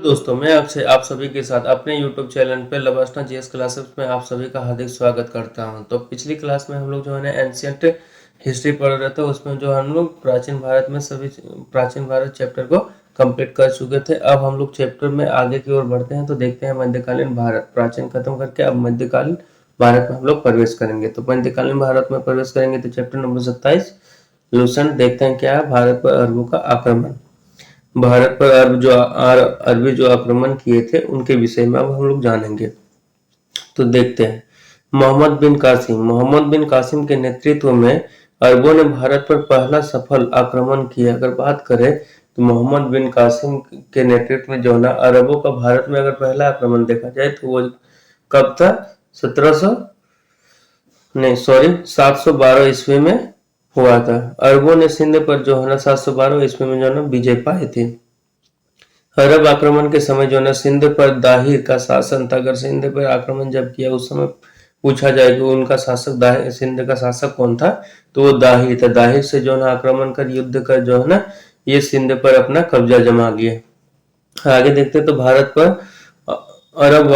दोस्तों, मैं अक्षय आप सभी के साथ अपने YouTube चैनल पे लवासना जीएस क्लासेस में आप सभी का हार्दिक स्वागत करता हूं। तो पिछली क्लास में हम लोग जो है ना एंशियंट हिस्ट्री पढ़ रहे थे, उसमें जो हम लोग प्राचीन भारत में सभी प्राचीन भारत चैप्टर को कंप्लीट कर चुके थे। अब हम लोग चैप्टर में आगे की ओर बढ़ते हैं, तो देखते हैं मध्यकालीन भारत। प्राचीन खत्म करके अब मध्यकालीन भारत में हम लोग प्रवेश करेंगे। तो मध्यकालीन भारत में प्रवेश करेंगे तो चैप्टर नंबर 27 लूसेंट देखते हैं क्या है, भारत पर अरबों का आक्रमण। भारत पर अरबी जो आक्रमण किए थे उनके विषय में अब हम लोग जानेंगे। तो देखते हैं। मोहम्मद बिन कासिम के नेतृत्व में अरबों ने भारत पर पहला सफल आक्रमण किया। अगर बात करें तो मोहम्मद बिन कासिम के नेतृत्व में जो ना अरबों का भारत में अगर पहला आक्रमण देखा जाए तो वो कब था? 712 ईस्वी में हुआ था। अरबों ने सिंध पर जो है ना 712 ईस्वी में जो है ना विजय पाए थे। अरब आक्रमण के समय जो है सिंध पर दाहिर का शासन था। अगर सिंध पर आक्रमण जब किया उस समय पूछा जाए कि उनका शासक सिंध का शासक कौन था, तो वो दाहिर था। दाहिर से जो है आक्रमण कर युद्ध कर जो है ना ये सिंध पर अपना कब्जा जमा लिया। आगे देखते तो भारत पर अरब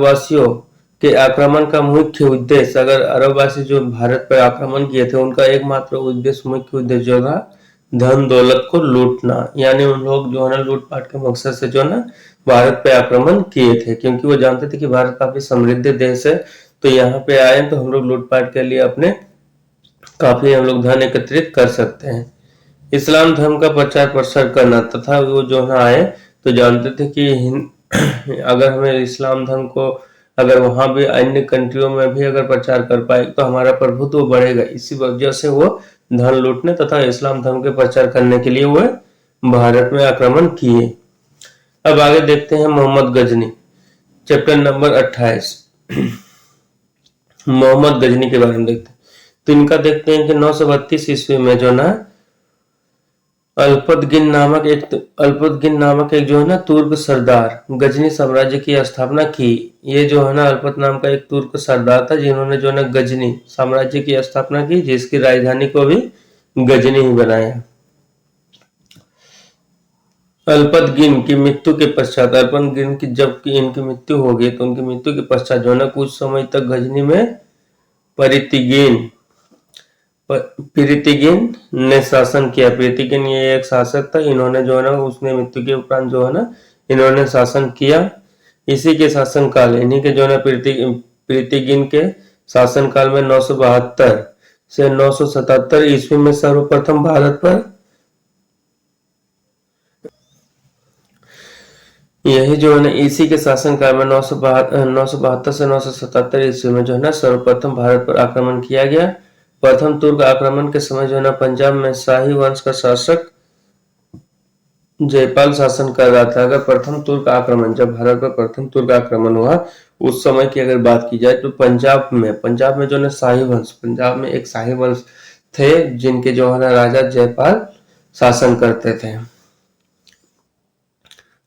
वासियों के आक्रमण का मुख्य उद्देश्य, अगर अरबवासी जो भारत पर आक्रमण किए थे उनका एकमात्र उद्देश्य मुख्य उद्देश्य जो था धन दौलत को लूटना। यानी उन लोग जो है ना लूटपाट के मकसद से जो है ना भारत पे आक्रमण किए थे, क्योंकि वो जानते थे कि भारत काफी समृद्ध देश है, तो यहाँ पे आए तो हम लोग लूटपाट के लिए अपने काफी हम लोग धन एकत्रित कर सकते हैं। इस्लाम धर्म का प्रचार प्रसार करना, तथा वो जो है आए तो जानते थे कि अगर हमें इस्लाम धर्म को अगर वहां भी अन्य कंट्रियों में भी अगर प्रचार कर पाए तो हमारा प्रभुत्व बढ़ेगा। इसी वजह से वो धन लूटने तथा इस्लाम धर्म के प्रचार करने के लिए वो भारत में आक्रमण किए। अब आगे देखते हैं मोहम्मद गजनी, चैप्टर नंबर 28। मोहम्मद गजनी के बारे में देखते हैं। तो इनका देखते हैं कि 932 ईस्वी में जो ना अल्पतगिन नामक एक जो है ना तुर्क सरदार गजनी साम्राज्य की स्थापना की। ये जो है ना अल्पत नाम का एक तुर्क सरदार था जिन्होंने जो है ना गजनी साम्राज्य की स्थापना की, जिसकी राजधानी को भी गजनी ही बनाया। अल्पतगिन की मृत्यु के पश्चात, अल्पतगिन की जब इनकी मृत्यु हो गई तो उनकी मृत्यु के पश्चात जो है ना कुछ समय तक गजनी में प्रीतिगिन ने शासन किया। प्रीतिगिन ये एक शासक था, इन्होंने जो है ना उसने मृत्यु के उपरांत जो है ना इन्होंने शासन किया। इसी के शासन काल इन्हीं के जो है प्रीतिगिन के शासन काल में 972 से 977 ईस्वी में सर्वप्रथम भारत पर यही जो है ना इसी के शासन काल में 972 से 977 ईस्वी में जो है ना सर्वप्रथम भारत पर आक्रमण किया गया। प्रथम तुर्क आक्रमण के समय जो है ना पंजाब में शाही वंश का शासक जयपाल शासन कर रहा था। अगर प्रथम तुर्क आक्रमण जब भारत पर प्रथम तुर्क आक्रमण हुआ उस समय की अगर बात की जाए तो पंजाब में जो है शाही वंश, पंजाब में एक शाही वंश थे जिनके जो है ना राजा जयपाल शासन करते थे।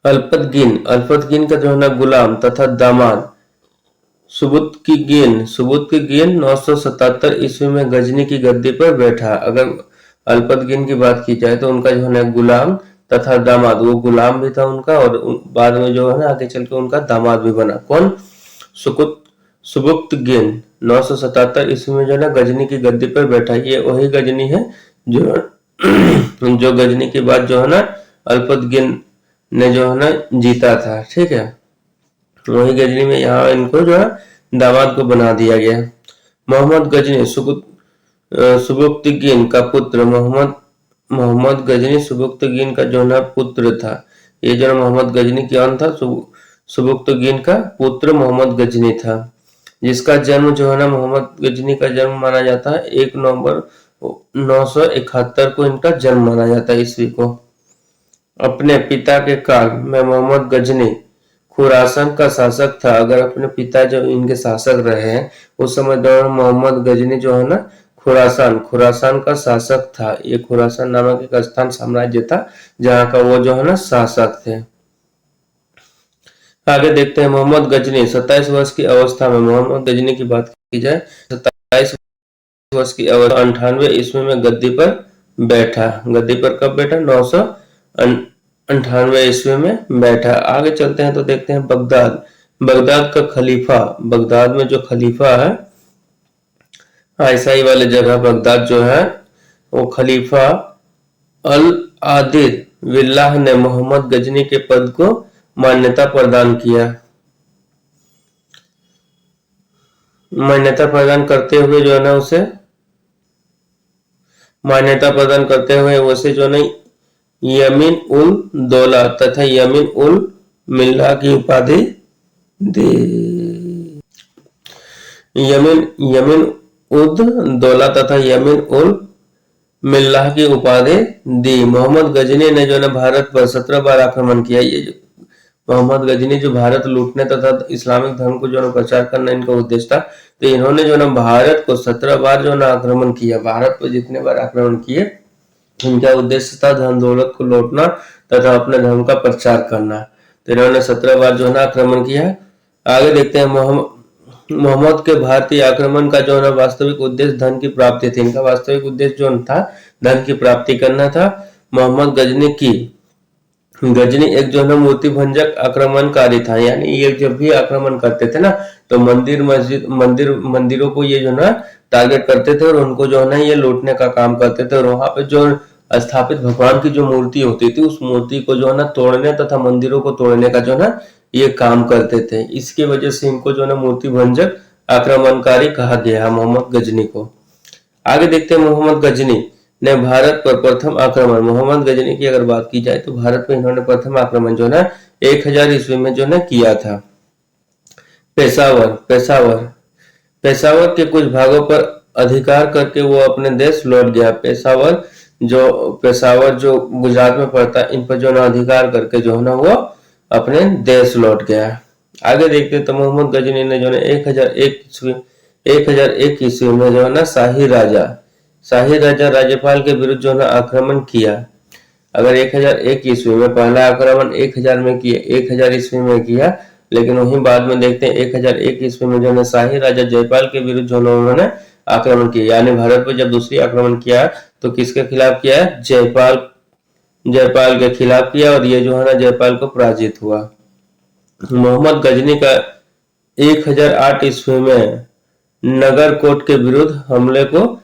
अल्पतगिन का जो है ना गुलाम तथा दामाद सुबुतगिन 977 ईस्वी में गजनी की गद्दी पर बैठा। अगर अल्पतगिन की बात की जाए तो उनका जो है ना गुलाम तथा दामाद, वो गुलाम भी था उनका और बाद में जो है ना आगे चल के उनका दामाद भी बना। कौन? सुबुक्तगिन 977 ईस्वी में जो है ना गजनी की गद्दी पर बैठा। ये वही गजनी है जो गजनी के बाद जो है ना अल्पतगिन ने जो है ना जीता था। ठीक है, वही गजनी में यहाँ इनको जो है दामाद को बना दिया गया। मोहम्मद गजनी सुबुक्तगिन का पुत्र मोहम्मद गजनी सुबुक्तगिन का जो है पुत्र था। ये जो मोहम्मद गजनी कौन था? सुबुक्तगिन का पुत्र मोहम्मद गजनी था, जिसका जन्म जो है ना मोहम्मद गजनी का जन्म माना जाता है 1 नवंबर 971 को इनका जन्म माना जाता है ईस्वी को। अपने पिता के काल में मोहम्मद गजनी खुरासान का शासक था। अगर अपने पिता जो इनके शासक रहे हैं उस समय दौरान मोहम्मद गजनी जो है ना खुरासान का शासक था। ये खुरासान नामक एक स्थान साम्राज्य था जहां का वो जो है ना शासक थे। आगे देखते हैं मोहम्मद गजनी 27 वर्ष की अवस्था में, मोहम्मद गजनी की बात की जाए 27 वर्ष की अवस्था 98 ईस्वी में गद्दी पर बैठा। गद्दी पर कब बैठा? 98 ईस्वी में बैठा। आगे चलते हैं तो देखते हैं बगदाद। बगदाद का खलीफा, बगदाद में जो खलीफा है, ईसाई वाले जगह बगदाद जो है, वो खलीफा अल आदिल बिल्लाह ने मोहम्मद गजनी के पद को मान्यता प्रदान किया। मान्यता प्रदान करते हुए जो है ना उसे मान्यता प्रदान करते हुए उसे जो है यमीन उल दौला तथा यमीन उल मिल्ला की उपाधि दी। यमीन यमीन उद दौला तथा यमीन उल मिल्लाह की उपाधि दी। मोहम्मद गजनी ने जो है भारत पर 17 बार आक्रमण किया। ये जो मोहम्मद गजनी जो भारत लूटने तथा इस्लामिक धर्म को जो है प्रचार करना इनका उद्देश्य था, तो इन्होंने जो है भारत को 17 बार जो है आक्रमण किया। भारत पर जितने बार आक्रमण किए, इनका उद्देश्य था धन दौलत को लौटना तथा अपने धर्म का प्रचार करना। तो इन्होंने 17 बार जो है आक्रमण किया। आगे देखते हैं मोहम्मद के भारतीय आक्रमण का जो है वास्तविक उद्देश्य धन की प्राप्ति थी। इनका वास्तविक उद्देश्य जो था धन की प्राप्ति करना था। मोहम्मद गजनी एक जो है मूर्ति भंजक आक्रमणकारी था, यानी ये जब भी आक्रमण करते थे ना, तो मंदिरों को ये जो है टारगेट करते थे और उनको जो है ना ये लूटने का काम करते थे। और वहां पे जो स्थापित भगवान की जो मूर्ति होती थी, उस मूर्ति को जो है ना तोड़ने तथा मंदिरों को तोड़ने का जो है ना ये काम करते थे। इसके वजह से इनको जो है ना मूर्ति भंजक आक्रमणकारी कहा गया है मोहम्मद गजनी को। आगे देखते हैं मोहम्मद गजनी ने भारत पर प्रथम आक्रमण। मोहम्मद गजनी की अगर बात की जाए तो भारत पर इन्होंने प्रथम आक्रमण जो है 1000 ईस्वी में जो है किया था। पेशावर के कुछ भागों पर अधिकार करके वो अपने देश लौट गया। पेशावर जो गुजरात में पड़ता है, इन पर जो है अधिकार करके जो है ना वो अपने देश लौट गया। आगे देखते तो मोहम्मद गजनी ने जो है 1001 ईस्वी में जो है ना शाही राजा राज्यपाल के विरुद्ध जो है आक्रमण किया। अगर 1001 ईस्वी में पहला आक्रमण 1000 ईस्वी में किया, लेकिन वहीं बाद में देखते हैं 1001 ईस्वी में जो है शाही राजा जयपाल के विरुद्ध जो उन्होंने आक्रमण किया। यानी भारत पर जब दूसरी आक्रमण किया तो किसके खिलाफ किया है? जयपाल के खिलाफ किया, और ये जो है ना जयपाल को पराजित हुआ। मोहम्मद गजनी का 1008 ईस्वी में नगरकोट के विरुद्ध हमले को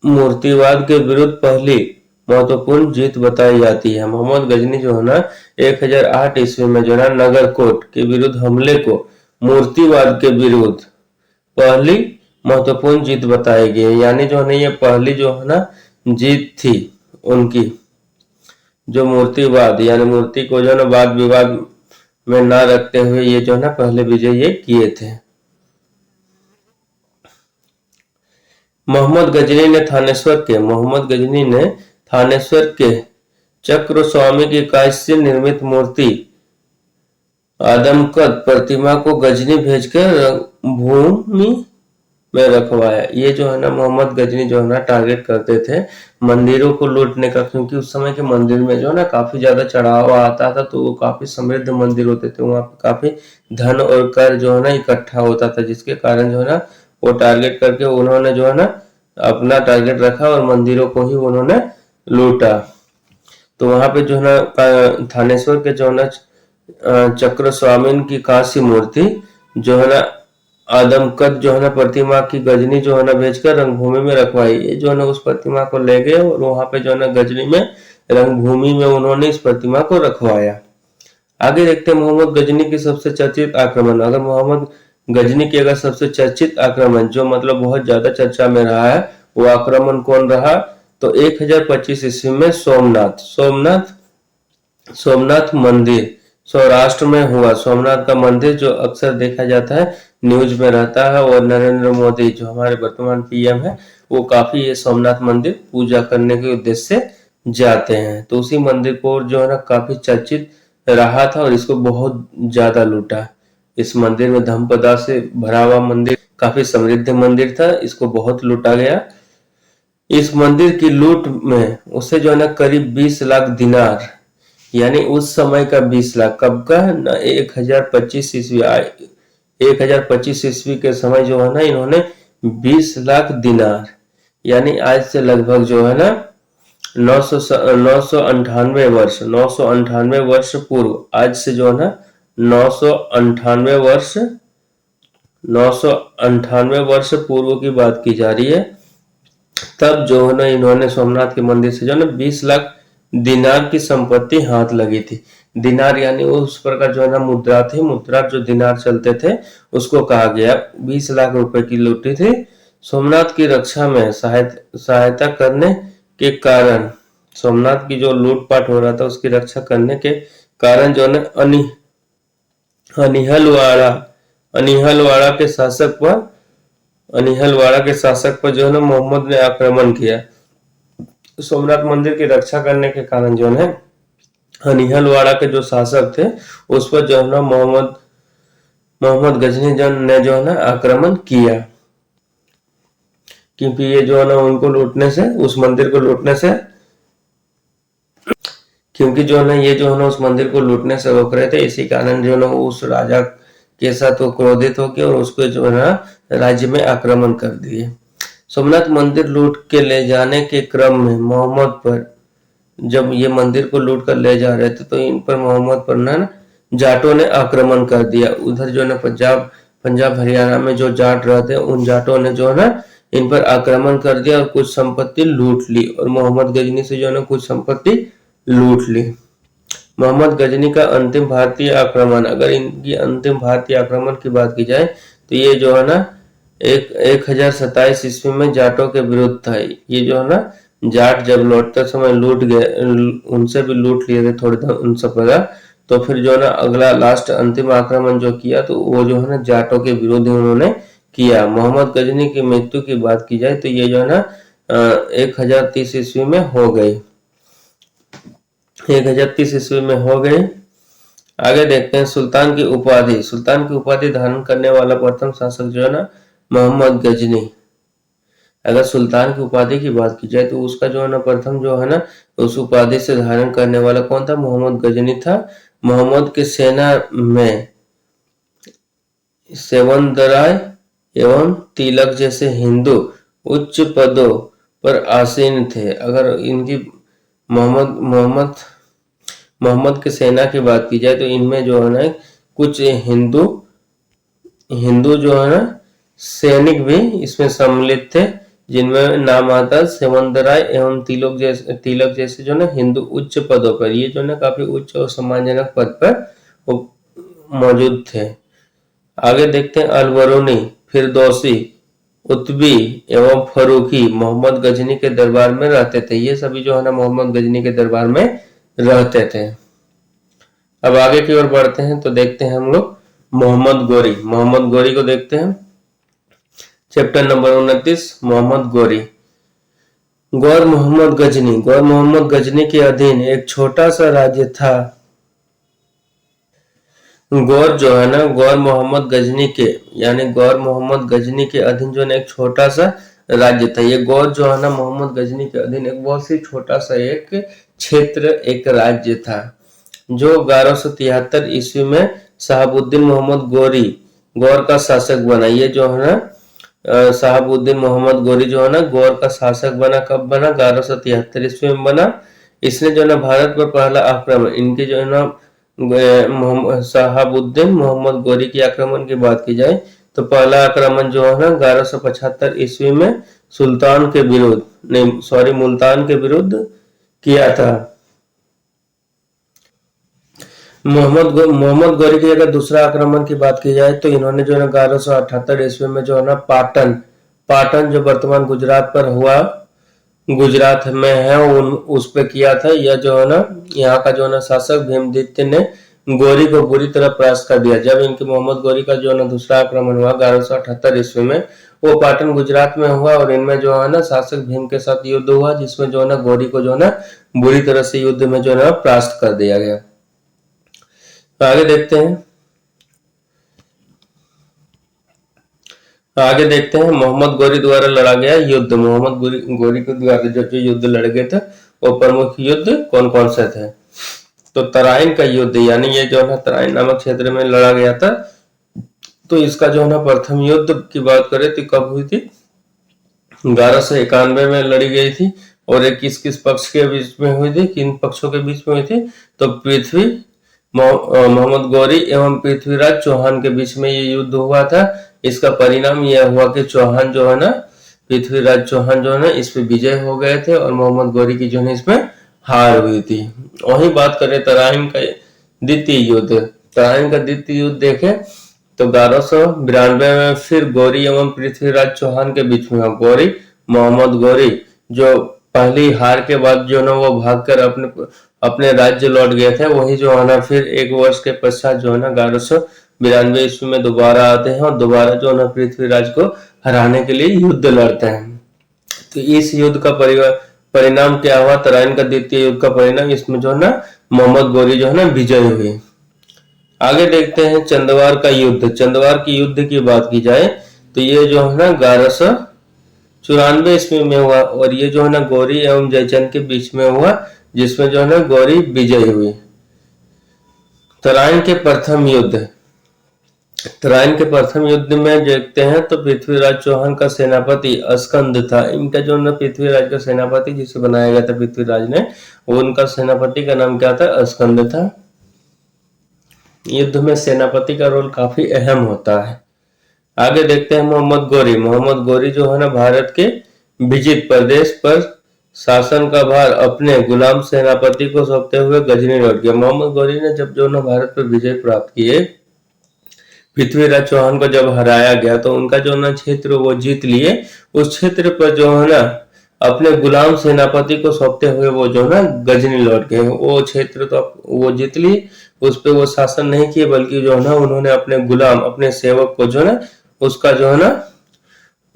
मूर्तिवाद के विरुद्ध पहली महत्वपूर्ण जीत बताई जाती है। मोहम्मद गजनी जो है ना 1008 ईस्वी में जो है नगरकोट के विरुद्ध हमले को मूर्तिवाद के विरुद्ध पहली महत्वपूर्ण जीत बताई गई। यानी जो है ना ये पहली जो है ना जीत थी उनकी, जो मूर्तिवाद यानी मूर्ति को जो है ना वाद विवाद में ना रखते हुए ये जो है ना पहले विजय ये किए थे। मोहम्मद गजनी ने थानेश्वर के चक्र स्वामी की कांच से निर्मित मूर्ति आदमकद प्रतिमा को गजनी भेजकर भूमि में रखवाया। ये जो है ना मोहम्मद गजनी जो है ना टारगेट करते थे मंदिरों को लूटने का, क्योंकि उस समय के मंदिर में जो है ना काफी ज्यादा चढ़ावा आता था, तो वो काफी समृद्ध मंदिर होते थे, वहां पे काफी धन और कर जो है ना इकट्ठा होता था, जिसके कारण जो है ना वो टारगेट करके उन्होंने जो है ना अपना टारगेट रखा और मंदिरों को ही उन्होंने लूटा। तो वहां पे जो है ना थानेश्वर के जो है ना चक्र स्वामी की कांस्य मूर्ति जो है ना आदमकद जो है ना प्रतिमा की गजनी जो है ना भेजकर रंगभूमि में रखवाई। ये जो है ना उस प्रतिमा को ले गए और वहां पे जो है ना गजनी में रंगभूमि में उन्होंने इस प्रतिमा को रखवाया। आगे देखते हैं मोहम्मद गजनी की सबसे चर्चित आक्रमण। अगर मोहम्मद गजनी की अगर सबसे चर्चित आक्रमण जो मतलब बहुत ज्यादा चर्चा में रहा है, वो आक्रमण कौन रहा? तो 1025 ईस्वी में सोमनाथ मंदिर सौराष्ट्र में हुआ। सोमनाथ का मंदिर जो अक्सर देखा जाता है न्यूज में रहता है, और नरेंद्र मोदी जो हमारे वर्तमान पीएम है वो काफी ये सोमनाथ मंदिर पूजा करने के उद्देश्य से जाते हैं। तो उसी मंदिर को जो है ना काफी चर्चित रहा था और इसको बहुत ज्यादा लूटा। इस मंदिर में धन पदार्थ से भरा हुआ मंदिर, काफी समृद्ध मंदिर था, इसको बहुत लूटा गया। इस मंदिर की लूट में उसे जो है ना करीब 20 लाख दिनार, यानी उस समय का 20 लाख, कब का ना 1025 ईस्वी 1025 ईस्वी के समय जो है ना इन्होंने 20 लाख दिनार, यानी आज से लगभग जो है ना 998 वर्ष पूर्व, आज से जो है ना 998 वर्ष 998 वर्ष पूर्व की बात की जा रही है। तब जो है ना इन्होंने सोमनाथ के मंदिर से जो है ना 20 लाख दिनार की संपत्ति हाथ लगी थी। दिनार यानी उस प्रकार जो है ना मुद्रा थी, मुद्रा जो दिनार चलते थे उसको कहा गया। 20 लाख रुपए की लूटी थी। सोमनाथ की रक्षा में सहायता करने के कारण, सोमनाथ की जो लूटपाट हो रहा था उसकी रक्षा करने के कारण जो है अनिहलवाड़ा अनिहलवाड़ा के शासक पर अनिहलवाड़ा के शासक पर जो है ना मोहम्मद ने आक्रमण किया। सोमनाथ मंदिर की रक्षा करने के कारण जो है अनिहलवाड़ा के जो शासक थे उस पर जो है ना मोहम्मद गजनी ने जो है ना आक्रमण किया, क्योंकि ये जो है ना उनको लूटने से, उस मंदिर को लूटने से, क्योंकि जो है ना ये जो है ना उस मंदिर को लूटने से रोक रहे थे। इसी कारण जो है ना उस राजा के साथ वो क्रोधित होकर और उसको जो है ना राज्य में आक्रमण कर दिए। सोमनाथ मंदिर लूट के ले जाने के क्रम में मोहम्मद पर, जब ये मंदिर को लूट कर ले जा रहे थे तो इन पर मोहम्मद पर ना जाटों ने आक्रमण कर दिया। उधर जो है ना पंजाब हरियाणा में जो जाट रहते हैं उन जाटों ने जो है ना इन पर आक्रमण कर दिया और कुछ संपत्ति लूट ली, और मोहम्मद गजनी से जो है ना कुछ संपत्ति लूट ली। मोहम्मद गजनी का अंतिम भारतीय आक्रमण, अगर इनकी अंतिम भारतीय आक्रमण की बात की जाए तो ये जो है ना 1027 ईस्वी में जाटों के विरुद्ध था। ये जो है ना जाट जब लौटते समय लूट गए, उनसे भी लूट लिए थे थोड़े उन सब का, तो फिर जो है ना अगला लास्ट अंतिम आक्रमण जो किया तो वो जो है ना जाटों के विरुद्ध उन्होंने किया। मोहम्मद गजनी की मृत्यु की बात की जाए तो ये जो है ना 1030 ईस्वी में हो गई। 1030 ईस्वी में हो गई। आगे देखते हैं सुल्तान की उपाधि। सुल्तान की उपाधि धारण करने वाला प्रथम शासक जो है ना मोहम्मद गजनी। अगर सुल्तान की उपाधि की बात की जाए तो उसका जो है ना प्रथम जो है ना उस उपाधि से धारण करने वाला कौन था? मोहम्मद गजनी था। मोहम्मद की सेना में सेवंदराय एवं तिलक जैसे हिंदू उच्च पदों पर आसीन थे। अगर इनकी मोहम्मद की सेना की बात की जाए तो इनमें जो है ना कुछ हिंदू जो है ना सैनिक भी इसमें सम्मिलित थे, जिनमें नाम आता सेवंदराय एवं तिलक जैसे जो ना हिंदू उच्च पदों पर, ये जो ना काफी उच्च और सम्मानजनक पद पर मौजूद थे। आगे देखते हैं अलबरूनी, फिरदौसी, उत्बी एवं फरूखी मोहम्मद गजनी के दरबार में रहते थे। ये सभी जो है ना मोहम्मद गजनी के दरबार में रहते थे। अब आगे की ओर बढ़ते हैं तो देखते हैं हम लोग मोहम्मद गोरी को देखते हैं। Chapter number 29 Mohammad Ghori. गौर मोहम्मद गजनी के अधीन एक छोटा सा राज्य था। गौर जो है ना गौर मोहम्मद गजनी के अधीन जो है एक छोटा सा राज्य था। ये गौर जो है ना मोहम्मद गजनी के अधीन एक बहुत ही छोटा सा एक क्षेत्र, एक राज्य था, जो 1173 ईस्वी में शहाबुद्दीन मोहम्मद गौर का शासक बना। ये जो है ना शहाबुद्दीन मोहम्मद गोरी जो है ना गौर का शासक बना। कब बना? 1173 ईस्वी में बना। इसने जो है ना भारत पर पहला आक्रमण, इनके जो है ना शहाबुद्दीन मोहम्मद गोरी की आक्रमण की बात की जाए तो पहला आक्रमण जो है ना 1175 ईस्वी में मुल्तान के विरुद्ध किया था। मोहम्मद गोरी की अगर दूसरा आक्रमण की बात की जाए तो इन्होंने जो है 1178 ईस्वी में जो है ना पाटन जो वर्तमान गुजरात पर हुआ, गुजरात में है, उस पे किया था। यह जो है ना यहाँ का जो है ना शासक भीमदित्य ने गोरी को बुरी तरह परास्त कर दिया। जब इनके मोहम्मद गोरी का जो है ना दूसरा आक्रमण हुआ 1178 ईस्वी में, वो पाटन गुजरात में हुआ और इनमें जो है ना शासक भीम के साथ युद्ध हुआ, जिसमें जो है ना गोरी को जो है ना बुरी तरह से युद्ध में जो है ना परास्त कर दिया गया। तो आगे देखते हैं मोहम्मद गोरी द्वारा लड़ा गया युद्ध। मोहम्मद गोरी के द्वारा जो युद्ध लड़े गए थे वो प्रमुख युद्ध कौन कौन से थे? तो तराइन का युद्ध, यानी ये जो है तराइन नामक क्षेत्र में लड़ा गया था। तो इसका जो है ना प्रथम युद्ध की बात करें तो कब हुई थी? 1191 में लड़ी गई थी। और ये किस किस पक्ष के बीच में हुई थी, किन पक्षों के बीच में हुई थी, तो पृथ्वी मोहम्मद गौरी एवं पृथ्वीराज चौहान के बीच में ये युद्ध हुआ था। इसका परिणाम यह हुआ कि चौहान जो है ना, पृथ्वीराज चौहान जो है ना इस पे विजय हो गए थे और मोहम्मद गौरी की जो है इसमें हार हुई थी। वही बात करें तराइन का द्वितीय युद्ध, तराइन का द्वितीय युद्ध देखें तो 1292 में फिर गौरी एवं पृथ्वीराज चौहान के बीच में हुआ। गौरी मोहम्मद गौरी जो पहली हार के बाद जो ना वो भागकर अपने अपने राज्य लौट गए थे, वही जो है ना फिर एक वर्ष के पश्चात जो है ना 1192 ईस्वी में दोबारा आते हैं और दोबारा जो है ना पृथ्वीराज को हराने के लिए युद्ध लड़ते हैं। तो इस युद्ध का परिणाम क्या हुआ, तराइन का द्वितीय युद्ध का परिणाम, इसमें जो है ना मोहम्मद गौरी जो है ना विजय हुई। आगे देखते हैं चंदवार का युद्ध। चंदवार की युद्ध की बात की जाए तो ये जो है ना 1194 ईस्वी में हुआ और ये जो है ना गौरी एवं जयचंद के बीच में हुआ, जिसमें जो है ना गौरी विजय हुई। तराइन के प्रथम युद्ध, तराइन के प्रथम युद्ध में देखते हैं तो पृथ्वीराज चौहान का सेनापति अस्कंद था। इनका जो ना पृथ्वीराज का सेनापति जिसे बनाया गया था पृथ्वीराज ने, उनका सेनापति का नाम क्या था, अस्कंद था। युद्ध में सेनापति का रोल काफी अहम होता है। आगे देखते हैं मोहम्मद गौरी। मोहम्मद गौरी जो है ना भारत के विजित प्रदेश पर शासन का भार अपने गुलाम सेनापति को सौंपते हुए गजनी लौट गया। मोहम्मद गौरी ने जब जो ना भारत पर विजय प्राप्त किए, पृथ्वीराज चौहान को जब हराया गया तो उनका जो ना क्षेत्र वो जीत लिए। उस क्षेत्र पर जो है ना अपने गुलाम सेनापति को सौंपते हुए वो जो ना गजनी लौट गए। वो क्षेत्र तो वो जीत लिए, उस पर वो शासन नहीं किए, बल्कि जो है ना उन्होंने अपने गुलाम, अपने सेवक को जो है ना उसका जो है ना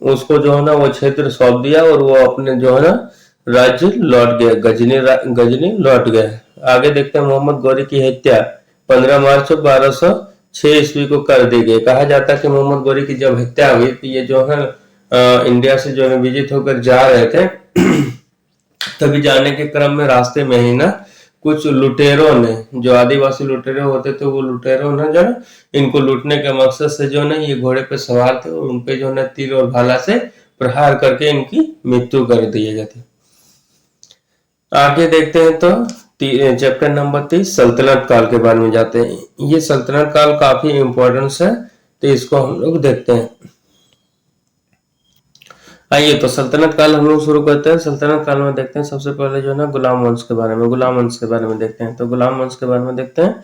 उसको जो है ना वो क्षेत्र सौंप दिया और वो अपने जो है ना राज्य लौट गए, गजनी लौट गए। आगे देखते हैं मोहम्मद गौरी की हत्या 15 मार्च 1206 ईस्वी को कर दी गई। कहा जाता है कि मोहम्मद गौरी की जब हत्या हुई तो ये जो है इंडिया से जो है विजित होकर जा रहे थे तभी जाने के क्रम में रास्ते में ही ना कुछ लुटेरों ने, जो आदिवासी लुटेरे होते थे, वो लुटेरों ने जो है इनको लूटने के मकसद से जो है ये घोड़े पे सवार थे और उनपे जो है तीर और भाला से प्रहार करके इनकी मृत्यु कर दी गई थी। आगे देखते हैं तो चैप्टर नंबर 30 सल्तनत काल के बारे में जाते हैं। ये सल्तनत काल काफी इंपॉर्टेंस है, तो इसको हम लोग देखते हैं। आइए तो सल्तनत काल हम लोग शुरू करते हैं। सल्तनत काल में देखते हैं सबसे पहले जो है ना गुलाम वंश के बारे में, गुलाम वंश के बारे में देखते हैं। तो गुलाम वंश के बारे में देखते हैं।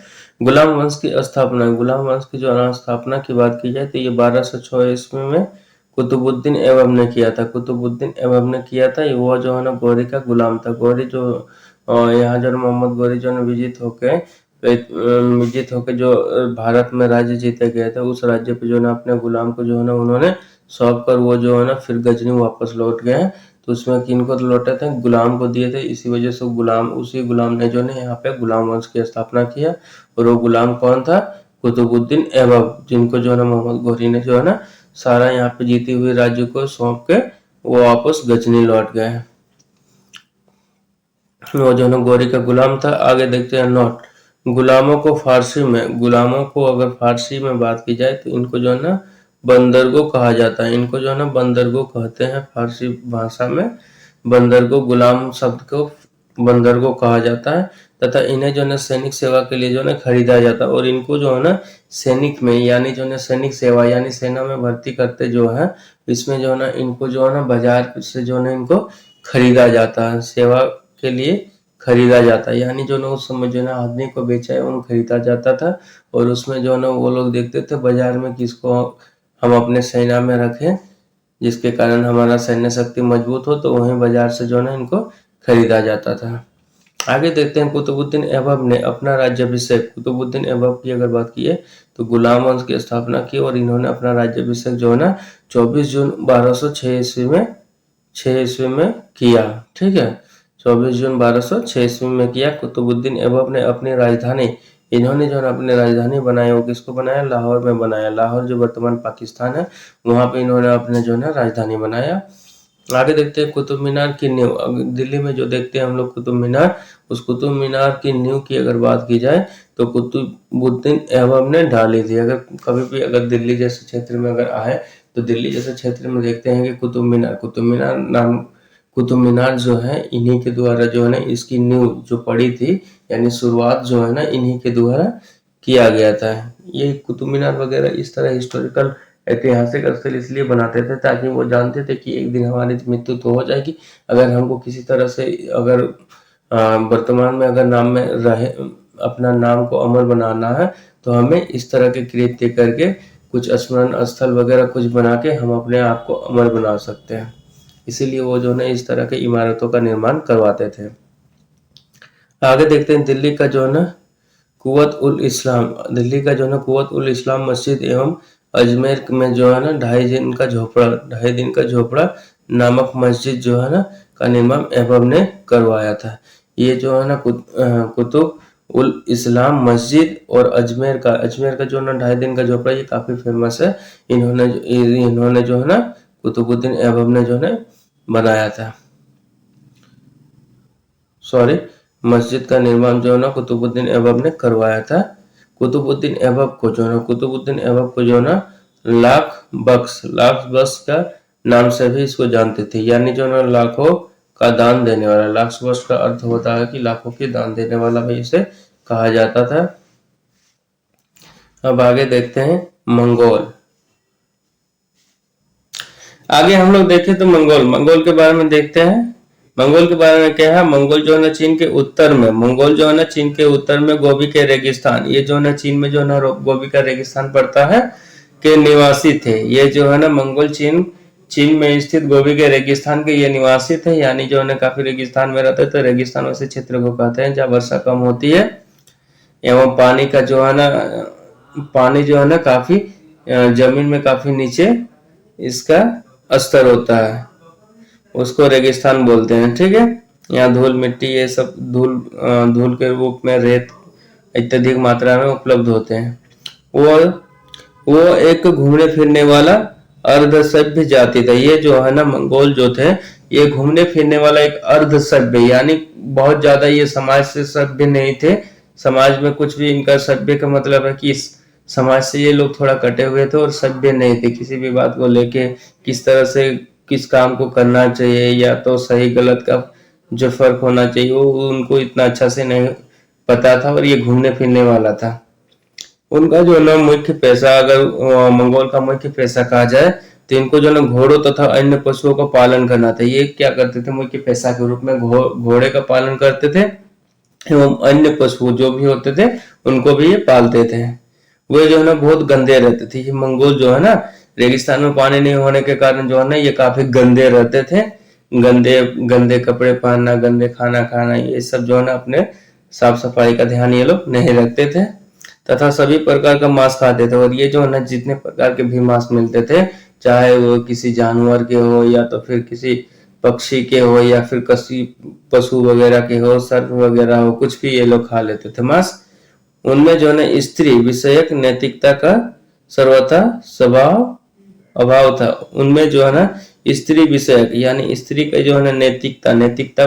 गुलाम वंश की स्थापना, गुलाम वंश की जो स्थापना की बात की जाए तो ये 1206 ईस्वी में कुतुबुद्दीन ऐबक ने किया था। कुतुबुद्दीन ऐबक ने किया था। वो जो है ना गौरी का गुलाम था। गौरी जो यहाँ जो मोहम्मद गौरी जो है विजित होके जो भारत में राज्य जीते गए थे, उस राज्य पे जो है अपने गुलाम को जो है ना उन्होंने सौंप कर वो जो है ना फिर गजनी वापस लौट गए हैं। तो उसमें किन को लौटे थे, गुलाम को दिए थे। इसी वजह से उसी गुलाम ने जो है यहाँ पे गुलाम वंश की स्थापना किया। और वो गुलाम कौन था, कुतुबुद्दीन ऐबक, जिनको जो है ना मोहम्मद गौरी ने जो है ना सारा यहाँ पे जीती हुई राज्य को सौंप के वो वापस गजनी लौट गए हैं। वो जो है गौरी का गुलाम था। आगे देखते हैं नोट, गुलामों को फारसी में, गुलामों को अगर फारसी में बात की जाए तो इनको जो है ना बंदरगो कहा जाता है। इनको जो है ना बंदरगो कहते हैं फारसी भाषा में। बंदरगो, गुलाम शब्द को बंदरगो कहा जाता है। तथा इन्हें जो है सैनिक सेवा के लिए जो है खरीदा जाता है। और इनको जो है ना सैनिक में यानी जो है सैनिक सेवा यानी सेना में भर्ती करते जो है, इसमें जो है ना इनको जो है ना बाजार से जो है इनको खरीदा जाता है, सेवा के लिए खरीदा जाता है। यानी जो ना उस समय जो ना आदमी को बेचा एवं खरीदा जाता था। और उसमें जो ना वो लोग देखते थे बाजार में किसको हम अपने सेना में रखें, जिसके कारण हमारा सैन्य शक्ति मजबूत हो, तो वहीं बाजार से जो ना इनको खरीदा जाता था। आगे देखते हैं कुतुबुद्दीन ऐबक ने अपना राज्याभिषेक, कुतुबुद्दीन ऐबक की अगर बात की तो गुलाम वंश की स्थापना की और इन्होंने अपना राज्याभिषेक जो है ना 24 जून 1206 ईस्वी में किया। ठीक है, 24 जून 1206 ईस्वी में किया। कुतुबुद्दीन ऐबक ने अपनी राजधानी, इन्होंने जो है अपनी राजधानी बनाई, वो किसको बनाया, लाहौर में बनाया। लाहौर जो वर्तमान पाकिस्तान है, वहां पे इन्होंने अपने जो है राजधानी बनाया। आगे देखते हैं कुतुब मीनार की नींव। दिल्ली में जो देखते हैं हम लोग कुतुब मीनार, उस कुतुब मीनार की नींव की अगर बात की जाए तो कुतुबुद्दीन ऐबक ने डाली थी। अगर कभी भी अगर दिल्ली जैसे क्षेत्र में अगर आए तो दिल्ली जैसे क्षेत्र में देखते हैं कि कुतुब मीनार नाम कुतुब मीनार जो है इन्हीं के द्वारा जो है ना इसकी नींव जो पड़ी थी, यानी शुरुआत जो है ना इन्हीं के द्वारा किया गया था। ये कुतुब मीनार वगैरह इस तरह हिस्टोरिकल ऐतिहासिक स्थल इसलिए बनाते थे ताकि वो जानते थे कि एक दिन हमारी मृत्यु तो हो जाएगी, अगर हमको किसी तरह से अगर वर्तमान में अगर नाम में रहे अपना नाम को अमर बनाना है तो हमें इस तरह के कृत्य करके कुछ स्मरण स्थल वगैरह कुछ बना के हम अपने आप को अमर बना सकते हैं। इसीलिए वो जो है इस तरह के इमारतों का निर्माण करवाते थे। आगे देखते हैं दिल्ली का जो है ना कुवत उल इस्लाम, दिल्ली का जो है ना कुवत उल इस्लाम मस्जिद एवं अजमेर में जो है ना 2.5 दिन का झोपड़ा नामक मस्जिद जो है ना का निर्माण ऐबक ने करवाया था। ये जो है ना कुतुब उल इस्लाम मस्जिद और अजमेर का जो है ना 2.5 दिन का झोपड़ा ये काफी फेमस है। इन्होंने जो है ना कुतुबुद्दीन ऐबक ने जो है बनाया था। सॉरी, मस्जिद का निर्माण जो है ना कुतुबुद्दीन ऐबक ने करवाया था। कुतुबुद्दीन ऐबक को जो है ना लाख बख्श का नाम से भी इसको जानते थे, यानी जो ना लाखों का दान देने वाला। लाख बख्श का अर्थ होता है कि लाखों की दान देने वाला भी इसे कहा जाता था। अब आगे देखते हैं मंगोल। आगे हम लोग देखें तो मंगोल के बारे में देखते हैं। मंगोल के बारे में क्या है, मंगोल जो है ना चीन के उत्तर में गोबी के रेगिस्तान, ये जो है ना चीन में जो है ना गोबी का रेगिस्तान पड़ता है के निवासी थे। ये जो है ना मंगोल चीन में स्थित गोबी के रेगिस्तान के ये निवासी थे, यानी जो है ना काफी रेगिस्तान में रहते, तो रेगिस्तान वैसे क्षेत्र को कहते हैं जहाँ वर्षा कम होती है एवं पानी जो है ना काफी जमीन में काफी नीचे इसका स्तर होता है, उसको रेगिस्तान बोलते हैं। ठीक है, यहाँ धूल मिट्टी ये सब धूल के रूप में रेत अत्यधिक मात्रा में उपलब्ध होते हैं। वो एक घूमने फिरने वाला अर्ध सभ्य जाति था। ये जो है ना मंगोल जो थे ये घूमने फिरने वाला एक अर्ध सभ्य, यानी बहुत ज्यादा ये समाज से सभ्य नहीं थे। समाज में कुछ भी इनका सभ्य का मतलब है कि समाज से ये लोग थोड़ा कटे हुए थे और सभ्य नहीं थे। किसी भी बात को लेके किस तरह से किस काम को करना चाहिए या तो सही गलत का जो फर्क होना चाहिए वो उनको इतना अच्छा से नहीं पता था, और ये घूमने फिरने वाला था। उनका जो है ना मुख्य पेशा, अगर मंगोल का मुख्य पेशा कहा जाए तो इनको जो है ना घोड़ों तथा अन्य पशुओं का पालन करना था। ये क्या करते थे, मुख्य पेशा के रूप में घोड़े का पालन करते थे एवं अन्य पशु जो भी होते थे उनको भी ये पालते थे। वे जो है ना बहुत गंदे रहते थे। ये मंगोल जो है ना रेगिस्तान में पानी नहीं होने के कारण जो है ना ये काफी गंदे रहते थे। गंदे कपड़े पहनना, गंदे खाना खाना, ये सब जो है ना अपने साफ सफाई का ध्यान ये लोग नहीं रखते थे तथा सभी प्रकार का मांस खाते थे। और ये जो है ना जितने प्रकार के भी मांस मिलते थे, चाहे वो किसी जानवर के हो या तो फिर किसी पक्षी के हो या फिर किसी पशु वगैरह के हो, सर्प वगैरह हो, कुछ भी ये लोग खा लेते थे मांस। उनमें जो है ना स्त्री विषयक नैतिकता का सर्वथा स्वभाव अभाव था। उनमें जो है ना स्त्री विषयक यानी स्त्री का जो है ना नैतिकता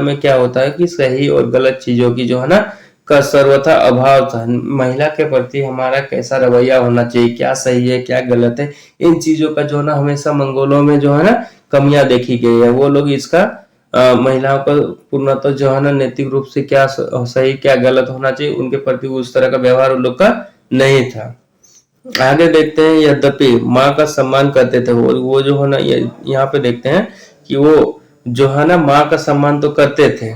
में क्या होता है कि सही और गलत चीजों की जो है ना का सर्वथा अभाव था। महिला के प्रति हमारा कैसा रवैया होना चाहिए, क्या सही है क्या गलत है, इन चीजों का जो है ना हमेशा मंगोलों में जो है ना कमियां देखी गई है। वो लोग इसका महिलाओं का पूर्णतः जो है ना नैतिक रूप से क्या सही क्या गलत होना चाहिए उनके प्रति उस तरह का व्यवहार उन लोग का नहीं था। आगे देखते हैं, यद्यपि माँ का सम्मान करते थे वो जो है ना यहाँ पे देखते हैं कि वो जो है ना माँ का सम्मान तो करते थे।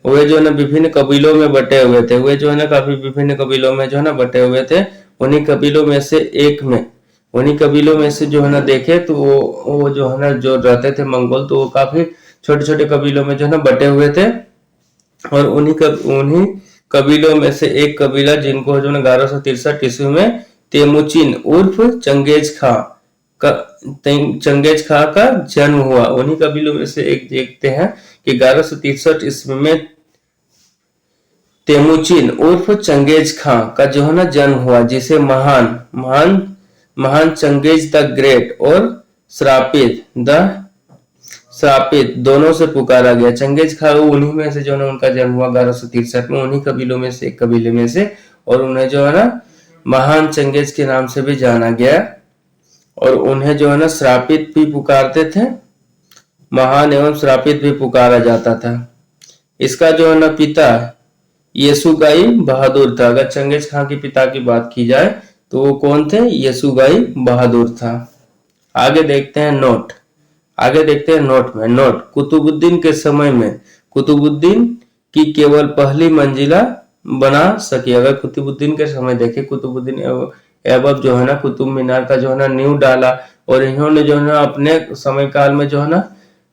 वे जो है ना विभिन्न कबीलों में बटे हुए थे, वे जो है ना काफी विभिन्न कबीलों में जो है ना बटे हुए थे। उन्हीं कबीलों में से जो है ना देखे तो वो जो है ना जो रहते थे मंगोल, तो वो काफी छोटे छोटे कबीलों में जो है ना बटे हुए थे। और उन्हीं कबीलों में से एक कबीला जिनको जो है 1163 ईस्वी में तेमुचिन उर्फ चंगेज खां का जन्म हुआ। उन्हीं कबीलों में से एक देखते हैं कि 1163 ईस्वी में तेमुचिन उर्फ चंगेज खां का जो है ना जन्म हुआ, जिसे महान चंगेज द ग्रेट और श्रापित दोनों से पुकारा गया। चंगेज खां उन्हीं में से जो है उनका जन्म हुआ 1163 में, उन्हीं कबीलों में से एक कबीले में से, और उन्हें जो है ना महान चंगेज के नाम से भी जाना गया और उन्हें जो है ना श्रापित भी पुकारते थे। महान एवं श्रापित भी पुकारा जाता था। इसका जो है ना पिता येसुगाई बहादुर था। अगर चंगेज खां के पिता की बात की जाए तो वो कौन थे? येसुगाई बहादुर था। आगे देखते हैं नोट। आगे देखते हैं नोट में। नोट कुतुबुद्दीन के समय में कुतुबुद्दीन की केवल पहली मंजिला बना सकी। अगर कुतुबुद्दीन के समय देखे, कुतुबुद्दीन ऐबक जो है ना कुतुब मीनार का जो है ना नींव डाला, और इन्होंने जो है ना अपने समय काल में जो है ना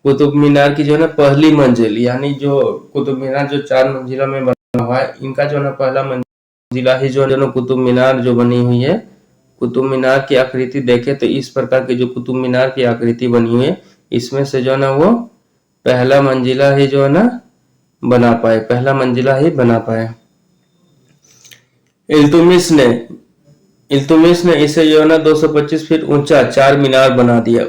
कुतुब मीनार की जो है ना पहली मंजिल, यानी जो कुतुब मीनार जो 4 मंजिला में बना हुआ है, इनका जो है ना पहला मंजिला ही जो है ना कुतुब मीनार जो बनी हुई है, कुतुब मीनार की आकृति देखे तो इस प्रकार की जो कुतुब मीनार की आकृति बनी हुई है, इसमें से जो है ना वो पहला मंजिला ही जो है ना बना पाए, पहला मंजिला ही बना पाए। इल्तुमिश ने इसे जो है ना 225 फीट ऊंचा 4 मीनार बना दिया।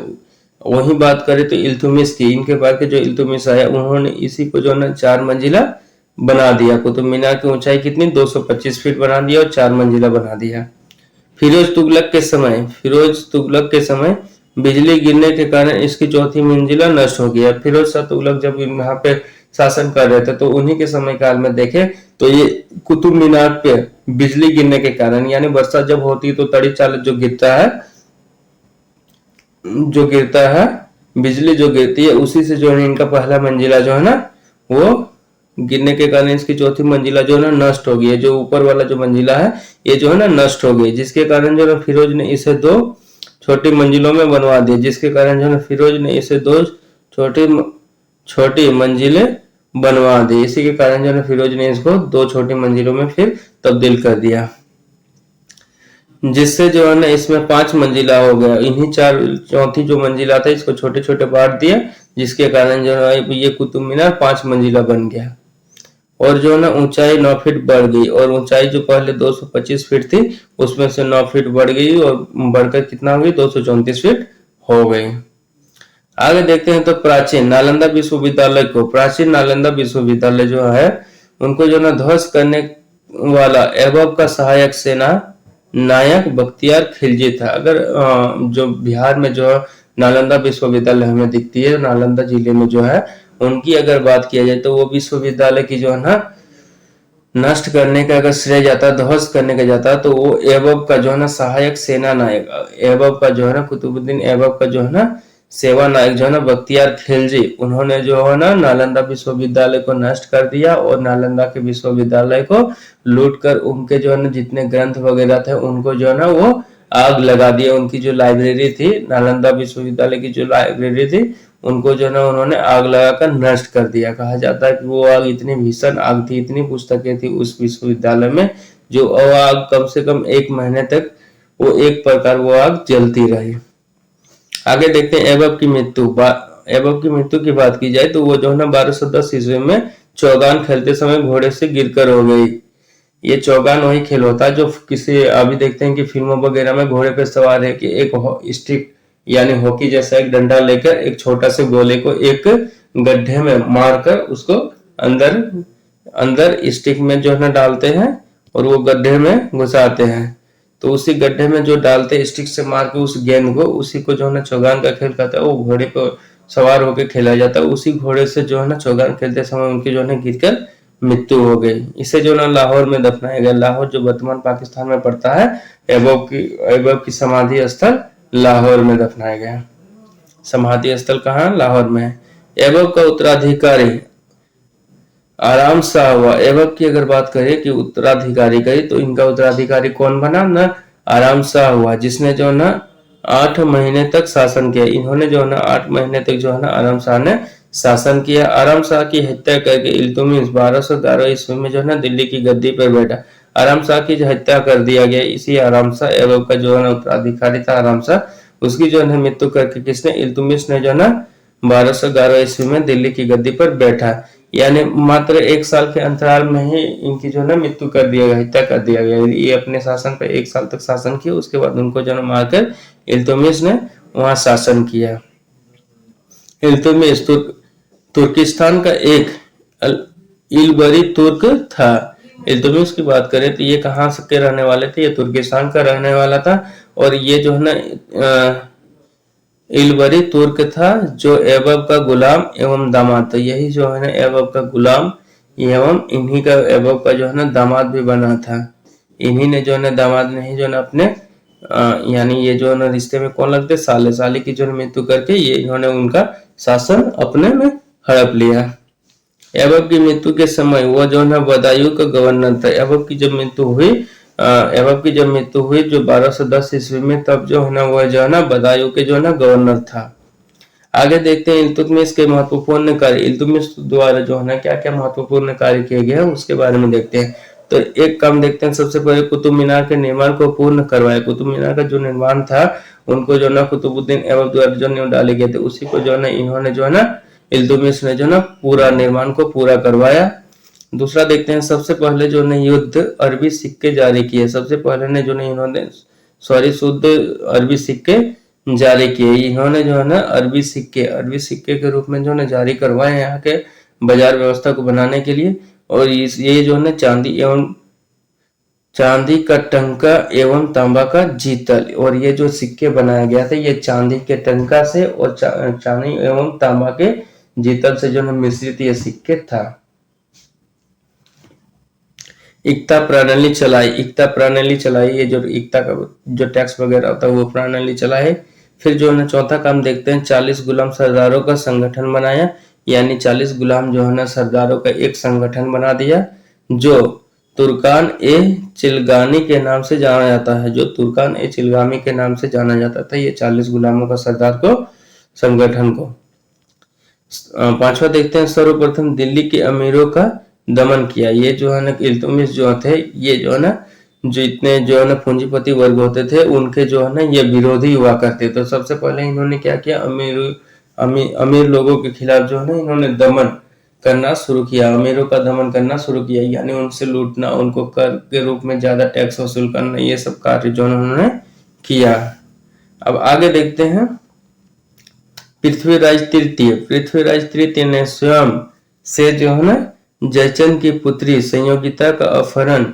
वही बात करें तो इल्तुमिश की, इनके बाद के जो इल्तुमिश आया उन्होंने इसी को जो है ना 4 मंजिला बना दिया। कुतुब मीनार की ऊंचाई कितनी? 225 फीट बना दिया और 4 मंजिला बना दिया। फिरोज तुगलक के समय बिजली गिरने के कारण इसकी चौथी मंजिला नष्ट हो गया। फिरोज शाह तुगलक जब यहाँ पे शासन कर रहे थे तो उन्हीं के समय काल में देखे तो ये कुतुब मीनार पे बिजली गिरने के कारण, यानी वर्षा जब होती है तो तड़ी चालक जो गिरता है बिजली जो गिरती है, उसी से जो है इनका पहला मंजिला जो है ना वो गिरने के कारण इसकी चौथी मंजिला जो है ना नष्ट हो गई है। जो ऊपर वाला जो मंजिला है ये जो है ना नष्ट हो गई, जिसके कारण जो है फिरोज ने इसे 2 छोटी मंजिलों में बनवा दिया। जिसके कारण जो है फिरोज ने इसे 2 छोटी मंजिलें बनवा दी। इसी के कारण जो है फिरोज ने इसको 2 छोटी मंजिलों में फिर तब्दील कर दिया, जिससे जो है ना इसमें 5 मंजिला हो गया। इन्हीं चौथी जो मंजिला था इसको छोटे छोटे बांट दिया, जिसके कारण जो है ये कुतुब मीनार 5 मंजिला बन गया। और जो है ना ऊंचाई 9 फीट बढ़ गई, और ऊंचाई जो पहले 225 फीट थी उसमें से 9 फीट बढ़ गई और बढ़कर कितना हो गई? 234 फीट हो गई। आगे देखते हैं तो प्राचीन नालंदा विश्वविद्यालय जो है उनको जो ना ध्वस्त करने वाला ऐबक का सहायक सेना नायक बख्तियार खिलजी था। अगर जो बिहार में जो नालंदा विश्वविद्यालय हमें दिखती है, नालंदा जिले में जो है, उनकी अगर बात किया जाए तो वो विश्वविद्यालय की जो है ना नष्ट करने का अगर श्रेय जाता, ध्वस्त करने का जाता, तो वो ऐबक का जो है ना सहायक सेना नायक, ऐबक का जो है ना कुतुबुद्दीन ऐबक का जो है ना सेवा नायक जो है ना बख्तियार खिलजी, उन्होंने जो है ना नालंदा विश्वविद्यालय को नष्ट कर दिया और नालंदा के विश्वविद्यालय को लूट कर उनके जो है ना जितने ग्रंथ वगैरह थे उनको जो है ना वो आग लगा दिया। उनकी जो लाइब्रेरी थी, नालंदा विश्वविद्यालय की जो लाइब्रेरी थी, उनको जो ना उन्होंने आग लगाकर नष्ट कर दिया। कहा जाता है कि वो आग इतनी भीषण आग थी, इतनी पुस्तकें थी उस विश्वविद्यालय में, जो आग कम से कम 1 महीने तक वो एक प्रकार वो आग जलती रही। आगे देखते हैं ऐबक की मृत्यु की बात की जाए तो वो जो है ना 1210 ईस्वी में चौगान खेलते समय घोड़े से गिरकर हो गई। ये चौगान वही खेल होता है जो किसी अभी देखते हैं कि फिल्मों वगैरह में घोड़े पे सवार है कि एक स्टिक यानी हॉकी जैसा एक डंडा लेकर एक छोटा से गोले को एक गड्ढे में मारकर उसको अंदर स्टिक में जो है ना डालते हैं और वो गड्ढे में घुसाते हैं। तो उसी गड्ढे में जो डालते स्टिक से मार के उस गेंद को, उसी को जो है ना चौगान का खेल कहता है। वो घोड़े पर सवार होकर खेला जाता है। उसी घोड़े से जो है ना चौगान खेलते समय उनकी जो है ना गिरकर मृत्यु हो गई। इसे जो ना लाहौर में दफनाया गया। लाहौर जो वर्तमान पाकिस्तान में पड़ता है, ऐबक की समाधि स्थल लाहौर में दफनाया गया। समाधि स्थल कहाँ? लाहौर में है। ऐबक का उत्तराधिकारी आराम शाह हुआ। ऐबक की अगर बात करें कि उत्तराधिकारी करी तो इनका उत्तराधिकारी कौन बना? ना आराम शाह हुआ, जिसने जो ना 8 महीने तक शासन किया। इन्होंने जो है ना 8 महीने तक जो है ना आराम शाह ने शासन किया। आराम शाह की हत्या करके इल्तुमिश 1211 ईस्वी में जो है ना दिल्ली की गद्दी पर बैठा। आराम शाह की हत्या कर दिया गया। इसी आराम शाह ऐबक का जो है ना उत्तराधिकारी था आराम शाह, उसकी जो है मृत्यु करके किसने? इल्तुमिश ने जो है ना 1211 ईस्वी में दिल्ली की गद्दी पर बैठा। यानी मात्र 1 साल के अंतराल में ही इनकी जो है ना मृत्यु कर दिया गया, हत्या कर दिया गया। ये अपने शासन पर 1 साल तक शासन किया, उसके बाद उनको जो है मारकर इल्तुमिश ने वहां शासन किया। इल्तुमिश तुर्किस्तान का एक इलबरी तुर्क था। इल्तुमिश की बात करें तो ये कहाँ के रहने वाले थे? ये तुर्किस्तान का रहने वाला था। और ये जो है ना इलबरी तुर्क था जो ऐबक का गुलाम एवं दामाद था। यही जो है ना ऐबक का गुलाम एवं इन्हीं का ऐबक का जो है ना दामाद भी बना था। इन्हीं ने जो है ना दामाद ने ही जो है ना अपने यानी ये जो है ना रिश्ते में कौन लगते, साले साली की जो है मृत्यु करके ये इन्होंने उनका शासन अपने में हड़प लिया। ऐबक की मृत्यु के समय वह जो है बदायूं का गवर्नर था। ऐबक की जब मृत्यु हुई ऐबक की जब मृत्यु हुई जो 1210 ईस्वी में, तब जो है ना वह जो है ना बदायूं के जो है ना गवर्नर था। आगे देखते हैं इल्तुतमिश के महत्वपूर्ण कार्य। इल्तुतमिश द्वारा जो है ना क्या क्या महत्वपूर्ण कार्य किए गए हैं उसके बारे में देखते हैं। तो एक काम देखते हैं, सबसे पहले कुतुब मीनार के निर्माण को पूर्ण करवाया। कुतुब मीनार का जो निर्माण था उनको जो है ना कुतुबुद्दीन ऐबक द्वारा जो नींव डाले गए थे, उसी को जो है ना इन्होंने जो है ना इल्तुतमिश ने जो है ना पूरा निर्माण को पूरा करवाया। दूसरा देखते हैं, सबसे पहले जो ने युद्ध अरबी सिक्के जारी किए। सबसे पहले ने जो ने इन्होंने शुद्ध अरबी सिक्के जारी किए। इन्होंने जो है ना अरबी सिक्के के रूप में जो है जारी करवाए यहाँ के बाजार व्यवस्था को बनाने के लिए। और ये जो है ना चांदी का टंका एवं तांबा का जीतल, और ये जो सिक्के बनाया गया था ये चांदी के टंका से और चांदी एवं तांबा के जीतल से जो है मिश्रित ये सिक्के था। इक्ता प्रणाली चलाई, ये जो इक्ता का जो टैक्स वगैरह होता है वो प्रणाली चला है। फिर जो है ना चौथा काम देखते हैं, 40 गुलाम सरदारों का संगठन बनाया। यानी 40 गुलाम जो है ना सरदारों का एक संगठन बना दिया जो तुर्कान ए चिलगानी के नाम से जाना जाता है। जो तुर्कान ए चिलगामी के नाम से जाना जाता था ये 40 गुलामों का सरदार को संगठन को। पांचवा देखते हैं, सर्वप्रथम दिल्ली के अमीरों का दमन किया। ये जो है ना इल्तुतमिश जो थे ये जो है ना जो इतने जो है ना पूंजीपति वर्ग होते थे उनके जो है ना ये विरोधी हुआ करते। तो सबसे पहले इन्होंने क्या किया, अमीर लोगों के खिलाफ जो है ना इन्होंने दमन करना शुरू किया, अमीरों का दमन करना शुरू किया। यानी उनसे लूटना, उनको कर के रूप में ज्यादा टैक्स वसूल करना, ये सब कार्य जो उन्होंने किया। अब आगे देखते हैं, पृथ्वीराज तृतीय ने स्वयं से जो है ना जयचंद की पुत्री संयोगिता का अपहरण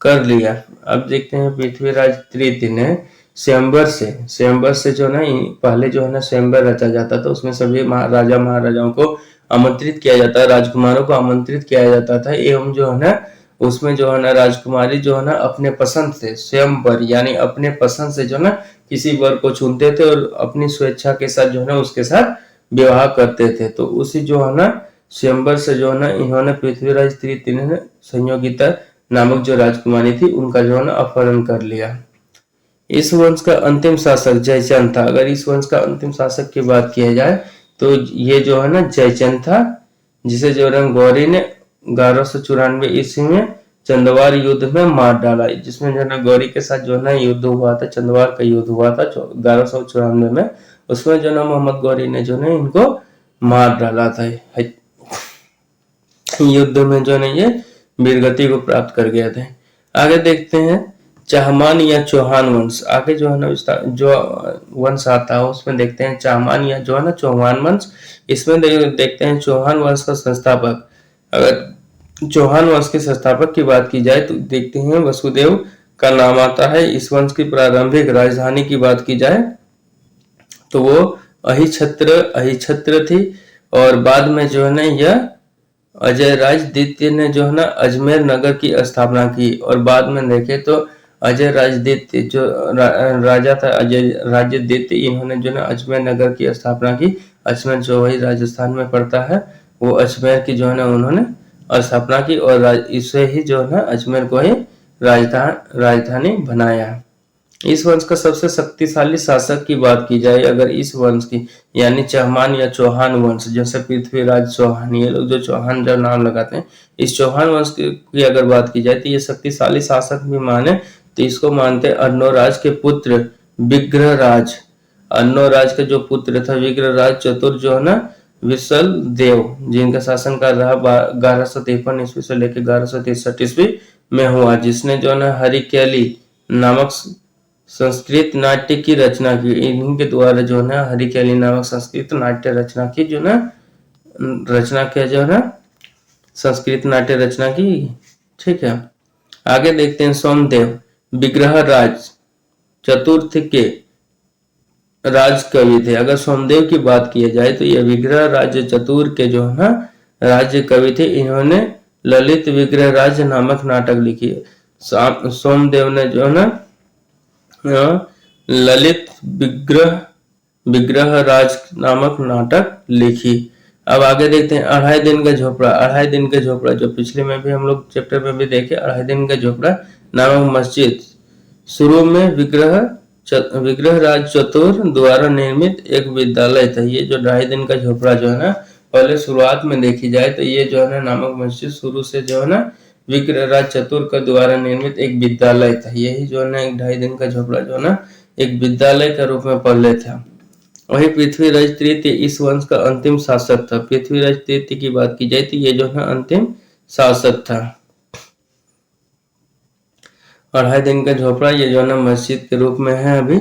कर लिया। अब देखते हैं पृथ्वीराज तृतीय ने स्वयंवर से जो ना पहले जो है ना स्वयंवर रचा जाता था, उसमें सभी राजा महाराजाओं को आमंत्रित किया जाता, राजकुमारों को आमंत्रित किया जाता था। एवं जो है ना उसमें जो है ना राजकुमारी जो है ना अपने पसंद से स्वयंवर यानी अपने पसंद से जो है ना किसी वर को चुनते थे और अपनी स्वेच्छा के साथ जो है ना उसके साथ विवाह करते थे। तो उसी जो है ना स्वयंवर से जो है ना इन्होंने पृथ्वीराज तृतीय ने संयोगिता नामक जो राजकुमारी थी उनका जो है ना अपहरण कर लिया। इस वंश का अंतिम शासक जयचंद था। अगर इस वंश का अंतिम शासक की बात किया जाए तो ये जो है ना जयचंद था, जिसे जो है गौरी ने 1194 ईस्वी में चंदवार युद्ध में मार डाला। जिसमें जो है ना गौरी के साथ जो है ना युद्ध हुआ था, चंदवार का युद्ध हुआ था 1194 में। उसमें जो ना मोहम्मद गौरी ने जो है इनको मार डाला था। युद्ध में जो है ये वीरगति को प्राप्त कर गए थे। आगे देखते हैं चाहमान या चौहान वंश। आगे जो है ना जो वंश आता है उसमें देखते हैं चाहमान या जो है ना चौहान वंश। इसमें देखते हैं चौहान वंश का संस्थापक। अगर चौहान वंश के संस्थापक की बात की जाए तो देखते हैं वसुदेव का नाम आता है। इस वंश की प्रारंभिक राजधानी की बात की जाए तो वो अहिछत्र थी, और बाद में जो है ना यह अजय राज द्वितीय ने जो है ना अजमेर नगर की स्थापना की। और बाद में देखे तो अजय राज द्वितीय जो राजा था, अजय राज द्वितीय, इन्होंने जो है अजमेर नगर की स्थापना की। अजमेर जो वही राजस्थान में पड़ता है, वो अजमेर की जो है ना उन्होंने स्थापना की और इसे ही जो है अजमेर को ही राजधानी बनाया। इस वंश का सबसे शक्तिशाली शासक की बात की जाए, अगर इस वंश की यानी चहमान या चौहान वंश, जैसे पृथ्वीराज चौहान, ये लोग जो चौहान जब नाम लगाते हैं, इस चौहान वंश की अगर बात की जाए तो ये शक्तिशाली शासक भी माने तो इसको मानते हैं अर्णोराज के पुत्र विग्रहराज। अर्णोराज के जो पुत्र था विग्रहराज चतुर जो है ना विशल देव, जिनका शासन काल रहा 1153 ईस्वी से लेकर 1163 ईस्वी में हुआ, जिसने जो है ना हरिकेली नामक संस्कृत नाट्य की रचना की। इन्हीं के द्वारा जो है हरिकेली नामक संस्कृत नाट्य रचना की, जो ना रचना किया जो है ना संस्कृत नाट्य रचना की। ठीक है, आगे देखते हैं सोमदेव विग्रहराज चतुर्थ के राज कवि थे। अगर सोमदेव की बात की जाए तो ये विग्रह राज्य चतुर के जो है ना राज्य कवि थे। इन्होंने ललित विग्रह राज नामक नाटक लिखी है। सोमदेव ने जो है ना ललित विग्रह विग्रह राज नामक नाटक लिखी। अब आगे देखते हैं अढ़ाई दिन का झोपड़ा। अढ़ाई दिन का झोपड़ा जो पिछले में भी हम लोग चैप्टर में भी देखे, अढ़ाई दिन का झोपड़ा नामक मस्जिद शुरू में विग्रह राज चतुर द्वारा निर्मित एक विद्यालय था। ये जो ढाई दिन का झोपड़ा जो है ना पहले शुरुआत में देखी जाए तो ये जो है ना नामक मस्जिद शुरू से जो है ना विग्रह राज चतुर का द्वारा निर्मित एक विद्यालय था। यही जो है ना एक ढाई दिन का झोपड़ा जो है ना एक विद्यालय के रूप में पहले था। वही पृथ्वीराज तृतीय इस वंश का अंतिम शासक था। पृथ्वीराज तृतीय की बात की जाए तो ये जो है अंतिम शासक था। अढ़ाई दिन का झोपड़ा ये जो है ना मस्जिद के रूप में है अभी।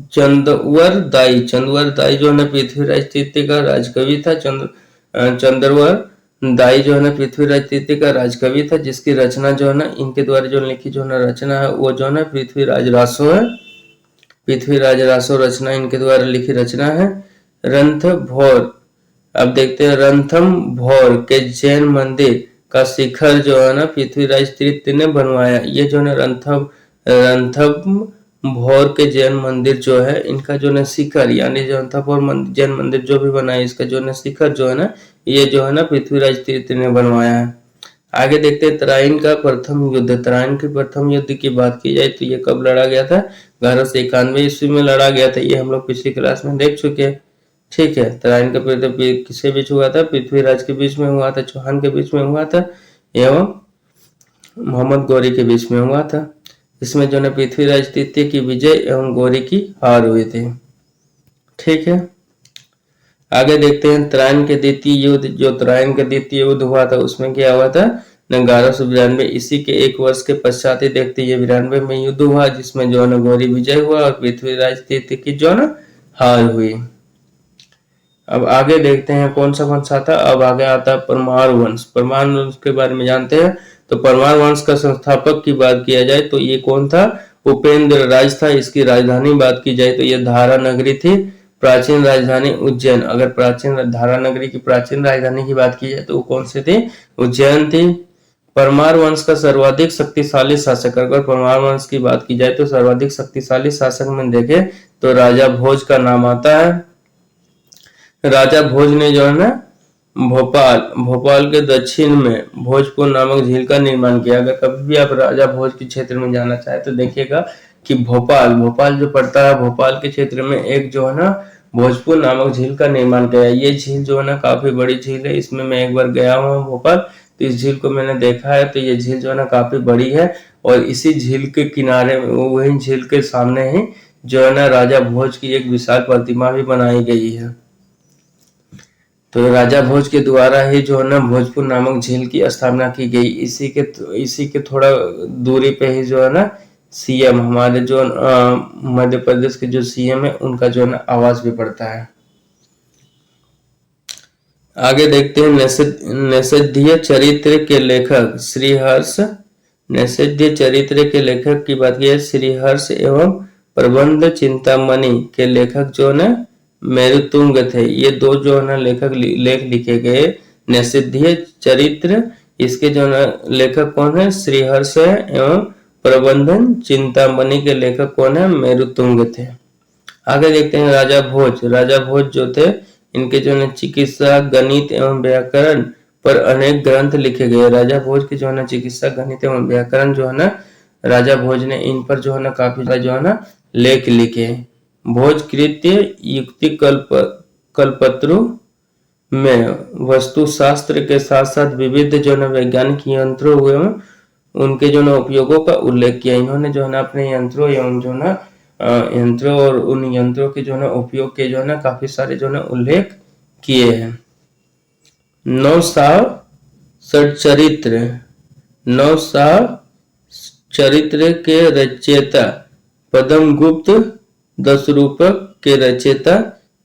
चंदवर दाई जो है ना पृथ्वीराज तृतीय का राजकवि था। चंदवर दाई जो है ना पृथ्वीराज तृतीय का राजकवि था, जिसकी रचना जो है ना इनके द्वारा जो लिखी जो है ना रचना है वो जो है ना पृथ्वीराज रासो है। पृथ्वीराज रासो रचना इनके द्वारा लिखी रचना है। रणथंभौर, अब देखते हैं रणथंभौर के जैन मंदिर का शिखर जो है ना पृथ्वीराज तृतीय ने बनवाया। ये जो है रणथंभौर के जैन मंदिर जो है इनका जो है शिखर यानी रणथंभौर जैन मंदिर जो भी बना है इसका जो है शिखर जो है ना ये जो है ना पृथ्वीराज तृतीय ने बनवाया है। आगे देखते हैं तराइन का प्रथम युद्ध। तराइन के प्रथम युद्ध की बात की जाए तो ये कब लड़ा गया था? 1191 ईस्वी में लड़ा गया था। ये हम लोग पिछली क्लास में देख चुके हैं। ठीक है, तराइन का युद्ध किसके बीच हुआ था? पृथ्वीराज के बीच में हुआ था, चौहान के बीच में हुआ था एवं मोहम्मद गौरी के बीच में हुआ था। इसमें जो है पृथ्वीराज तृतीय की विजय एवं गौरी की हार हुई थी। ठीक है, आगे देखते हैं तराइन के द्वितीय युद्ध। जो तराइन का द्वितीय युद्ध हुआ था उसमें क्या हुआ था? 1192 इसी के एक वर्ष के पश्चात ही देखते ये 92 में युद्ध हुआ, जिसमें जो है गौरी विजय हुआ और पृथ्वीराज तृतीय की जो है हार हुई। अब आगे देखते हैं कौन सा था। अब आगे आता है परमार वंश। परमार वंश के बारे में जानते हैं। तो परमार वंश का संस्थापक की बात किया जाए तो ये कौन था? उपेंद्र राज था। इसकी राजधानी बात की जाए तो ये धारा नगरी थी। प्राचीन राजधानी उज्जैन। अगर प्राचीन धारा नगरी की प्राचीन राजधानी की बात की जाए तो वो कौन सी थी? उज्जैन थी। परमार वंश का सर्वाधिक शक्तिशाली शासक। अगर परमार वंश की बात की जाए तो सर्वाधिक शक्तिशाली शासक में देखे तो राजा भोज का नाम आता है। राजा भोज ने जो है ना भोपाल के दक्षिण में भोजपुर नामक झील का निर्माण किया। अगर कभी भी आप राजा भोज के क्षेत्र में जाना चाहे तो देखिएगा कि भोपाल जो पड़ता है, भोपाल के क्षेत्र में एक जो है ना भोजपुर नामक झील का निर्माण किया। ये झील जो है ना काफी बड़ी झील है। इसमें मैं एक बार गया हूँ भोपाल, तो इस झील को मैंने देखा है। तो ये झील जो है ना काफी बड़ी है और इसी झील के किनारे वही झील के सामने ही जो है ना राजा भोज की एक विशाल प्रतिमा भी बनाई गई है। तो राजा भोज के द्वारा ही जो है ना भोजपुर नामक झील की स्थापना की गई। इसी के थोड़ा दूरी पे ही जो है ना सीएम हमारे जो मध्य प्रदेश के जो सीएम है उनका जो है ना आवास भी पड़ता है। आगे देखते हैं नैषधीय चरित्र के लेखक श्रीहर्ष। नैषधीय चरित्र के लेखक की बात की श्रीहर्ष एवं प्रबंध चिंतामणि के लेखक जो है मेरुतुंग थे। ये दो जो है ना लेख लिखे गए। नैषधीय चरित्र इसके जो है लेखक कौन है? श्रीहर्ष है एवं प्रबंधन चिंतामणि के लेखक कौन है? मेरुतुंग थे। आगे देखते हैं राजा भोज। राजा भोज जो थे इनके जो है चिकित्सा गणित एवं व्याकरण पर अनेक ग्रंथ लिखे गए। राजा भोज के जो है चिकित्सा गणित एवं व्याकरण जो है ना राजा भोज ने इन पर जो है काफी जो है लेख लिखे। भोजकृत्य युक्ति कल्पत्रु में वस्तु शास्त्र के साथ साथ विविध जो है वैज्ञानिक यंत्रों एवं उनके जो है उपयोगों का उल्लेख किया। इन्होंने जो है अपने यंत्रों एवं जो है यंत्रों और उन यंत्रों के जो है उपयोग के जो है काफी सारे जो है उल्लेख किए हैं। नवसाव चरित्र के रचयिता पद्मगुप्त, 10 रूपक के रचयिता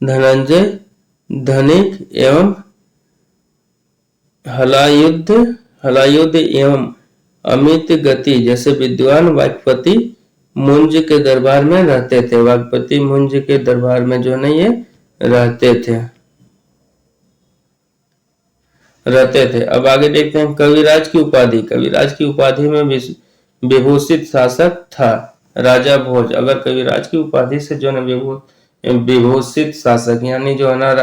धनंजय धनिक एवं हलायुद्ध एवं अमित गति जैसे विद्वान वाचस्पति मुंज के दरबार में रहते थे। वागपति मुंज के दरबार में जो है ना ये रहते थे। अब आगे देखते हैं कविराज की उपाधि। कविराज की उपाधि में विभूषित शासक था राजा भोज। अगर कविराज की उपाधि से जो है विभूषित शासक यानी जो है ना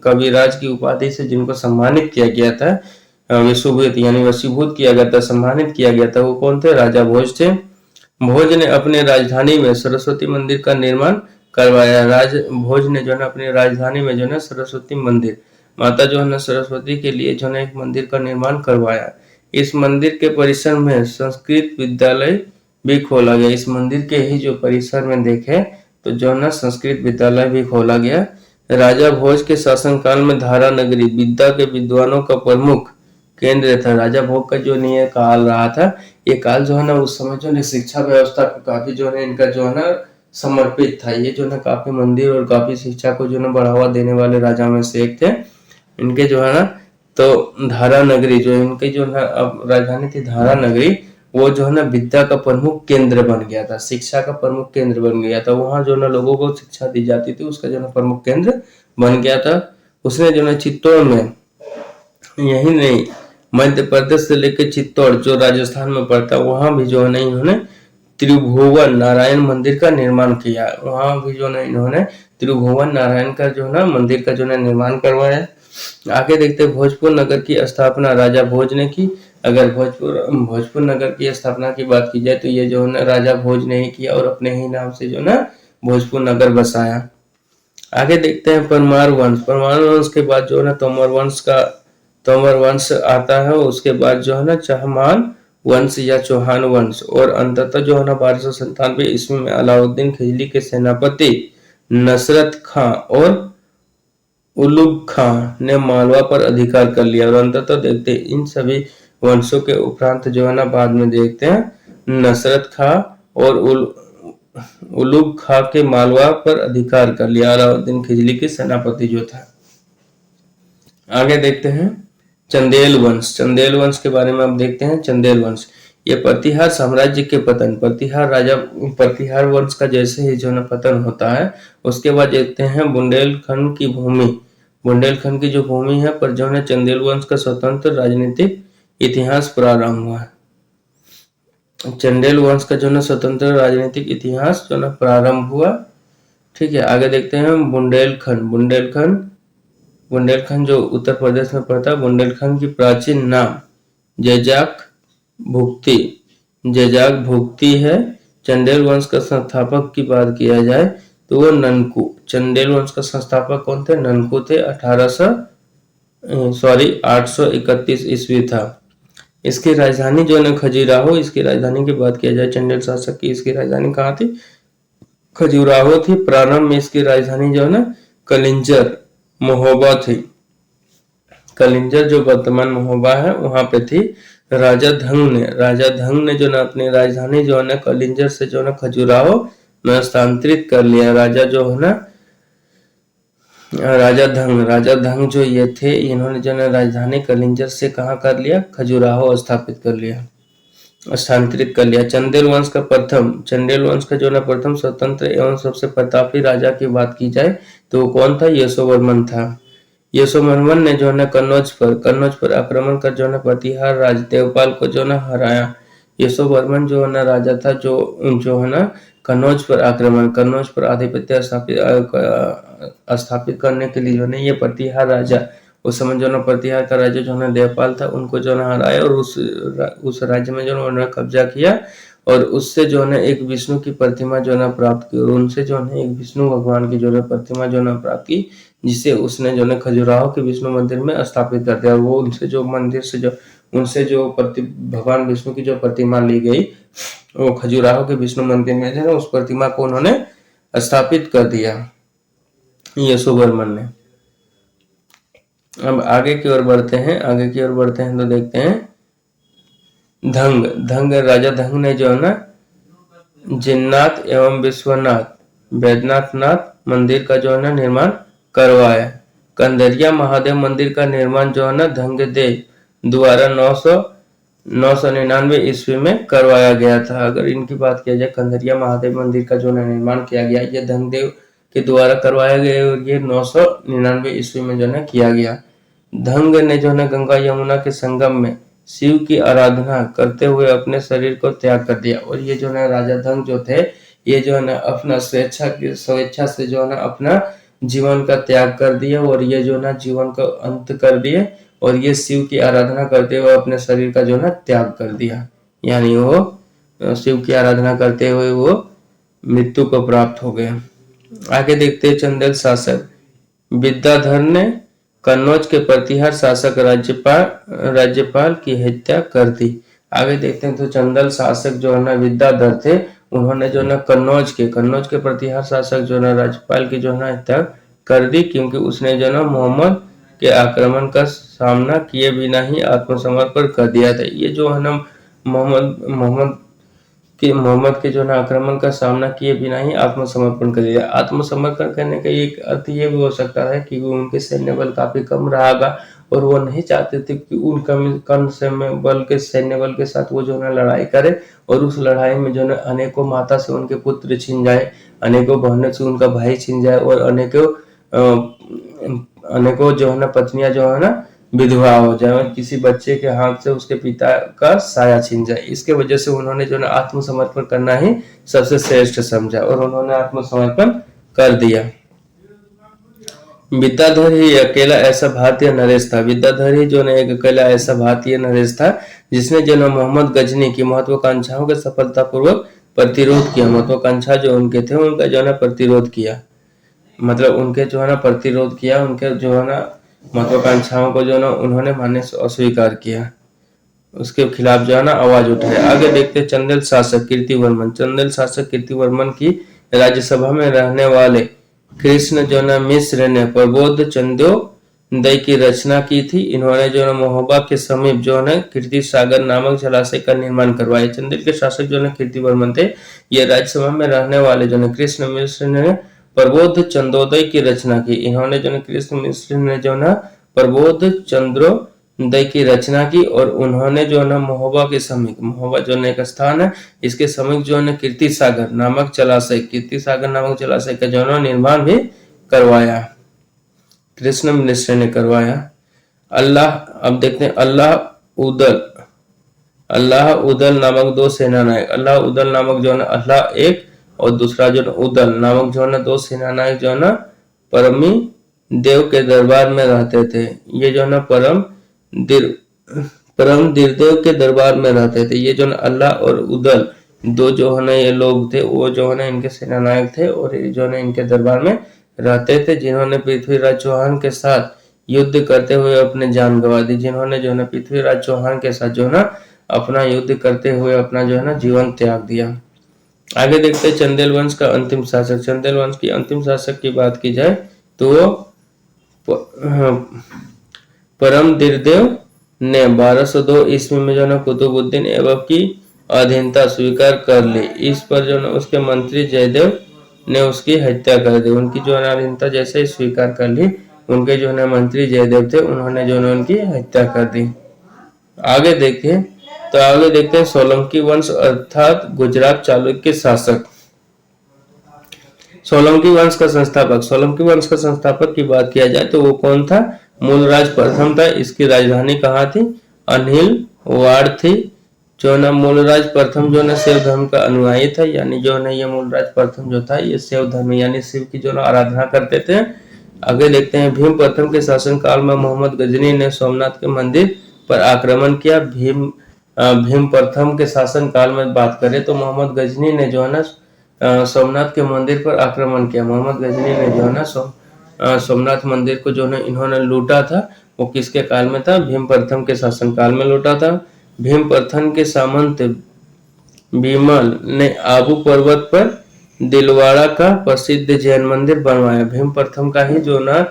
कविराज की उपाधि से जिनको सम्मानित किया गया था, विश्वभूत यानी वशीभूत किया गया था, सम्मानित किया गया था, वो कौन थे? राजा भोज थे। भोज ने अपने राजधानी में सरस्वती मंदिर का निर्माण करवाया। भोज ने जो है अपनी राजधानी में जो है सरस्वती मंदिर, माता जो है ना सरस्वती के लिए जो है एक मंदिर का निर्माण करवाया। इस मंदिर के परिसर में संस्कृत विद्यालय भी खोला गया। इस मंदिर के ही जो परिसर में देखे तो जो है ना संस्कृत विद्यालय भी खोला गया। राजा भोज के शासनकाल में धारा नगरी विद्या के विद्वानों का प्रमुख केंद्र था। राजा भोज का जो नहीं काल रहा था, ये काल जो है ना उस समय जो है शिक्षा व्यवस्था काफी जो है इनका जो है ना समर्पित था। ये जो है काफी मंदिर और काफी शिक्षा को जो है बढ़ावा देने वाले राजा में से एक थे। इनके जो है ना तो धारा नगरी जो इनकी जो है अब राजधानी थी धारा नगरी, वो जो है ना विद्या का प्रमुख केंद्र बन गया था, शिक्षा का प्रमुख केंद्र बन गया था। वहां जो है ना लोगों को शिक्षा दी जाती थी, उसका जो है प्रमुख केंद्र बन गया था। उसने जो है चित्तौड़ में, यही नहीं मध्य प्रदेश से लेकर चित्तौड़ जो राजस्थान में पड़ता है, वहां भी जो है ना इन्होंने त्रिभुवन नारायण मंदिर का निर्माण किया। वहां भी जो है इन्होंने त्रिभुवन नारायण का जो है ना मंदिर का जो है निर्माण करवाया। आगे देखते हैं भोजपुर नगर की स्थापना राजा भोज ने की। अगर भोजपुर नगर की स्थापना की बात की जाए तो ये जो है ना राजा भोज ने ही किया और अपने ही नाम से जो है ना भोजपुर नगर बसाया। आगे देखते हैं परमार वंश। परमार वंश के बाद जो है ना तोमर वंश आता है। उसके बाद जो है ना चहमान वंश या चौहान वंश, और अंततः जो है ना 1297 ईस्वी में अलाउद्दीन खिलजी के सेनापति नसरत खां और उलुग खां ने मालवा पर अधिकार कर लिया। और अंततः देखते हैं इन सभी वंशों के उपरांत जो है ना बाद में देखते हैं नसरत खां और उलुग खां के मालवा पर अधिकार कर लिया, अलाउद्दीन खिलजी के सेनापति जो था। आगे देखते हैं चंदेल वंश। चंदेल वंश के बारे में अब देखते हैं चंदेल वंश। ये प्रतिहार साम्राज्य के पतन, प्रतिहार वंश का जैसे ही जो है पतन होता है, उसके बाद देखते हैं बुंदेलखंड की भूमि। बुंदेलखंड की जो भूमि है पर जो है चंदेल वंश का स्वतंत्र राजनीतिक इतिहास प्रारंभ हुआ। चंदेल वंश का जो है स्वतंत्र राजनीतिक इतिहास जो है प्रारंभ हुआ। ठीक है, आगे देखते हैं बुंदेलखंड। बुंदेलखंड जो उत्तर प्रदेश में पड़ता है। बुंदेलखंड की प्राचीन नाम जैजाक भुक्ति है। चंदेल वंश का संस्थापक की बात किया जाए तो वो ननकू। चंदेल वंश का संस्थापक कौन थे? ननकू थे। 831 ईस्वी था। इसकी राजधानी जो है खजुराहो। इसकी राजधानी की बात किया जाए चंदेल शासक की, इसकी राजधानी कहाँ थी? खजुराहो थी। प्रारंभ में इसकी राजधानी जो है ना कलिंजर महोबा थी। कलिंजर जो वर्तमान महोबा है वहां पे थी। राजा धंग ने जो ना अपनी राजधानी जो है ना कलिंजर से जो है खजुराहो में हस्तांतरित कर लिया। राजा धंग जो ये थे, इन्होंने जो है राजधानी कलिंजर से कहाँ कर लिया? खजुराहो स्थानांतरित कर लिया। चंदेल वंश का जो है प्रथम स्वतंत्र एवं सबसे प्रतापी राजा की बात की जाए तो कौन था? यशोवर्मन था। यशोवर्मन ने जो है कन्नौज पर आक्रमण कर जो है प्रतिहार राज देवपाल को जो है हराया। यशोवर्मन जो है राजा था जो है ना कन्नौज पर आधिपत्य स्थापित करने के लिए जो है ये प्रतिहार राजा, उस समय जो है प्रतिहार का राजा जो है देवपाल था, उनको जो है हराया और उस राज्य में जो है उन्होंने कब्जा किया और उससे जो है एक विष्णु की प्रतिमा जो है प्राप्त की। और उनसे जो है एक विष्णु भगवान की जो है प्रतिमा जो है प्राप्त की, जिसे उसने जो है खजुराहो के विष्णु मंदिर में स्थापित कर दिया। वो उनसे जो भगवान विष्णु की जो प्रतिमा ली गई, वो खजुराहो के विष्णु मंदिर में जो है उस प्रतिमा को उन्होंने स्थापित कर दिया यशोवर्मन ने। अब आगे की ओर बढ़ते हैं तो देखते हैं राजा धंग ने जो है ना जिन्नाथ एवं विश्वनाथ वैद्यनाथ मंदिर का जो है ना निर्माण करवाया। कंदरिया महादेव मंदिर का निर्माण जो है ना धंग देव द्वारा 999 ईस्वी में करवाया गया था। अगर इनकी बात किया जाए, कंधरिया महादेव मंदिर का जो निर्माण किया गया, ये धनदेव के द्वारा करवाया गया और ये 999 ईस्वी में जो है किया गया। धंग ने जो है गंगा यमुना के संगम में शिव की आराधना करते हुए अपने शरीर को त्याग कर दिया। और ये जो है राजा धंग जो थे, ये जो है अपना स्वेच्छा से जो है अपना जीवन का त्याग कर दिया और ये जो है जीवन का अंत कर दिए और ये शिव की आराधना करते हुए अपने शरीर का जो है त्याग कर दिया। यानी वो शिव की आराधना करते हुए वो मृत्यु को प्राप्त हो गए। आगे देखते हैं चंदेल शासक विद्याधर ने कन्नौज के प्रतिहार शासक राज्यपाल की हत्या कर दी। आगे देखते हैं तो चंदेल शासक जो है ना विद्याधर थे, उन्होंने जो है कन्नौज के प्रतिहार शासक जो है राज्यपाल की जो है हत्या कर दी, क्योंकि उसने जो है मोहम्मद के आक्रमण का सामना किए बिना ही आत्मसमर्पण कर दिया था। ये जो है ना मोहम्मद के जो है आक्रमण का सामना किए बिना ही आत्मसमर्पण कर दिया। आत्मसमर्पण करने का एक अर्थ ये भी हो सकता है कि उनके सैन्य बल काफी कम रहा और वो नहीं चाहते थे कि उनका कम सैन्य बल के साथ वो जो है लड़ाई करे और उस लड़ाई में जो है अनेकों माता से उनके पुत्र छिन जाए, अनेकों बहनों से उनका भाई छिन जाए और अनेकों जो है ना पत्नियां जो है ना विधवा हो जाए और किसी बच्चे के हाथ से उसके पिता का साया छिन जाए। इसके वजह से उन्होंने जो है आत्मसमर्पण करना ही सबसे श्रेष्ठ समझा और उन्होंने आत्मसमर्पण कर दिया। विद्याधर ही अकेला ऐसा भारतीय नरेश था। विद्याधर ही जो है एक अकेला ऐसा भारतीय नरेश था जिसने जो है मोहम्मद गजनी की महत्वाकांक्षाओं के सफलतापूर्वक प्रतिरोध किया। महत्वाकांक्षा जो उनके थे उनका जो है प्रतिरोध किया, मतलब उनके जो है ना प्रतिरोध किया, उनके जो है ना महत्वाकांक्षाओं को जो है ना उन्होंने मानने से अस्वीकार किया, उसके खिलाफ जो है ना आवाज उठाए। आगे देखते चंदेल शासक कीर्तिवर्मन। चंदेल शासक कीर्तिवर्मन की राज्यसभा में रहने वाले कृष्ण जो है मिश्र ने प्रबोध चंद्रोदय की रचना की थी। इन्होंने जो है महोबा के समीप जो है कीर्ति सागर नामक जलाशय का निर्माण करवाया। चंदेल के शासक जो है कीर्तिवर्मन थे, ये राज्यसभा में रहने वाले जो है कृष्ण मिश्र ने प्रबोध चंद्रोदय की रचना की। इन्होंने जो है कृष्ण मिश्र ने जो है प्रबोध चंद्रोदय की रचना की और उन्होंने जो है महोबा के समीप, महोबा जो है एक स्थान है, इसके समीप जो है कीर्ति सागर नामक जलाशय का जो है निर्माण भी करवाया, कृष्ण मिश्र ने करवाया। अब देखते हैं अल्लाह उदल नामक दो सेनानायक, अल्लाह उदल नामक जो है अल्लाह एक और दूसरा जो उदल नामक जो है दो सेनानायक जो है परमी देव के दरबार में रहते थे। ये जो है परम दिरदेव के दरबार में रहते थे। ये जो है अल्लाह और उदल दो जो है ये लोग थे, वो जो है इनके सेनानायक थे और ये जो है इनके दरबार में रहते थे, जिन्होंने पृथ्वीराज चौहान के साथ युद्ध करते हुए अपने जान गंवा दी। जिन्होंने जो है पृथ्वीराज चौहान के साथ जो है अपना युद्ध करते हुए अपना जो है जीवन त्याग दिया। आगे देखते हैं चंदेल वंश का अंतिम शासक। चंदेल वंश की अंतिम शासक की बात की जाए तो परम दिरदेव ने 1202 ईस्वी में जो है कुतुबुद्दीन ऐबक की अधीनता स्वीकार कर ली। इस पर जो है उसके मंत्री जयदेव ने उसकी हत्या कर दी। उनकी जो है अधीनता जैसे ही स्वीकार कर ली, उनके जो है मंत्री जयदेव थे, उन्होंने जो है उनकी हत्या कर दी। आगे देखते हैं सोलंकी वंश अर्थात गुजरात चालुक्य शासक। सोलंकी वंश का संस्थापक की बात किया जाए तो वो कौन था? मूलराज प्रथम था। इसकी राजधानी कहाँ थी? अनिलवाड़ थी। जो है मूलराज प्रथम जो है शैव धर्म का अनुयायी था, यानी जो है ये मूलराज प्रथम जो था ये शैव धर्म यानी शिव की जो है आराधना करते थे। आगे देखते हैं भीम प्रथम के शासन काल में मोहम्मद गजनी ने सोमनाथ के मंदिर पर आक्रमण किया। भीम प्रथम के शासन काल में बात करें तो मोहम्मद गजनी ने जो है ना सोमनाथ के मंदिर पर आक्रमण किया। मोहम्मद गजनी ने जो है ना सोमनाथ मंदिर को जो है इन्होंने लूटा था। वो किसके काल में था? भीम प्रथम के शासन काल में लूटा था। भीम प्रथम के सामंत बीमल ने आबू पर्वत पर दिलवाड़ा का प्रसिद्ध जैन मंदिर बनवाया। भीम प्रथम का ही जो ना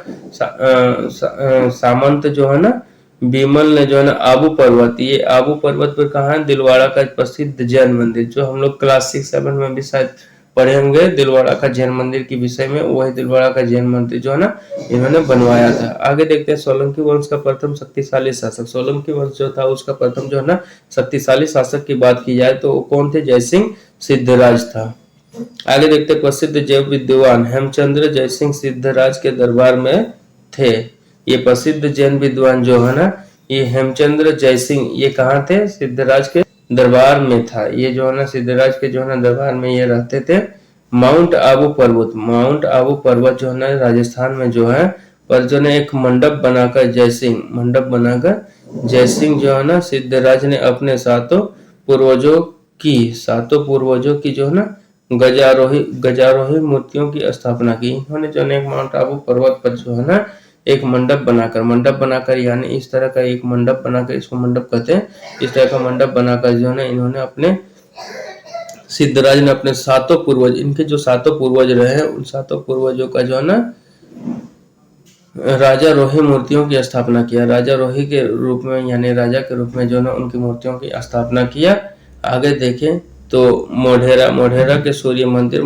सामंत जो है ना बीमल ने जो है ना आबू पर्वत, ये आबू पर्वत पर कहा है? दिलवाड़ा का प्रसिद्ध जैन मंदिर, जो हम लोग क्लास 6-7 में भी शायद पढ़े होंगे दिलवाड़ा का जैन मंदिर के विषय में, वही दिलवाड़ा का जैन मंदिर जो है ना इन्होंने बनवाया था। आगे देखते हैं सोलंकी वंश का प्रथम शक्तिशाली शासक। सोलंकी वंश जो था उसका प्रथम जो है ना शक्तिशाली शासक की बात की जाए तो वो कौन थे? जयसिंह सिद्धराज था। आगे देखते हैं प्रसिद्ध जैव विद्वान हेमचंद्र जयसिंह सिद्धराज के दरबार में थे। ये प्रसिद्ध जैन विद्वान जो है ना ये हेमचंद्र जयसिंह ये कहाँ थे? सिद्धराज के दरबार में था। ये जो है ना सिद्धराज के जो है ना दरबार में ये रहते थे। माउंट आबू पर्वत, माउंट आबू पर्वत जो है ना राजस्थान में जो है, पर जो ने एक मंडप बनाकर जयसिंह जो है ना सिद्धराज ने अपने सातों पूर्वजों की जो है ना गजारोही मूर्तियों की स्थापना की। इन्होंने जो है एक माउंट आबू पर्वत पर जो है ना एक मंडप बनाकर यानी इस तरह का एक मंडप बनाकर, इसको मंडप कहते हैं, इस तरह का मंडप बनाकर जो है ना इन्होंने अपने सिद्धराज ने अपने सातों पूर्वज, इनके जो सातों पूर्वज रहे हैं उन सातों पूर्वजों का जो है ना राजा रोही मूर्तियों की स्थापना किया। राजा रोही के रूप में यानी राजा के रूप में जो है ना उनकी मूर्तियों की स्थापना किया। आगे देखें तो मोढेरा के सूर्य मंदिर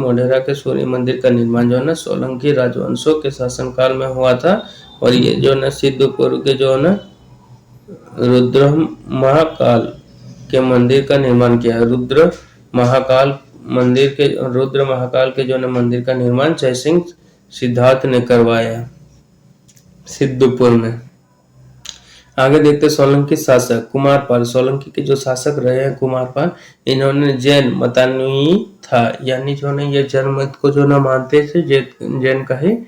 का निर्माण जो है ना सोलंकी राजवंशों के शासनकाल में हुआ था। और ये जो है ना सिद्धपुर के जो है ना रुद्र महाकाल के मंदिर का निर्माण किया है। रुद्र महाकाल के जो है ना मंदिर का निर्माण जयसिंह सिद्धार्थ ने करवाया सिद्धपुर में। आगे देखते सोलंकी शासक कुमारपाल। सोलंकी के जो शासक रहे हैं कुमारपाल, इन्होंने जैन मतानुयायी था, यानी जो है ये जैन मत को जो ना मानते थे, जैन का ही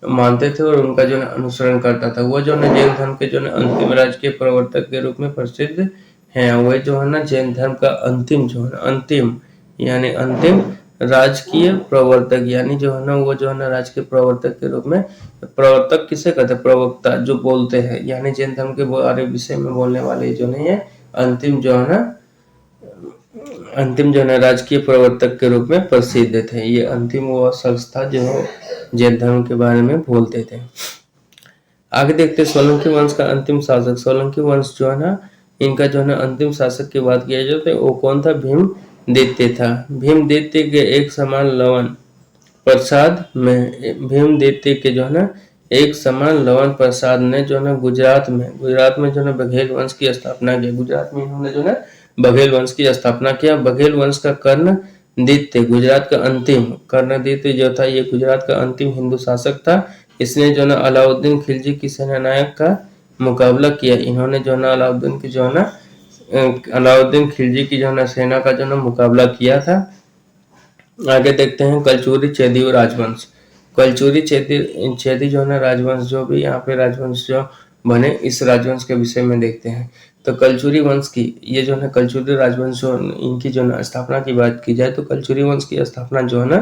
मानते थे और उनका जो है अनुसरण करता था। वो जो है जैन धर्म के जो है अंतिम राजकीय प्रवर्तक के रूप में प्रसिद्ध हैं। वह जो है ना जैन धर्म का अंतिम राजकीय प्रवर्तक, यानी जो है ना वो जो है ना राजकीय प्रवर्तक के रूप में, प्रवर्तक किसे कहते हैं? प्रवक्ता, जो बोलते हैं, यानी जैन धर्म के बारे विषय में बोलने वाले जो नहीं है अंतिम जो है ना राजकीय प्रवर्तक के रूप में प्रसिद्ध थे। ये अंतिम वो शख्स था जो जैन धर्म के बारे में बोलते थे। आगे देखते सोलंकी वंश का अंतिम शासक। सोलंकी वंश जो है ना इनका जो है ना अंतिम शासक की बात किया जाए तो वो कौन था? भीमदेत्य था। भीमदेत्य के एक समान लवन प्रसाद ने जो है ना गुजरात में जो है ना बघेल वंश की स्थापना की। गुजरात में इन्होंने जो है बघेल वंश की स्थापना किया। बघेल वंश का कर्णदित्य जो था ये गुजरात का अंतिम हिंदू शासक था। इसने जो है अलाउद्दीन खिलजी की सेना नायक का मुकाबला किया। इन्होंने जो है अलाउद्दीन खिलजी की जो है सेना का जो है मुकाबला किया था। आगे देखते हैं कलचुरी चेदी और राजवंश। कलचुरी चेदी जो है ना राजवंश, जो भी यहाँ पे राजवंश जो बने, इस राजवंश के विषय में देखते हैं। तो कलचुरी वंश की ये जो है कलचुरी राजवंश जो इनकी जो है स्थापना की बात की जाए तो कलचुरी वंश की स्थापना जो है ना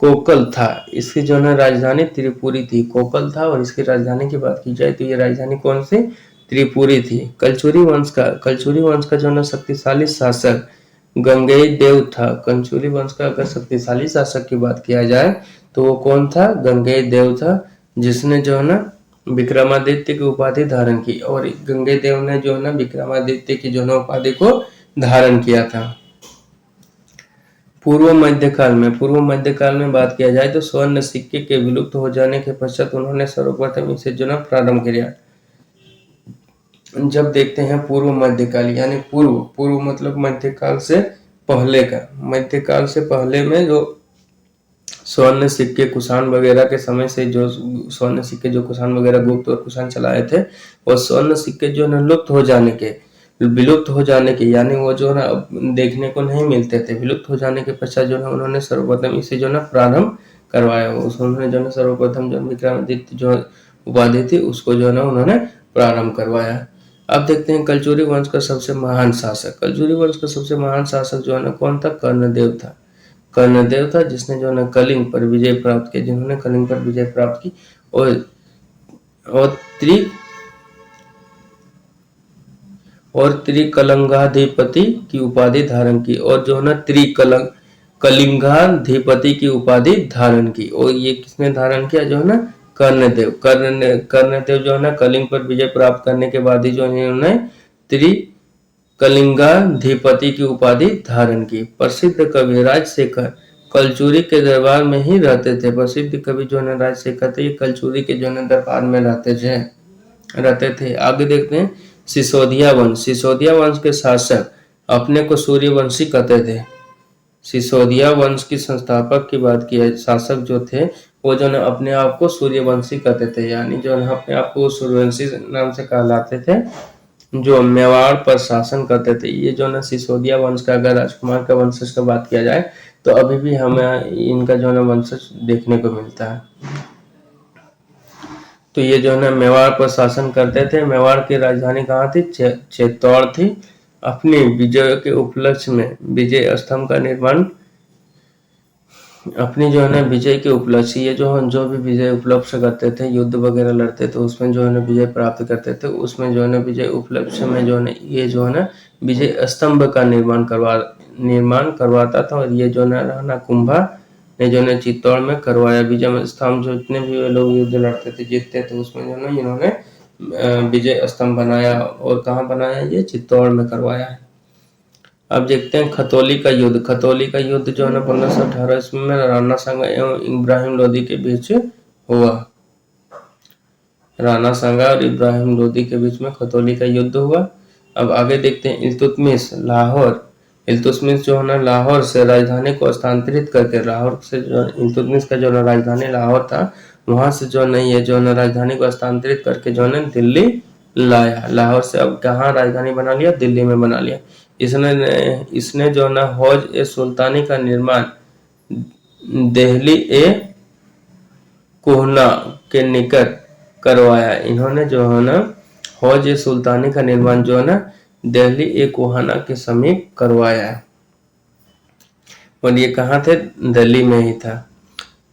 कोकल था। इसकी जो है राजधानी त्रिपुरी थी। कोकल था और इसकी राजधानी की बात की जाए तो ये राजधानी कौन सी? त्रिपुरी थी। कलचुरी वंश का जो है शक्तिशाली शासक गंगेय देव था। कलचुरी वंश का अगर शक्तिशाली शासक की बात किया जाए तो वो कौन था? गंगेय देव था, जिसने जो है ना विक्रमादित्य की उपाधि धारण की। और गंगेय देव ने जो है ना विक्रमादित्य की जो है उपाधि को धारण किया था। पूर्व मध्यकाल में बात किया जाए तो स्वर्ण सिक्के के विलुप्त हो जाने के पश्चात उन्होंने सर्वप्रथम इसे जो है प्रारंभ किया। जब देखते हैं पूर्व मध्यकाल, यानी पूर्व मतलब मध्यकाल से पहले का, मध्यकाल से पहले में जो स्वर्ण सिक्के कुषाण वगैरह के समय से जो स्वर्ण सिक्के जो कुषाण वगैरह गुप्त और कुषाण चलाए थे, वो स्वर्ण सिक्के जो है विलुप्त हो जाने के यानी वो जो है देखने को नहीं मिलते थे। विलुप्त हो जाने के पश्चात जो है उन्होंने सर्वप्रथम इसे जो है प्रारंभ करवाया। उन्होंने जो है सर्वप्रथम जो विक्रमादित्य जो उपाधि थी उसको जो है उन्होंने प्रारंभ करवाया। अब देखते हैं कलचुरी वंश का सबसे महान शासक। कलचुरी वंश का सबसे महान शासक जो है कौन था? कर्णदेव था, जिसने जो है कलिंग पर विजय प्राप्त की, जिन्होंने कलिंग पर विजय प्राप्त की और त्रिकलंगाधिपति की उपाधि धारण की। और जो है ना कलिंगाधिपति की उपाधि धारण की। और ये किसने धारण किया? जो है ना कर्णदेव जो है ना कलिंग पर विजय प्राप्त करने के बाद ही जो इन्होंने त्रिकलिंगाधिपति की उपाधि धारण की। प्रसिद्ध कवि राजशेखर कलचुरी के दरबार में ही रहते थे। प्रसिद्ध कवि जो है राजशेखर थे, ये कलचुरी के जो है दरबार में रहते थे। आगे देखते हैं सिसोदिया वंश। सिसोदिया वंश के शासक अपने को सूर्यवंशी कहते थे। सिसोदिया वंश की संस्थापक की बात की है, शासक जो थे वो जो है अपने आप को सूर्यवंशी कहते थे, यानी जो है अपने आप को सूर्यवंशी नाम से कहलाते थे, जो मेवाड़ पर शासन करते थे। ये जो है सिसोदिया वंश का, अगर राजकुमार का वंशज का बात किया जाए तो अभी भी हमें इनका जो है वंशज देखने को मिलता है। तो ये जो है मेवाड़ पर शासन करते थे। मेवाड़ की राजधानी कहाँ थी? चित्तौड़ थी। अपनी विजय के उपलक्ष्य में विजय स्तंभ का निर्माण, अपनी जो है ना विजय के उपलक्ष्य, ये जो भी विजय उपलक्ष्य करते थे, युद्ध वगैरह लड़ते थे, उसमें जो है ना विजय प्राप्त करते थे, उसमें जो है ना विजय उपलक्ष्य में जो है ना ये जो है ना विजय स्तंभ का निर्माण करवाता था। और ये जो है राणा कुंभा ने जो है चित्तौड़ में करवाया। विजय स्तंभ जो जितने भी लोग युद्ध लड़ते थे, जीतते थे, उसमें जो है ना इन्होंने विजय स्तंभ बनाया। और कहाँ बनाया? ये चित्तौड़ में करवाया है। अब देखते हैं खतौली का युद्ध। खतौली का युद्ध जो है ना 1518 ईस्वी में राणा सांगा एवं इब्राहिम लोदी के बीच हुआ। राणा सांगा और इब्राहिम लोदी के बीच में खतौली का युद्ध हुआ। अब आगे देखते हैं इल्तुतमिश लाहौर। इल्तुतमिश जो है ना लाहौर से राजधानी को स्थानांतरित करके, लाहौर से जो इल्तुतमिश का जो है राजधानी लाहौर था, वहां से जो है ये जो है राजधानी को स्थानांतरित करके जो है दिल्ली लाया। लाहौर से अब कहाँ राजधानी बना लिया? दिल्ली में बना लिया। इसने जो ना हौज ए सुल्तानी का निर्माण दिल्ली ए कोहना के निकट करवाया। इन्होंने जो है ना हौज ए सुल्तानी का निर्माण जो है ना दिल्ली ए कोहाना के समीप करवाया है। और ये कहाँ थे? दिल्ली में ही था।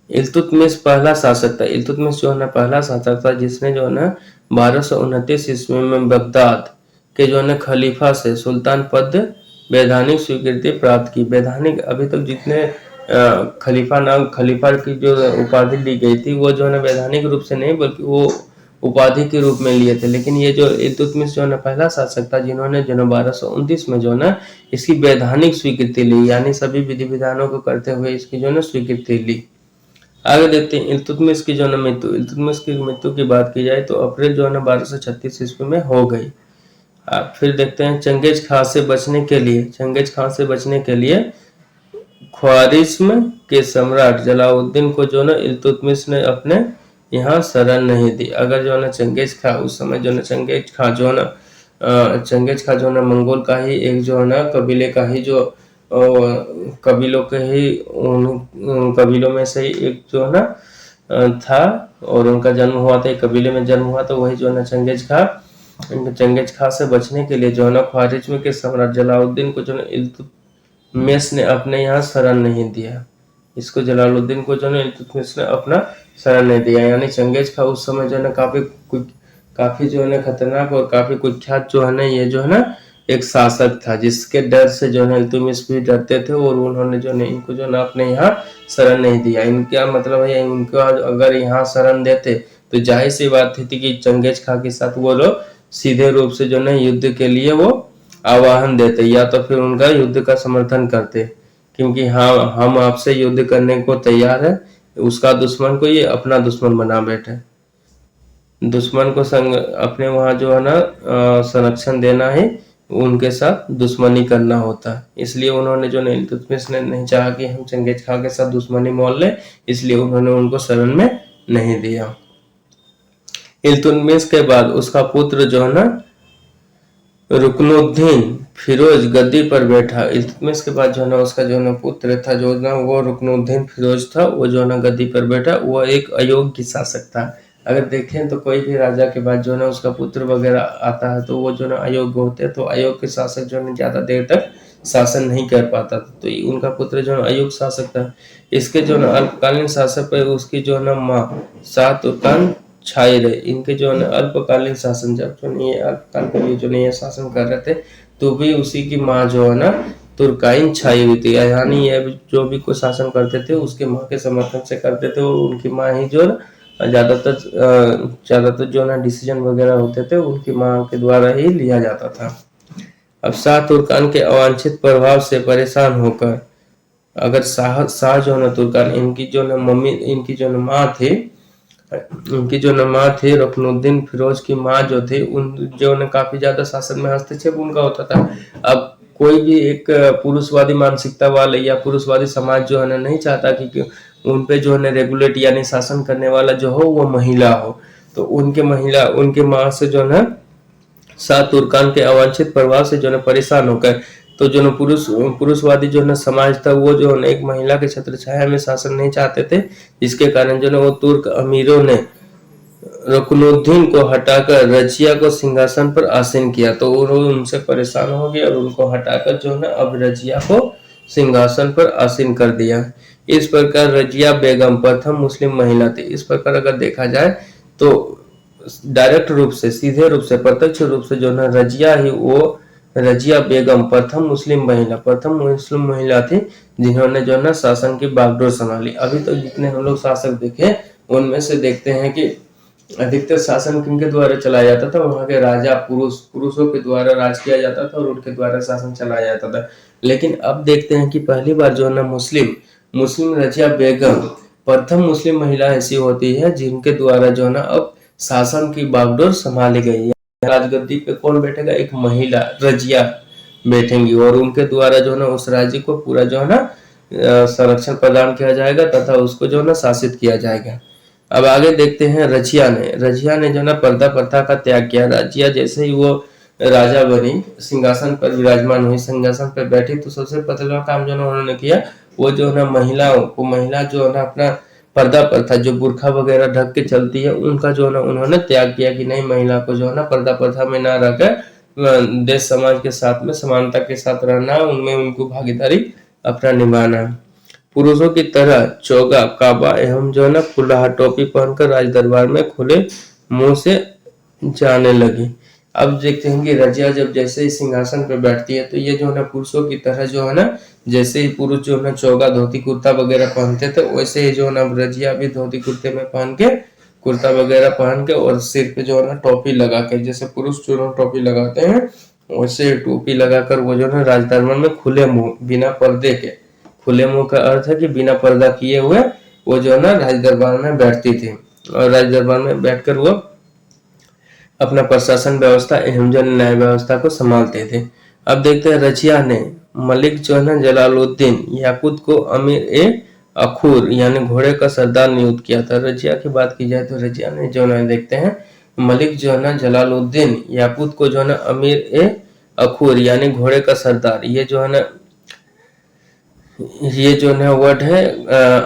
इल्तुतमिश पहला शासक था। इल्तुतमिश जो है ना पहला शासक था जिसने जो है ना 1229 ईस्वी में बगदाद के जो है खलीफा से सुल्तान पद वैधानिक स्वीकृति प्राप्त की। वैधानिक, अभी तक जितने खलीफा की जो उपाधि दी गई थी वो जो है वैधानिक रूप से नहीं बल्कि वो उपाधि के रूप में लिए थे। लेकिन ये जो इल्तुतमिश जो है पहला शासक था जिन्होंने जो 1229 में जो है इसकी वैधानिक स्वीकृति ली, यानी सभी विधि विधानों को करते हुए इसकी जो है स्वीकृति ली। आगे देखते हैं इल्तुतमिश की जो है मृत्यु। इल्तुतमिश की मृत्यु की बात की जाए तो अप्रैल जो है 1236 ईस्वी में हो गई। फिर देखते हैं चंगेज खां से बचने के लिए ख्वारिज्म के सम्राट जलालुद्दीन को जो है इल्तुतमिश ने अपने यहाँ शरण नहीं दी। अगर जो है चंगेज खां उस समय जो है चंगेज खां जो है मंगोल का ही एक जो है ना कबीले का ही जो कबीलों के ही कबीलों में से एक जो है ना था और उनका जन्म हुआ था, एक कबीले में जन्म हुआ, तो वही जो है ना चंगेज खां से बचने के लिए जो है ना ख्वारिज्म के सम्राट जलालुद्दीन को जो है इल्तुतमिश ने अपने यहाँ शरण नहीं दिया। इसको जलालुद्दीन को जो है इल्तुतमिश ने अपना शरण नहीं दिया, यानी चंगेज खां उस समय जो है ना काफी जो है ना खतरनाक और काफी कुख्यात जो है ना ये जो है ना एक शासक था, जिसके डर से जो है इल्तुतमिश भी डरते थे और उन्होंने जो है इनको जो है अपने यहाँ शरण नहीं दिया। इनका मतलब है इनको अगर यहाँ शरण देते तो जाहिर सी बात थी कि चंगेज खां के साथ वो लोग सीधे रूप से जो है युद्ध के लिए वो आह्वान देते या तो फिर उनका युद्ध का समर्थन करते, क्योंकि हाँ हम आपसे युद्ध करने को तैयार है। उसका दुश्मन को ये अपना दुश्मन बना बैठे, दुश्मन को अपने वहां जो है ना संरक्षण देना है, उनके साथ दुश्मनी करना होता है। इसलिए उन्होंने जो इल्तुतमिश ने नहीं चाहा कि हम चंगेज खां के साथ दुश्मनी मोल ले, इसलिए उन्होंने उनको शरण में नहीं दिया। इल्तुतमिश के बाद उसका पुत्र जो है ना रुकनुद्दीन फिरोज गद्दी पर बैठा। इल्तुतमिश के बाद जो है ना उसका जो है ना पुत्र था जो ना वो रुकनुद्दीन फिरोज था, वो जो है ना गद्दी पर बैठा। वो एक अयोग्य शासक था। अगर देखें तो कोई भी राजा के बाद जो है ना उसका पुत्र वगैरह आता है तो वो जो है ना अयोग्य होते हैं, तो अयोग्य शासक जो है ज्यादा देर तक शासन नहीं कर पाता था, तो उनका पुत्र जो है अयोग्य शासक था। इसके जो है ना अल्पकालीन शासक पर उसकी जो है ना माँ शाह छाए रहे। इनके जो है अल्पकालीन शासन, जब जो नहीं अल्पकाल के लिए जो नहीं शासन कर रहे थे तो भी उसी की माँ जो है ना तुर्काइन छाई हुई थी, यानी ये जो भी कोई शासन करते थे उसके माँ के समर्थन से करते थे और उनकी माँ ही जो ज्यादातर जो ना डिसीजन वगैरह होते थे उनकी माँ के द्वारा ही लिया जाता था। अब शाह तुर्कान के अवांछित प्रभाव से परेशान होकर अगर शाह शाह जो है ना तुर्कान, इनकी जो ना मम्मी, इनकी जो ना माँ थे, उनकी जो ना माँ थे रुकनुद्दीन फिरोज की माँ जो थे, उन जो ने काफी ज्यादा शासन में हस्तक्षेप उनका होता था। अब कोई भी एक पुरुषवादी मानसिकता वाले या पुरुषवादी समाज जो है ना नहीं चाहता कि उन पे जो है ना रेगुलेट यानी शासन करने वाला जो हो वो महिला हो। तो उनके माँ से जो है ना शाह तुर्कान के अवांछित प्रभाव से जो है परेशान होकर, तो जो है पुरुषवादी जो है समाज था वो जो है एक महिला के छत्र छाया में शासन नहीं चाहते थे। जिसके कारण जो है वो तुर्क अमीरों ने रुकनुद्दीन को हटाकर रजिया को सिंहासन पर आसीन किया। तो वो उनसे परेशान हो गए और उनको हटाकर जो है अब रजिया को सिंहासन पर आसीन कर दिया। इस प्रकार रजिया बेगम प्रथम मुस्लिम महिला थी। इस प्रकार अगर देखा जाए तो डायरेक्ट रूप से, सीधे रूप से, प्रत्यक्ष रूप से जो है रजिया ही वो रजिया बेगम प्रथम मुस्लिम महिला थी जिन्होंने जो है ना शासन की बागडोर संभाली। अभी तो जितने हम लोग शासक देखे उनमें से देखते हैं कि अधिकतर शासन किनके द्वारा चलाया जाता था, वहां के राजा पुरुषों के द्वारा राज किया जाता था और उनके द्वारा शासन चलाया जाता था। लेकिन अब देखते हैं कि पहली बार जो है ना मुस्लिम मुस्लिम रजिया बेगम प्रथम मुस्लिम महिला ऐसी होती है जिनके द्वारा जो है ना अब शासन की बागडोर संभाली गई है। राजगद्दी पे कौन बैठेगा? एक महिला रजिया बैठेंगी और उनके द्वारा जो है ना उस राज्य को पूरा जो है ना संरक्षण प्रदान किया जाएगा तथा उसको जो है ना शासित किया जाएगा। अब आगे देखते हैं रजिया ने जो ना पर्दा प्रथा का त्याग किया। रजिया जैसे ही वो राजा बनी, सिंहासन पर विराजमान हुई, सिंहासन पर बैठी, तो सबसे पहला काम जो ना उन्होंने किया वो जो है महिला जो है ना अपना पर्दा प्रथा, जो बुरखा वगैरह ढक के चलती है, उनका जो है ना उन्होंने त्याग किया कि नहीं, महिला को जो है ना पर्दा प्रथा में ना रहकर देश समाज के साथ में समानता के साथ रहना, उनमें उनको भागीदारी अपना निभाना। पुरुषों की तरह चोगा काबा एवं जो है ना फुलाहा टोपी पहनकर राज दरबार में खुले मुंह से जाने लगी। अब देखते हैं कि रजिया जब जैसे ही सिंहासन पर बैठती है तो ये जो है ना पुरुषों की तरह जो है ना, जैसे ही पुरुष जो है ना चोगा धोती कुर्ता वगैरह पहनते थे, वैसे ही जो है ना रजिया भी धोती कुर्ते में पहन के, कुर्ता वगैरह पहन के और सिर पे जो है ना टोपी लगा के, जैसे पुरुष जो है टोपी लगाते हैं वैसे टोपी लगाकर वो जो है ना राज दरबार में खुले मुंह, बिना पर्दे के, खुले मुंह का अर्थ है कि बिना पर्दा किए हुए वो जो है ना राज दरबार में बैठती थी और राज दरबार में बैठकर वो अपना प्रशासन व्यवस्था एवं जन न्याय व्यवस्था को संभालते थे। अब देखते हैं रजिया ने मलिक जो है ना जलालुद्दीन याकूत को अमीर ए अखूर यानी घोड़े का सरदार नियुक्त किया था। रजिया की बात की जाए तो रजिया ने जो है देखते हैं मलिक जो है ना जलालुद्दीन याकूत को जो है ना अमीर ए अखूर यानी घोड़े का सरदार, ये जो है वर्ड है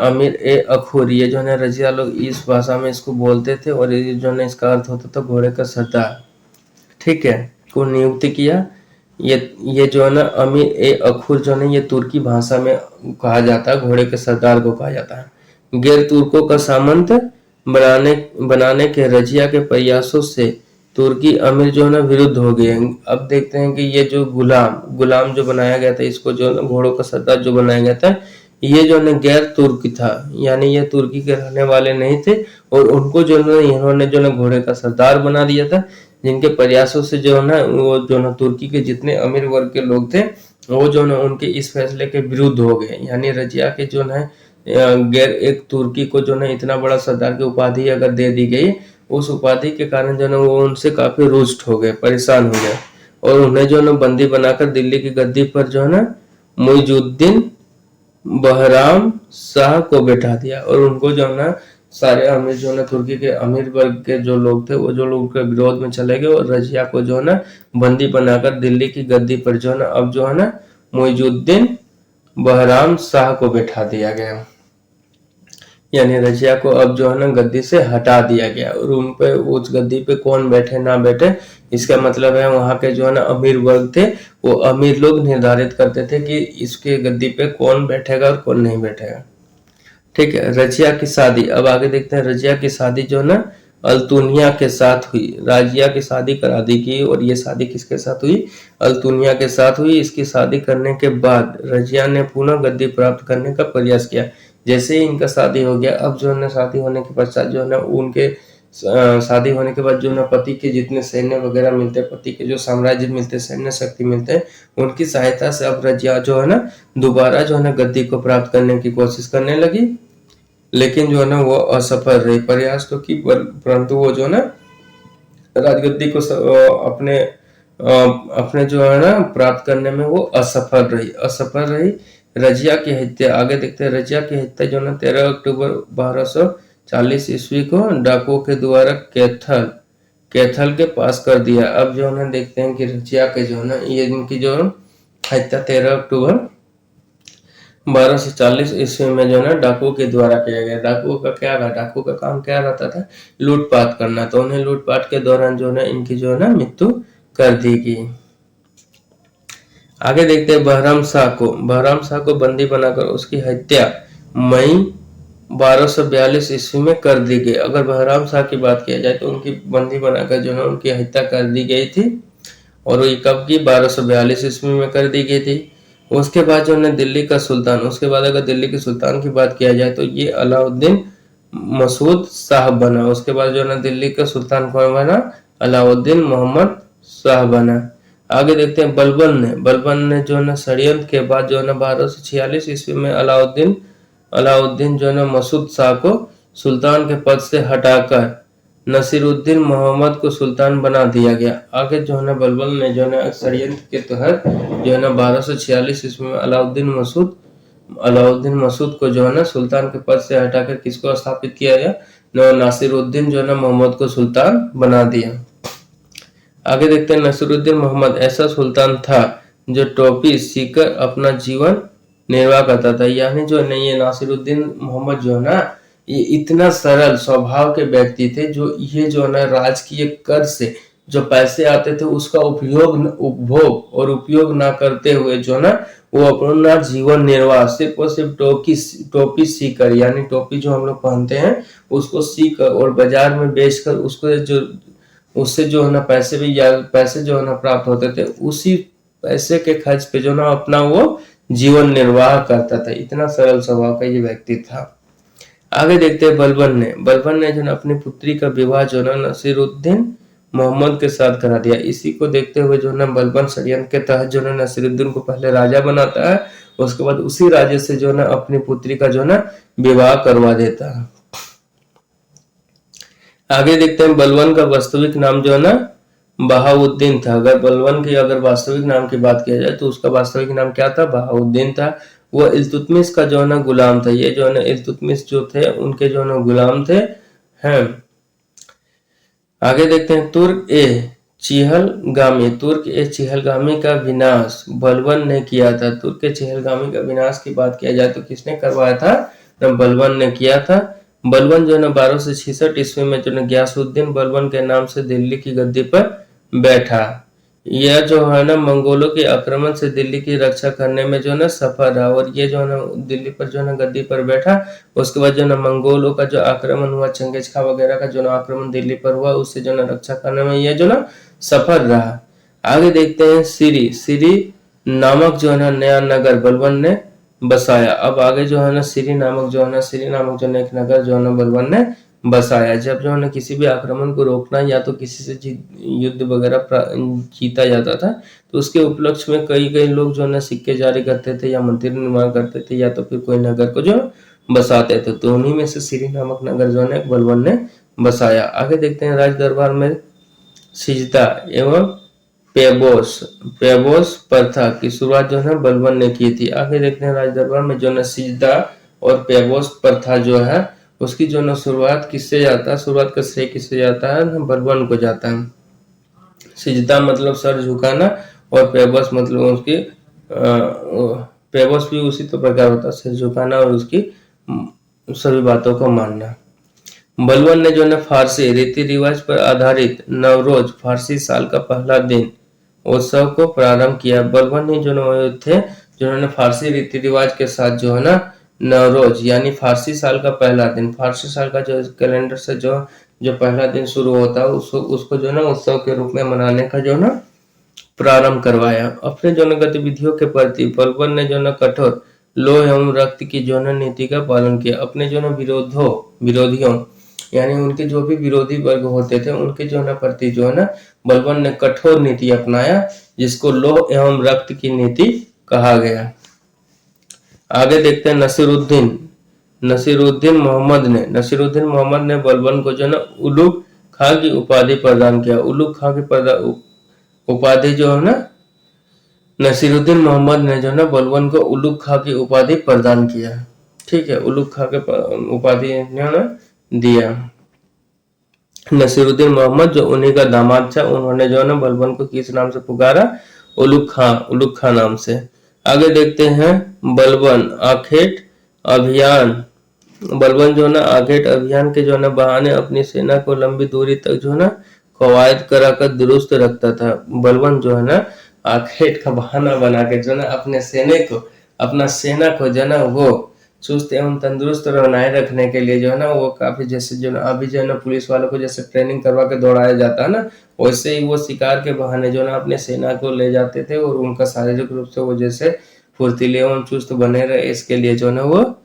अमीर ए अखूर, ये जो है रजिया लोग इस भाषा में इसको बोलते थे और ये जो है इसका अर्थ होता था घोड़े का सरदार, ठीक है, को नियुक्त किया। ये जो है ना अमीर ए अखूर जो है ये तुर्की भाषा में कहा जाता है, घोड़े के सरदार को कहा जाता है। गैर तुर्कों का सामंत बनाने बनाने के रजिया के प्रयासों से तुर्की अमीर जो है ना विरुद्ध हो गए। अब देखते हैं कि ये जो गुलाम जो बनाया गया था, इसको जो है ना घोड़ों का सरदार जो बनाया गया था, ये जो है गैर तुर्की था, यानी ये तुर्की के रहने वाले नहीं थे और उनको जो है इन्होंने जो है घोड़े का सरदार बना दिया था। जिनके प्रयासों से जो है ना वो जो है तुर्की के जितने अमीर वर्ग के लोग थे वो जो है उनके इस फैसले के विरुद्ध हो गए। यानी रजिया के जो है गैर एक तुर्की को जो है इतना बड़ा सरदार की उपाधि अगर दे दी गई, उस उपाधि के कारण जो है वो उनसे काफी रुष्ट हो गए, परेशान हो गए और उन्हें जो है बंदी बनाकर दिल्ली की गद्दी पर जो है ना मुइजुद्दीन बहराम शाह को बैठा दिया और उनको जो है ना सारे अमीर जो है ना तुर्की के अमीर वर्ग के जो लोग थे वो जो लोग के विरोध में चले गए और रजिया को जो है ना बंदी बनाकर दिल्ली की गद्दी पर जो है ना अब जो है ना मुइजुद्दीन बहराम शाह को बैठा दिया गया। यानी रजिया को अब जो है ना गद्दी से हटा दिया गया और उन पे उस गद्दी पे कौन बैठे ना बैठे, इसका मतलब है वहां के जो है ना अमीर वर्ग थे वो अमीर लोग निर्धारित करते थे कि इसके गद्दी पे कौन बैठेगा और कौन नहीं बैठेगा, ठीक है। रजिया की शादी, अब आगे देखते हैं रजिया की शादी जो है ना अल्तुनिया के साथ हुई। राजिया की शादी करा दी गई और ये शादी किसके साथ हुई? अल्तुनिया के साथ हुई। इसकी शादी करने के बाद रजिया ने पुनः गद्दी प्राप्त करने का प्रयास किया। जैसे ही इनका शादी हो गया, अब जो है ना शादी होने के पश्चात जो है ना उनके शादी होने के बाद जो ना पति के जितने सैन्य वगैरह मिलते हैं, पति के जो साम्राज्य मिलते हैं, सैन्य शक्ति मिलते हैं, उनकी सहायता से अब रजिया जो है ना दोबारा जो है ना गद्दी को प्राप्त करने की कोशिश करने लगी। लेकिन जो है ना वो असफल रही। प्रयास तो की परंतु वो जो है ना राजगद्दी को अपने जो है ना प्राप्त करने में वो असफल रही। रजिया की हत्या, आगे देखते हैं, रजिया की हत्या जो ना 13 अक्टूबर 1240 ईस्वी को डाकुओं के द्वारा कैथल के पास कर दिया। अब जो है ना देखते हैं कि रजिया के जो है ना ये इनकी जो हत्या 13 अक्टूबर 1240 ईस्वी में जो है ना डाकुओं के द्वारा किया गया। डाकुओं का क्या था? डाकुओं का काम क्या रहता था? लूटपाट करना। तो उन्हें लूटपाट के दौरान जो है ना इनकी जो है ना मृत्यु कर दी गई। आगे देखते हैं बहराम शाह को बंदी बनाकर उसकी हत्या मई 1242 ईस्वी में कर दी गई। अगर बहराम शाह की बात किया जाए तो उनकी बंदी बनाकर जो है उनकी हत्या कर दी गई थी। और ये कब की? 1242 ईस्वी में कर दी गई थी। उसके बाद जो है दिल्ली का सुल्तान, उसके बाद अगर दिल्ली के सुल्तान की बात किया जाए तो ये अलाउद्दीन मसूद शाह बना। उसके बाद जो है दिल्ली का सुल्तान कौन बना? अलाउद्दीन मोहम्मद शाह बना। आगे देखते हैं बलबन ने जो है षड्यंत्र के बाद जो है 1246 ईस्वी में अलाउद्दीन जो है मसूद शाह को सुल्तान के पद से हटाकर नसीरुद्दीन मोहम्मद को सुल्तान बना दिया गया। आगे जो है बलबन ने जो है षड्यंत्र के तहत जो है 1246 ईस्वी में अलाउद्दीन मसूद को जो है ना सुल्तान के पद से हटाकर किसको स्थापित किया गया? नासिरुद्दीन जो है ना मोहम्मद को सुल्तान बना दिया। आगे देखते हैं नसीरुद्दीन मोहम्मद ऐसा सुल्तान था जो टोपी सीकर अपना जीवन निर्वाह करता था। यानी जो नहीं है नासिरुद्दीन मोहम्मद जो है ना ये इतना सरल स्वभाव के व्यक्ति थे जो ये जो है ना राजकीय कर से जो पैसे आते थे उसका उपभोग और उपयोग ना करते हुए जो ना वो अपना जीवन निर्वाह सिर्फ और सिर्फ टोपी सीकर, यानी टोपी जो हम लोग पहनते हैं उसको सीकर और बाजार में बेचकर उससे जो है ना पैसे जो है ना प्राप्त होते थे, उसी पैसे के खर्च पे जो ना अपना वो जीवन निर्वाह करता था। इतना सरल स्वभाव का ये व्यक्ति था। आगे देखते हैं बलबन ने जो ना अपनी पुत्री का विवाह जो ना नसीरुद्दीन मोहम्मद के साथ करा दिया। इसी को देखते हुए जो ना बलबन षड्यंत्र के तहत जो ना नसीरुद्दीन को पहले राजा बनाता है, उसके बाद उसी राजे से जो ना अपनी पुत्री का जो ना विवाह करवा देता है। आगे देखते हैं बलबन का वास्तविक नाम जो है ना बहाउद्दीन था। अगर बलबन की वास्तविक नाम की बात किया जाए तो उसका वास्तविक नाम क्या था? बहाउद्दीन था। वो इल्तुतमिश का जो है ना गुलाम था। ये जो है ना इल्तुतमिश जो थे उनके जो है ना गुलाम थे। हैं। आगे देखते हैं तुर्क ए चिहलगामी का विनाश बलबन ने किया था। तुर्क ए चिहलगामी का विनाश की बात किया जाए तो किसने करवाया था? बलबन ने किया था। बलबन जो है ना 1266 ईस्वी में जो है गयासुद्दीन बलबन के नाम से दिल्ली की गद्दी पर बैठा। यह जो है ना मंगोलों के आक्रमण से दिल्ली की रक्षा करने में जो है ना सफल रहा। और ये जो है ना दिल्ली पर जो है ना गद्दी पर बैठा। उसके बाद जो है ना मंगोलों का जो आक्रमण हुआ, चंगेज खां वगैरह का जो ना आक्रमण दिल्ली पर हुआ, उससे जो ना रक्षा करने में ये जो ना सफल रहा। आगे देखते हैं सिरी नामक जो है ना नया नगर बलबन ने बसाया। अब आगे जो है ना सिरी नामक जो है एक नगर जो है ना बलबन ने बसाया। जब जो है ना किसी भी आक्रमण को रोकना या तो किसी से युद्ध वगैरह जीता जाता था तो उसके उपलक्ष्य में कई लोग जो है ना सिक्के जारी करते थे या मंदिर निर्माण करते थे या तो फिर कोई नगर को जो बसाते थे। तो उन्हीं में से सिरी नामक नगर जो है बलबन ने बसाया। आगे देखते हैं राज दरबार में सिजदा एवं पेबोस प्रथा की शुरुआत जो है बलबन ने की थी। आगे देखते हैं राज दरबार में जो है सिजदा और पेबोस प्रथा जो है उसकी जो ना शुरुआत किससे जाता है? शुरुआत का श्रेय किससे जाता है? बलबन को जाता है। सिजदा मतलब सर झुकाना और पेबोस मतलब उसकी पेबोस भी उसी तो प्रकार होता है, सिर झुकाना और उसकी सभी बातों को मानना। बलबन ने जो है फारसी रीति रिवाज पर आधारित नवरोज फारसी साल का पहला दिन उत्सव को प्रारंभ किया। बलबन ही जो थे जिन्होंने फारसी रीति रिवाज के साथ जो है ना नवरोज यानी फारसी साल का पहला दिन, फारसी साल का जो कैलेंडर से जो पहला दिन शुरू होता है उसको जो है ना उत्सव के रूप में मनाने का जो है ना प्रारंभ करवाया। अपने जो है गतिविधियों के प्रति बलबन ने जो है कठोर लोह एवं रक्त की जो है नीति का पालन किया। अपने जो है विरोधियों यानी उनके जो भी विरोधी वर्ग होते थे उनके जो है ना प्रति जो है ना बलबन ने कठोर नीति अपनाया, जिसको लौह एवं रक्त की नीति कहा गया। आगे देखते हैं नसीरुद्दीन मोहम्मद ने बलबन को जो है ना उलुग खां की उपाधि प्रदान किया। उलुग खां की उपाधि जो है ना नसीरुद्दीन मोहम्मद ने जो है ना बलबन को उलुग खां की उपाधि प्रदान किया। ठीक है, उलुग खां के उपाधि दिया। नसीरुद्दीन मोहम्मद जो उन्हीं का दामाद था, उन्होंने जो है ना बलबन को किस नाम से पुकारा? उलुग खां नाम से। आगे देखते हैं बलबन आखेट अभियान। बलबन जो है ना आखेट अभियान के जो है ना बहाने अपनी सेना को लंबी दूरी तक जो है ना कवायद कराकर दुरुस्त रखता था। बलबन जो है ना आखेट का बहाना बना के जो है ना अपना सेना को जो है ना वो चुस्त एवं तंदुरुस्त बनाए रखने के लिए जो है ना वो काफी, जैसे जो ना अभी जो है ना पुलिस वालों को जैसे ट्रेनिंग करवा के दौड़ाया जाता है ना, वैसे ही वो शिकार के बहाने जो है ना अपने सेना को ले जाते थे और उनका शारीरिक रूप से वो जैसे फुर्तीले एवं चुस्त बने रहे, इसके लिए जो है ना वो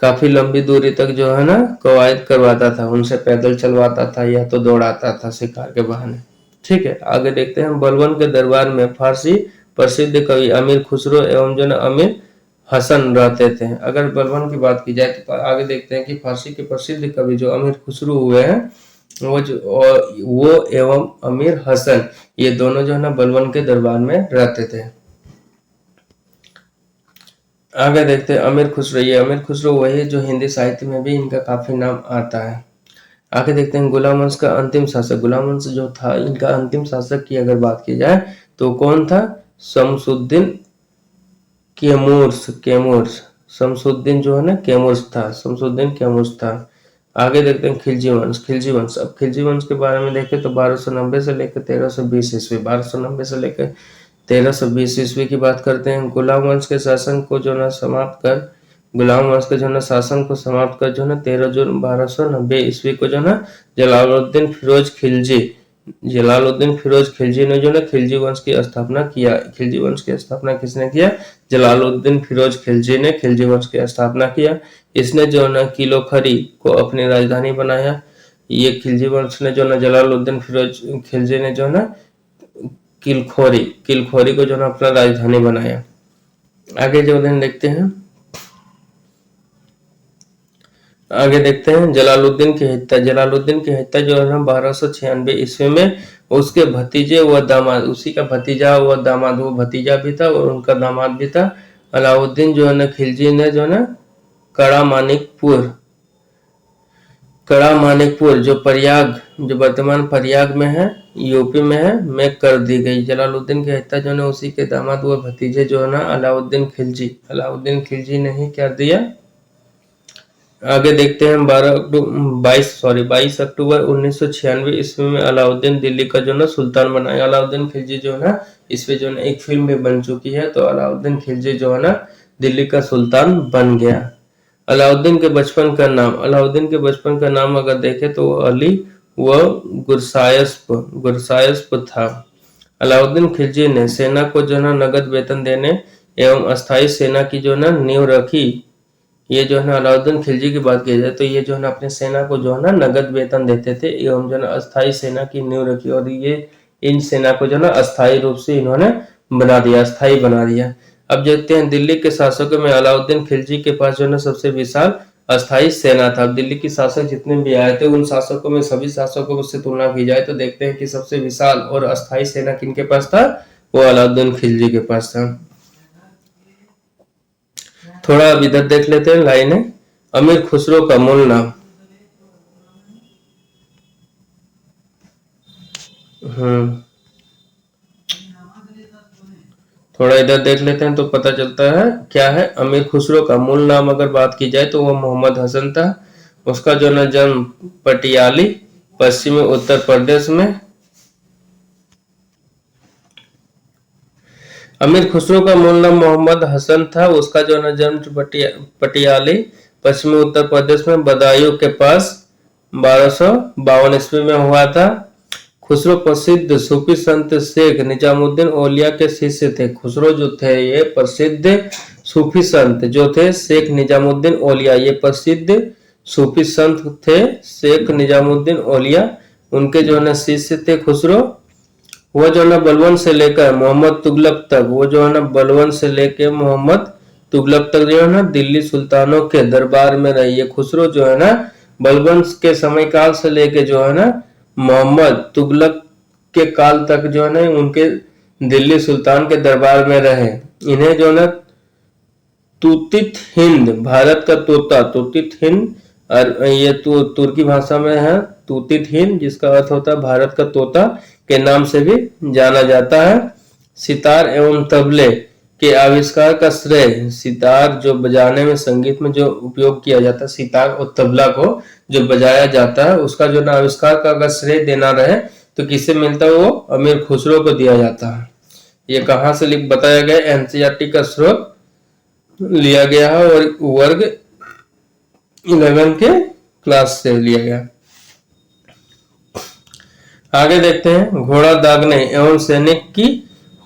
काफी लंबी दूरी तक जो है ना कवायद करवाता था, उनसे पैदल चलवाता था या तो दौड़ाता था शिकार के बहाने। ठीक है, आगे देखते हैं बलबन के दरबार में फारसी प्रसिद्ध कवि अमीर खुसरो एवं जो ना अमीर हसन रहते थे। अगर बलबन की बात की जाए तो आगे देखते हैं कि फारसी के प्रसिद्ध कवि जो अमीर खुसरो हुए हैं वो एवं अमीर हसन, ये दोनों जो है ना बलबन के दरबार में रहते थे। आगे देखते हैं अमीर खुसरो। ये अमीर खुसरो वही जो हिंदी साहित्य में भी इनका काफी नाम आता है। आगे देखते हैं गुलाम वंश का अंतिम शासक। गुलाम वंश जो था इनका अंतिम शासक की अगर बात की जाए तो कौन था? शमसुद्दीन कैमूर्स। शमसुद्दीन जो है ना शमसुद्दीन कैमूर्स था। आगे देखते हैं खिलजी वंश। अब खिलजी वंश के बारे में देखें तो 1290 से लेकर 1320 ईस्वी, 1290 से लेकर 1320 ईस्वी की बात करते हैं। गुलाम वंश के शासन को जो ना शासन को समाप्त कर जो ना 13 जून 1290 ईस्वी को जो ना जलालुद्दीन फिरोज खिलजी ने जो ना खिलजी वंश की स्थापना किया। खिलजी वंश की स्थापना किसने किया? जलालुद्दीन फिरोज खिलजी ने खिलजी वंश की स्थापना किया। इसने जो ना किलोखरी को अपनी राजधानी बनाया। ये खिलजी वंश ने जो ना जलालुद्दीन फिरोज खिलजी ने जो ना किलखोरी को जो ना अपना राजधानी बनाया। आगे जो देखते हैं जलालुद्दीन की हत्या जो है ना 1296 ईस्वी में उसके भतीजे व दामाद, उसी का भतीजा व दामाद, वो भतीजा भी था और उनका दामाद भी था, अलाउद्दीन जो है ना खिलजी ने जो ना कड़ा मानिकपुर जो वर्तमान प्रयाग में है, यूपी में कर दी गई। जलालुद्दीन की हत्या जो है उसी के दामाद व भतीजे जो है ना अलाउद्दीन खिलजी ने ही कर दिया। आगे देखते हैं 22 अक्टूबर 1996 ईस्वी में अलाउद्दीन दिल्ली का जो ना सुल्तान बनाया। अलाउद्दीन खिलजी जो है ना इस पे जो है एक फिल्म भी बन चुकी है, तो अलाउद्दीन खिलजी जो है ना दिल्ली का सुल्तान बन गया। अलाउद्दीन के बचपन का नाम अगर देखें तो अली व गुरसायस्प था। अलाउद्दीन खिलजी ने सेना को जो है नगद वेतन देने एवं अस्थायी सेना की जो है नींव रखी। ये जो है ना अलाउद्दीन खिलजी की बात की जाए तो ये जो है ना अपने सेना को जो है ना नगद वेतन देते थे एवं जो है ना अस्थायी सेना की नींव रखी, और ये इन सेना को जो है ना अस्थायी रूप से इन्होंने अस्थायी बना दिया। अब देखते हैं दिल्ली के शासकों में अलाउद्दीन खिलजी के पास जो है ना सबसे विशाल अस्थायी सेना था। दिल्ली के शासक जितने भी आए थे उन शासकों में सभी शासकों से तुलना की जाए तो देखते हैं कि सबसे विशाल और अस्थायी सेना किनके पास था? वो अलाउद्दीन खिलजी के पास था। थोड़ा अब इधर देख लेते हैं लाइन है अमीर खुसरो का मूल नाम। थोड़ा इधर देख लेते हैं तो पता चलता है क्या है। अमीर खुसरो का मूल नाम अगर बात की जाए तो वह मोहम्मद हसन था। उसका जो ना जन्म पटियाली पश्चिमी उत्तर प्रदेश में। अमीर खुसरो का मूल नाम मोहम्मद हसन था। उसका जो ना जन्म पटियाली पश्चिमी उत्तर प्रदेश में बदायूं के पास 1252 ईस्वी में हुआ था। खुसरो प्रसिद्ध सूफी संत शेख निजामुद्दीन औलिया के शिष्य थे। खुसरो जो थे ये प्रसिद्ध सूफी संत जो थे शेख निजामुद्दीन औलिया, ये प्रसिद्ध सूफी संत थे शेख निजामुद्दीन औलिया, उनके जो है ना शिष्य थे खुसरो। वो जो है ना बलबन से लेकर मोहम्मद तुगलक तक, वो जो है ना बलबन से लेकर मोहम्मद तुगलक तक जो है ना दिल्ली सुल्तानों के दरबार में रही है। खुसरो जो है ना बलबन के समय काल से लेके जो है ना मोहम्मद तुगलक के काल तक जो है ना उनके दिल्ली सुल्तान के दरबार में रहे। इन्हें जो है ना तूतित हिंद, भारत का तोता, तूतित हिंद, और ये तो तुर्की भाषा में है तूतित हिंद, जिसका अर्थ होता है भारत का तोता, के नाम से भी जाना जाता है। सितार एवं तबले के आविष्कार का श्रेय, सितार जो बजाने में संगीत में जो उपयोग किया जाता है, सितार और तबला को जो बजाया जाता है, उसका जो ना आविष्कार का अगर श्रेय देना रहे तो किसे मिलता है? वो अमीर खुसरो को दिया जाता है। ये कहाँ से बताया गया? एनसीईआरटी का स्रोत लिया गया है और वर्ग 11 के क्लास से लिया गया। आगे देखते हैं, घोड़ा दागने एवं सैनिक की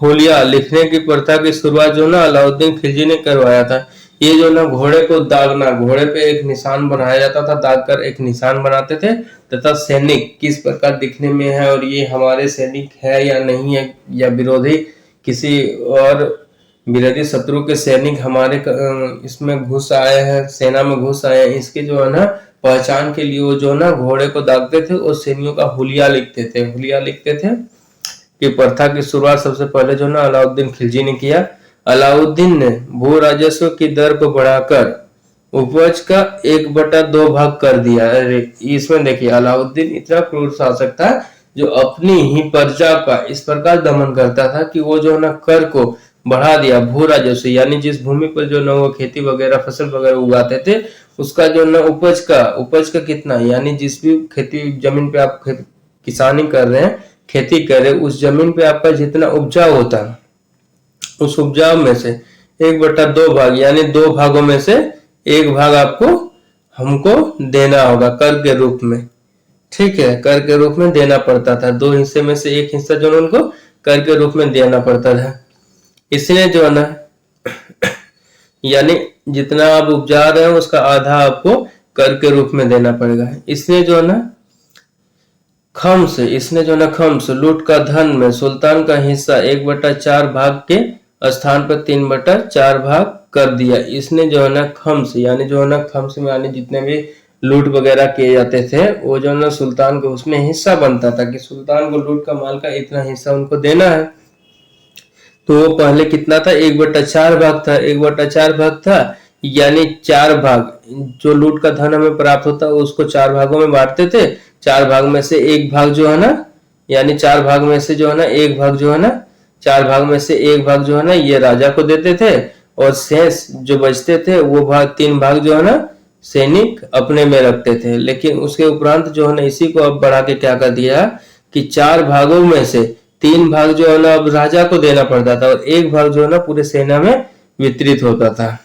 होलिया लिखने की प्रथा की शुरुआत जो ना अलाउद्दीन खिलजी ने करवाया था। ये जो ना घोड़े को दागना, घोड़े पे एक निशान बनाया जाता था, दाग कर एक निशान बनाते थे, तथा सैनिक किस प्रकार दिखने में है और ये हमारे सैनिक है या नहीं है, या विरोधी किसी और विरोधी शत्रु के सैनिक हमारे इसमें घुस आए हैं, सेना में घुस आए हैं, इसके जो है ना पहचान के लिए वो जो ना घोड़े को दागते थे और सैनिकों का हुलिया लिखते थे, हुलिया लिखते थे। कि प्रथा की शुरुआत सबसे पहले जो ना अलाउद्दीन खिलजी ने किया। अलाउद्दीन ने भू राजस्व की दर को बढ़ाकर उपज का 1/2 भाग कर दिया। अरे इसमें देखिए अलाउद्दीन इतना क्रूर शासक था जो अपनी ही प्रजा का इस प्रकार दमन करता था कि वो जो ना कर को बढ़ा दिया। भू राजस्व यानी जिस भूमि पर जो ना वो खेती वगैरह फसल वगैरह उगाते थे उसका जो ना उपज का कितना, यानी जिस भी खेती जमीन पे आप किसानी कर रहे हैं, खेती कर रहे, उस जमीन पे आपका जितना उपजाऊ होता है उस उपजाऊ में से 1/2 भाग यानी 2 भागों में से 1 भाग आपको हमको देना होगा कर के रूप में। ठीक है, कर के रूप में देना पड़ता था। 2 हिस्से में से 1 हिस्सा जो उनको कर के रूप में देना पड़ता था। इसलिए जो है ना यानी जितना आप उपजा रहे हो उसका आधा आपको कर के रूप में देना पड़ेगा। इसलिए जो है ना खम्स लूट का धन में सुल्तान का हिस्सा 1/4 भाग के स्थान पर 3/4 भाग कर दिया। इसने जो है ना खम्स यानी जो है ना खम्स में यानी जितने भी लूट वगैरह किए जाते थे वो जो है ना सुल्तान को उसमें हिस्सा बनता था कि सुल्तान को लूट का माल का इतना हिस्सा उनको देना है। तो वो पहले कितना था? 1/4 भाग था। 1/4 भाग था यानी 4 भाग जो लूट का धन हमें प्राप्त होता है उसको 4 भागों में बांटते थे। 4 भाग में से 1 भाग जो है ना, यानी 4 भाग में से जो है ना 1 भाग जो है ना 4 भाग में से 1 भाग जो है ना ये राजा को देते थे और शेष जो बचते थे वो भाग 3 भाग जो है ना सैनिक अपने में रखते थे। लेकिन उसके उपरांत जो है ना इसी को अब बढ़ा के क्या कर दिया कि 4 भागों में से 3 भाग जो है ना अब राजा को देना पड़ता था और 1 भाग जो है ना पूरे सेना में वितरित होता था।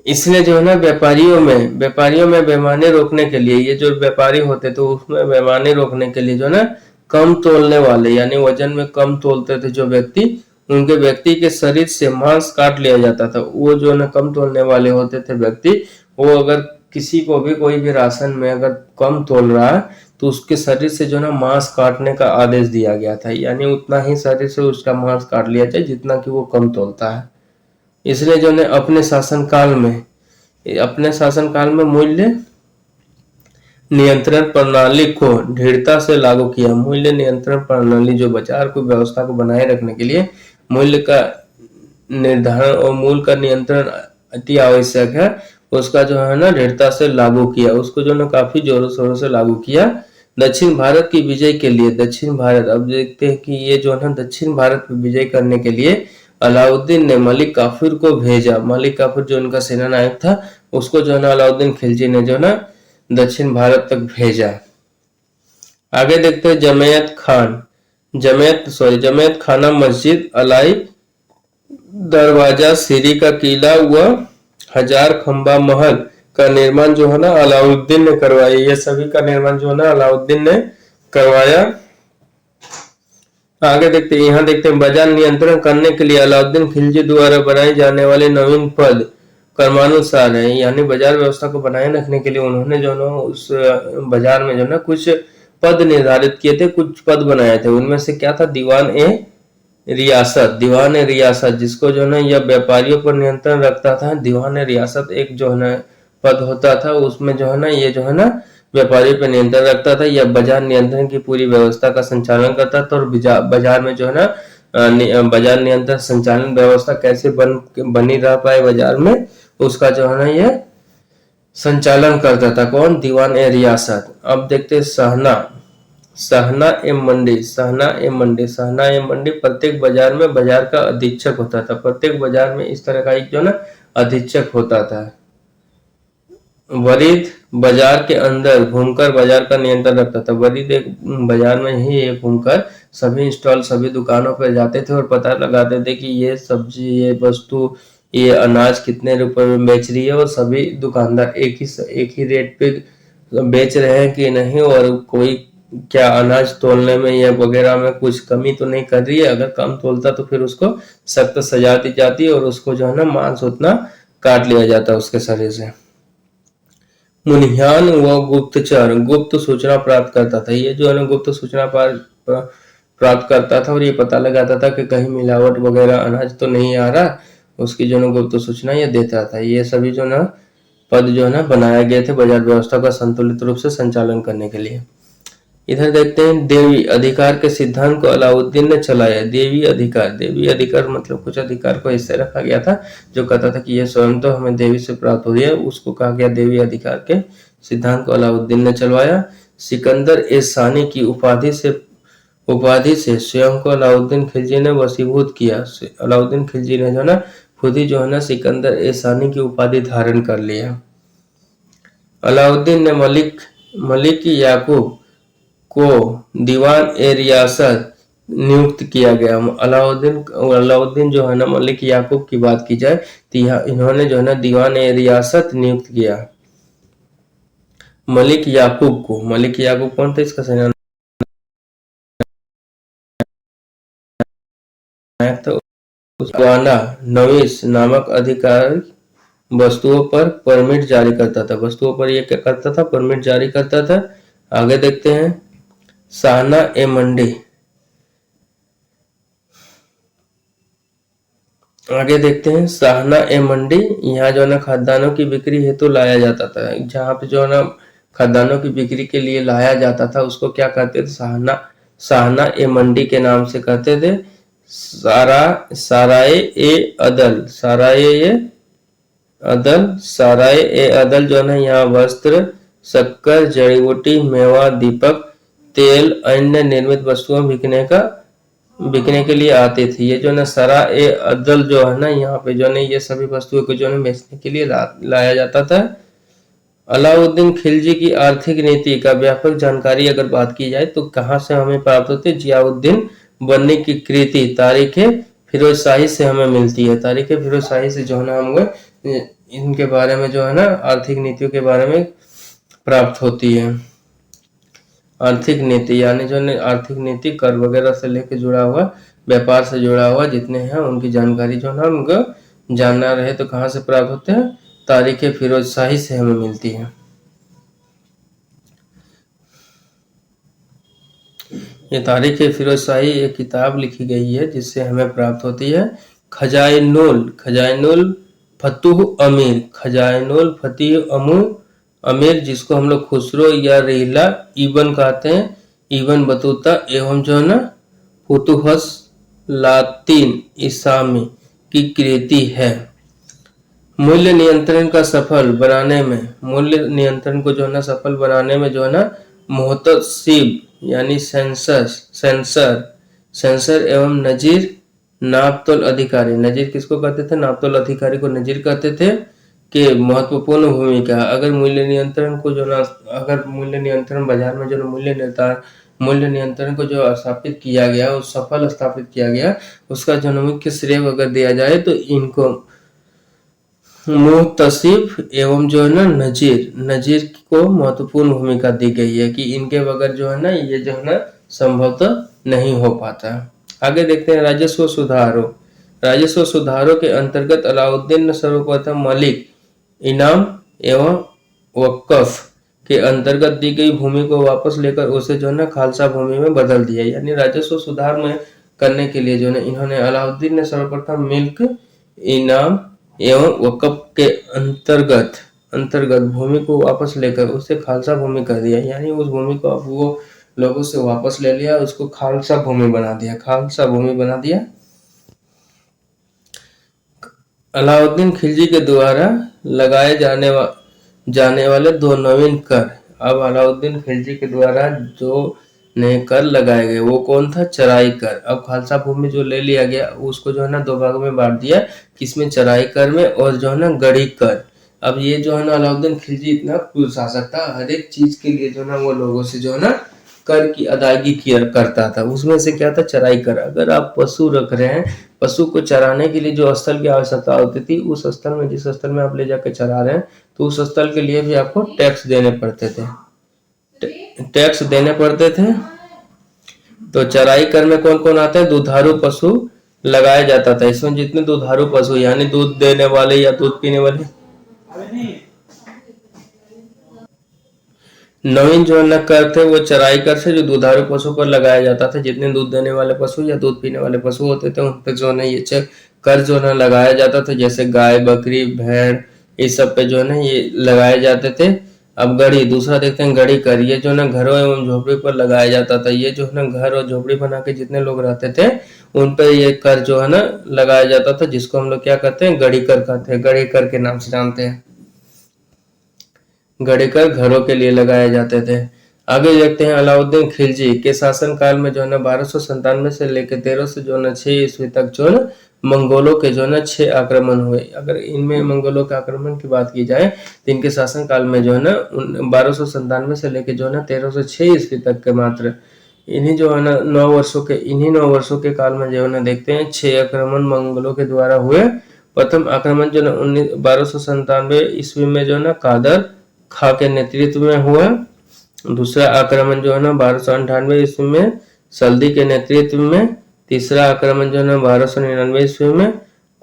इसलिए जो है ना व्यापारियों में बेईमानी रोकने के लिए, ये जो व्यापारी होते थे उसमें बेईमानी रोकने के लिए जो ना कम तोलने वाले यानी वजन में कम तोलते थे जो व्यक्ति, उनके व्यक्ति के शरीर से मांस काट लिया जाता था। वो जो ना कम तोलने वाले होते थे व्यक्ति, वो अगर किसी को भी कोई भी राशन में अगर कम तोल रहा है तो उसके शरीर से जो ना मांस काटने का आदेश दिया गया था, यानी उतना ही शरीर से उसका मांस काट लिया जाए जितना कि वो कम तोलता है। इसलिए जो ने अपने शासनकाल में मूल्य नियंत्रण प्रणाली को दृढ़ता से लागू किया। मूल्य नियंत्रण प्रणाली जो बाजार को व्यवस्था को बनाए रखने के लिए मूल्य का निर्धारण और मूल्य का नियंत्रण अति आवश्यक है, उसका जो है ना दृढ़ता से लागू किया, उसको जो ना काफी जोरों शोरों से लागू किया। दक्षिण भारत की विजय के लिए अब देखते हैं कि ये जो है ना दक्षिण भारत पर विजय करने के लिए अलाउद्दीन ने मलिक काफूर को भेजा। मलिक काफूर जो उनका सेना नायक था उसको जो है ना अलाउद्दीन खिलजी ने जो ना दक्षिण भारत तक भेजा। आगे देखते हैं जमायत खाना मस्जिद, अलाई दरवाजा, सीरी का किला व 1000 खंबा महल का निर्माण जो है ना अलाउद्दीन ने करवाया। ये सभी का निर्माण जो है ना अलाउद्दीन ने करवाया। आगे देखते हैं, बाजार नियंत्रण करने के लिए अलाउद्दीन खिलजी द्वारा बनाई जाने वाली नवीन पद कर्मानुसार है, यानी बाजार व्यवस्था को बनाए रखने के लिए उन्होंने जो ना उस बाजार में जो ना कुछ पद निर्धारित किए थे, कुछ पद बनाए थे। उनमें से क्या था? दीवान ए रियासत। दीवान ए रियासत जिसको जो ना यह व्यापारियों पर नियंत्रण रखता था। दीवान ए रियासत एक जो है ना पद होता था, उसमें जो है ना ये जो है ना व्यापारियों पर नियंत्रण रखता था। यह बाजार नियंत्रण की पूरी व्यवस्था का संचालन करता था। और बाजार में जो है ना बाजार नियंत्रण संचालन व्यवस्था कैसे बनी रह पाए बाजार में, उसका जो है ना ये संचालन करता था। कौन? दीवान ए रियासत। अब देखते हैं सहना। सहना ए मंडी। सहना ए मंडी। सहना ए मंडी प्रत्येक बाजार में बाजार का अधीक्षक होता था। प्रत्येक बाजार में इस तरह का एक जो ना अधीक्षक होता था। वरिद बाजार के अंदर घूमकर बाजार का नियंत्रण रखता था। वरिद एक बाजार में ही घूमकर सभी स्टॉल, सभी दुकानों पर जाते थे और पता लगाते थे कि ये सब्जी, ये वस्तु, ये अनाज कितने रुपए में बेच रही है, और सभी दुकानदार एक ही रेट पे बेच रहे हैं कि नहीं, और कोई क्या अनाज तोलने में या वगैरह में कुछ कमी तो नहीं कर रही है। अगर कम तोलता तो फिर उसको सख्त सजा दी जाती है और उसको जो है ना मांस उतना काट लिया जाता है उसके शरीर से। मुनिहान व गुप्तचर। गुप्त सूचना प्राप्त करता था। ये जो है ना गुप्त सूचना प्राप्त करता था और ये पता लगाता था कि कहीं मिलावट वगैरह अनाज तो नहीं आ रहा, उसकी जो ना गुप्त सूचना ये देता था। ये सभी जो ना पद जो है ना बनाए गए थे बाजार व्यवस्था का संतुलित रूप से संचालन करने के लिए। इधर देखते हैं देवी अधिकार के सिद्धांत को अलाउद्दीन ने चलाया। देवी अधिकार। देवी अधिकार मतलब कुछ अधिकार को इससे रखा गया था जो कहता था कि यह स्वयं तो हमें देवी से प्राप्त हो रही है, उसको कहा गया देवी अधिकार के सिद्धांत को अलाउद्दीन ने चलवाया। सिकंदर ए सानी की उपाधि से स्वयं को अलाउद्दीन खिलजी ने वशीभूत किया। अलाउद्दीन खिलजी ने जो ना खुद ही जो है ना सिकंदर ए सानी की उपाधि धारण कर लिया। अलाउद्दीन ने मलिक याकूब को दीवान ए रियासत नियुक्त किया गया। अलाउद्दीन जो है ना मलिक याकूब की बात की जाए तो इन्होंने जो है ना दीवान ए रियासत नियुक्त किया मलिक याकूब को। मलिक याकूब कौन था? इसका सही तो उसवाना नवीस नामक अधिकारी वस्तुओं पर परमिट जारी करता था। वस्तुओं पर ये क्या करता था? परमिट जारी करता था। आगे देखते हैं सहना ए मंडी। आगे देखते हैं सहना ए मंडी। यहाँ जो है ना खाद्यान्नों की बिक्री हेतु लाया जाता था। जहाँ पे जो है ना खाद्यान्नों की बिक्री के लिए लाया जाता था उसको क्या कहते थे? सहना ए मंडी के नाम से कहते थे। साराए ए अदल। साराए ए अदल जो है ना यहाँ वस्त्र, शक्कर, जड़ी बूटी, मेवा, दीपक, तेल, अन्य निर्मित वस्तुओं बिकने के लिए आते थे। ये जो ना सरा ए अदल जो है ना यहाँ पे जो है ये सभी वस्तुओं को जो है बेचने के लिए लाया जाता था। अलाउद्दीन खिलजी की आर्थिक नीति का व्यापक जानकारी अगर बात की जाए तो कहाँ से हमें प्राप्त होती है? जियाउद्दीन बन्नी की कृति तारीख फिरोजशाही से हमें मिलती है। तारीख फिरोजशाही से जो है ना हमें इनके बारे में जो है ना आर्थिक नीतियों के बारे में प्राप्त होती है। आर्थिक नीति यानी जो है आर्थिक नीति कर वगैरह से लेकर जुड़ा हुआ, व्यापार से जुड़ा हुआ जितने हैं उनकी जानकारी जो है ना हमको जानना रहे तो कहाँ से प्राप्त होते हैं? तारीख फिरोजशाही से हमें मिलती है। ये तारीख फिरोजशाही एक किताब लिखी गई है जिससे हमें प्राप्त होती है। खजाइनुल फतुह अमीर। खजाइनुल फतुह अमीर जिसको हम लोग खुसरो या रिहला इबन कहते हैं, इबन बतूता एवं जो है ना फुतुहस लातीन इसामी की कृति है। मूल्य नियंत्रण का सफल बनाने में, मूल्य नियंत्रण को जो है ना सफल बनाने में जो है ना मोहतसिब यानी सेंसर एवं नजीर नापतोल अधिकारी। नजीर किसको कहते थे? नापतोल अधिकारी को नजीर कहते थे कि महत्वपूर्ण भूमिका। अगर मूल्य नियंत्रण को जो ना अगर मूल्य नियंत्रण बाजार में जो मूल्य नियंत्रण को जो स्थापित किया गया, उस सफल स्थापित किया गया, उसका जो मुख्य श्रेय अगर दिया जाए तो इनको मुहतसिब एवं जो है ना नजीर को महत्वपूर्ण भूमिका दी गई है कि इनके बगैर जो है ना ये जो है ना संभवतः नहीं हो पाता। आगे देखते हैं राजस्व सुधारों। राजस्व सुधारों के अंतर्गत अलाउद्दीन ने सर्वप्रथम मलिक इनाम एवं वक्फ के अंतर्गत दी गई भूमि को वापस लेकर उसे जो है ना खालसा भूमि में बदल दिया। यानी राजस्व सुधार में करने के लिए जो है इन्होंने अलाउद्दीन ने सर्वप्रथम मिल्क इनाम एवं वक्फ के अंतर्गत अंतर्गत भूमि को वापस लेकर उसे खालसा भूमि कर दिया। यानी उस भूमि को अब वो लोगों से वापस ले लिया, उसको खालसा भूमि बना दिया, खालसा भूमि बना दिया। अलाउद्दीन खिलजी के द्वारा लगाए जाने वाले दो नवीन कर। अब अलाउद्दीन खिलजी के द्वारा जो नए कर लगाए गए वो कौन था? चराई कर। अब खालसा भूमि जो ले लिया गया उसको जो है ना दो भागों में बांट दिया, किसमें? चराई कर में और जो है ना गड़ी कर। अब ये जो है ना अलाउद्दीन खिलजी इतना क्रूर शासक था, हर एक चीज के लिए जो है ना वो लोगों से जो है ना कर की अदायगी किया करता था। उसमें से क्या था? चराई कर। अगर आप पशु रख रहे हैं, पशु को चराने के लिए जो स्थल की आवश्यकता होती थी, उस स्थल में जिस स्थल में आप ले जाकर चरा रहे हैं तो उस स्थल के लिए भी आपको टैक्स देने पड़ते थे, टैक्स देने पड़ते थे। तो चराई कर में कौन कौन आता है? दुधारू पशु लगाया जाता था। इसमें जितने दुधारू पशु यानी दूध देने वाले या दूध पीने वाले, नवीन जो न कर थे वो चराई कर से जो दुधारू पशु पर लगाया जाता था। जितने दूध देने वाले पशु या दूध पीने वाले पशु होते थे उन पे जो है ये कर जो है लगाया जाता था। जैसे गाय, बकरी, भेड़, इस सब पे जो है ना ये लगाए जाते थे। अब गड़ी, दूसरा देखते हैं गड़ी कर। ये जो ना घरों एवं झोपड़ी पर लगाया जाता था। ये जो है ना घर और झोपड़ी बना के जितने लोग रहते थे उन पर ये कर जो है ना लगाया जाता था, जिसको हम लोग क्या कहते हैं? गड़ी कर कहते हैं, गड़ी कर के नाम से जानते हैं। गढ़ीकर घरों के लिए लगाए जाते थे। आगे देखते हैं अलाउद्दीन खिलजी के शासन काल में जो है ना 1297 से लेकर 1300 जो है 6 ईस्वी तक जो है मंगोलों के जो है 6 आक्रमण हुए। अगर इनमें मंगोलों के आक्रमण की बात की जाए तो इनके शासन काल में जो है ना 1297 से लेकर जो है ना 1306 ईस्वी तक के मात्र इन्हीं जो है ना 9 वर्षों के काल में जो है ना देखते हैं 6 आक्रमण मंगोलों के द्वारा हुए। प्रथम आक्रमण जो है 1297 ईस्वी में जो है ना कादर खा के नेतृत्व में हुआ। दूसरा आक्रमण जो है ना 1298 ईस्वी में सल्दी के नेतृत्व में। तीसरा आक्रमण जो है ना 1299 ईस्वी में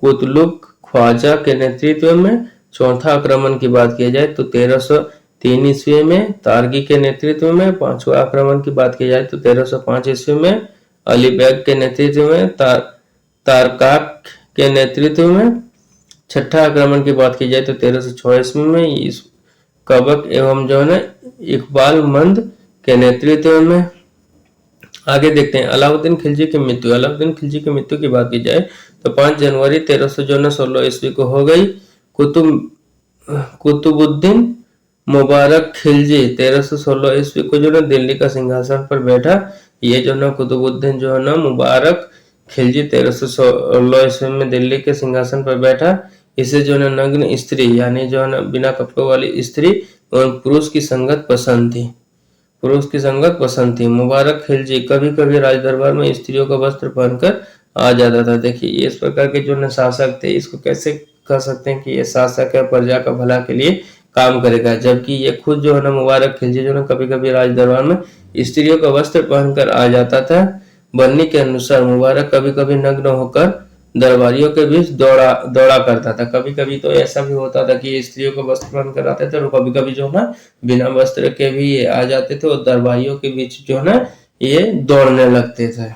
कुतलुक ख्वाजा के नेतृत्व में। चौथा आक्रमण की बात की जाए तो 1303 ईस्वी में तारगी के नेतृत्व में। पांचवा आक्रमण की बात की जाए तो 1305 ईस्वी में अली बैग के नेतृत्व में, तारकाक के नेतृत्व में। छठा आक्रमण की बात की जाए तो 1306 ईस्वी में कबक एवं जो है ना इकबाल मंद के नेतृत्व में। आगे देखते हैं अलाउद्दीन खिलजी की मृत्यु। अलाउद्दीन खिलजी की मृत्यु की बात की जाए तो 5 जनवरी 1316 ईस्वी को हो गई। कुतुबुद्दीन मुबारक खिलजी 1316 ईस्वी को जो ना दिल्ली का सिंहासन पर बैठा। ये जो ना कुतुबुद्दीन जो है ना मुबारक खिलजी 1316 ईस्वी में दिल्ली के सिंहासन पर बैठा। इसे जो है नग्न स्त्री यानी जो है बिना कपड़ों वाली स्त्री और पुरुष की संगत पसंद थी, पुरुष की संगत पसंद थी। मुबारक खिलजी कभी कभी राज दरबार में स्त्रियों का वस्त्र पहनकर आ जाता था। देखिए इस प्रकार के जो न शासक थे, इसको कैसे कह सकते हैं कि ये शासक है, प्रजा का भला के लिए काम करेगा, जबकि ये खुद जो है ना मुबारक खिलजी जो है कभी कभी राज दरबार में स्त्रियों का वस्त्र पहनकर आ जाता था। बन्नी के अनुसार मुबारक कभी कभी नग्न होकर दरबारियों के बीच दौड़ा करता था। कभी कभी तो ऐसा भी होता था कि स्त्रियों को वस्त्र पहन कर आते थे और कभी कभी जो है बिना वस्त्र के भी ये आ जाते थे और दरबारियों के बीच जो है ये दौड़ने लगते थे।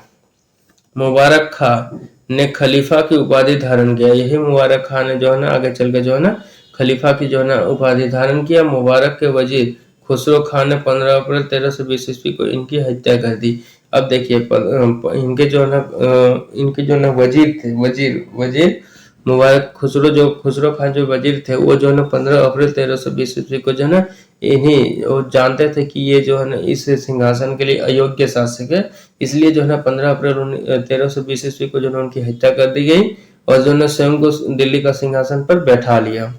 मुबारक खां ने खलीफा की उपाधि धारण किया। यही मुबारक खां ने जो है आगे चल के जो है खलीफा की जो है उपाधि धारण किया। मुबारक के वजीर खुसरो खान ने 15 अप्रैल 1320 ईस्वी को इनकी हत्या कर दी। अब देखिए इनके जो ना वजीर थे, वजीर मुबारक खुसरो खान जो वजीर थे वो जो है 15 अप्रैल 1320 ईस्वी को जो है इन्हीं वो जानते थे कि ये जो है ना इस सिंहासन के लिए अयोग्य शासक है, इसलिए जो है 15 अप्रैल 1320 ईस्वी को जो है उनकी हत्या कर दी गई और जो है स्वयं को दिल्ली का सिंहासन पर बैठा लिया।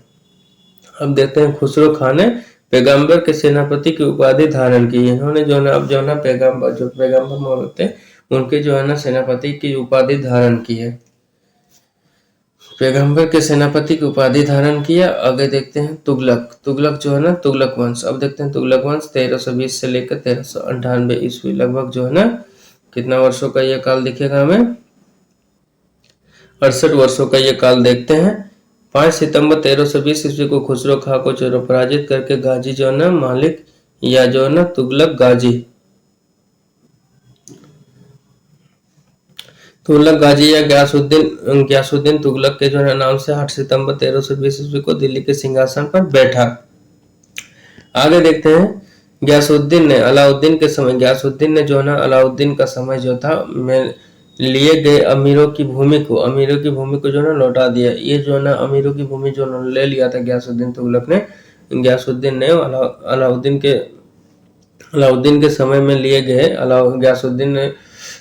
अब देखते हैं खुसरो खान ने पैगंबर के सेनापति की उपाधि धारण की। इन्होंने जो है अब जो है पैगंबर मौलूद थे उनके जो है सेनापति की उपाधि धारण की है। पैगंबर के सेनापति की उपाधि धारण किया। आगे देखते हैं तुगलक जो है ना तुगलक वंश। अब देखते हैं तुगलक वंश 1320 से लेकर 1398 ईस्वी लगभग जो है ना कितना वर्षों का यह काल दिखेगा हमें। 68 वर्षों का ये काल देखते हैं। 5 सितंबर 1320 ईस्वी को खुसरो खां को जो पराजित करके गाजी जो है ना मालिक या जो है ना तुगलक गाजी तुगलक गाजी या गयासुद्दीन तुगलक के जो है नाम से 8 सितंबर 1320 ईस्वी को दिल्ली के सिंहासन पर बैठा। आगे देखते हैं गयासुद्दीन ने जो है ना अलाउद्दीन का समय जो था में लिए गए अमीरों की भूमि को जो है ना लौटा दिया। ये जो है ना अमीरों की भूमि जो ले लिया था गयासुद्दीन तुगलक ने, गयासुद्दीन ने अलाउद्दीन के समय में लिए गए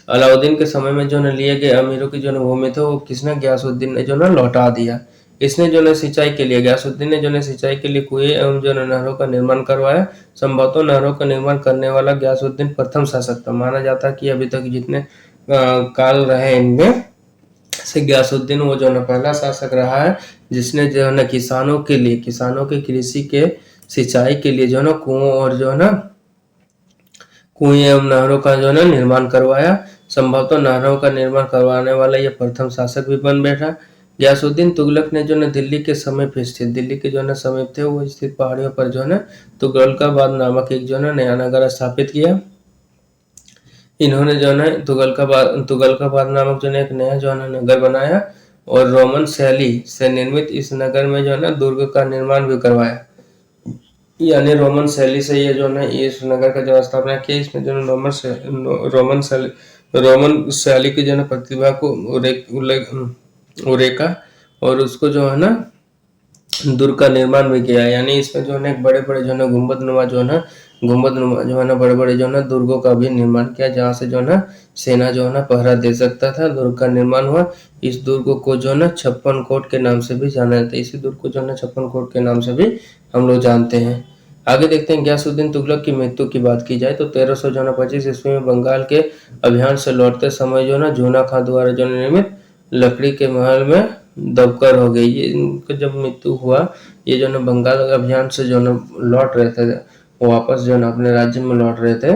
अलाउद्दीन के समय में जो है लिए गए अमीरों की जो है भूमि थे वो किसने गयासुद्दीन ने जो है लौटा दिया। इसने जो है सिंचाई के लिए गयासुद्दीन ने जो है सिंचाई के लिए कुएं एवं जो है नहरों का निर्माण करवाया। संभवतः नहरों का निर्माण करने वाला गयासुद्दीन प्रथम शासक था। माना जाता है कि अभी तक जितने काल रहे इनमें से गयासुद्दीन वो जो है पहला शासक रहा है जिसने जो है ना किसानों के कृषि के सिंचाई के लिए जो है ना कुओं और जो है ना कुएं एवं नहरों का जो है ना निर्माण करवाया। संभवतः नहरों का निर्माण करवाने वाला यह प्रथम शासक भी बन बैठा। गयासुद्दीन तुगलक ने जो है दिल्ली के समीप स्थित दिल्ली के जो है समीप थे वो स्थित पहाड़ियों पर जो है तुगलकाबाद नामक एक जो है नया नगर स्थापित किया। इन्होंने जो है तुगलकाबाद नामक जो है एक नया जो है नगर बनाया और रोमन शैली से निर्मित इस नगर में जो है ना दुर्ग का निर्माण भी करवाया। यानी रोमन शैली से ये जो है इस नगर का जो स्थापना किया। इसमें जो है रोमन शैली की जो है प्रतिभा को उरेका और उसको जो है ना दुर्ग का निर्माण भी किया। यानी इसमें जो है बड़े बड़े जो है गुंबद नुमा जो है बड़े बड़े जो है दुर्गों का भी निर्माण किया जहाँ से जो है सेना जो है पहरा दे सकता था। दुर्ग का निर्माण हुआ। इस दुर्ग को जो है 56 कोट के नाम से भी जाना जाता है। इसी दुर्ग को जो है 56 कोट के नाम से भी हम लोग जानते हैं। आगे देखते हैं गयासुद्दीन तुगलक की मृत्यु की बात की जाए तो 1325 ईस्वी में बंगाल के अभियान से लौटते समय जो है जूना खां द्वारा जो निर्मित लकड़ी के महल में दबकर हो गई। ये इनका जब मृत्यु हुआ ये जो है बंगाल अभियान से जो है लौट रहे थे वापस जो है अपने राज्य में लौट रहे थे,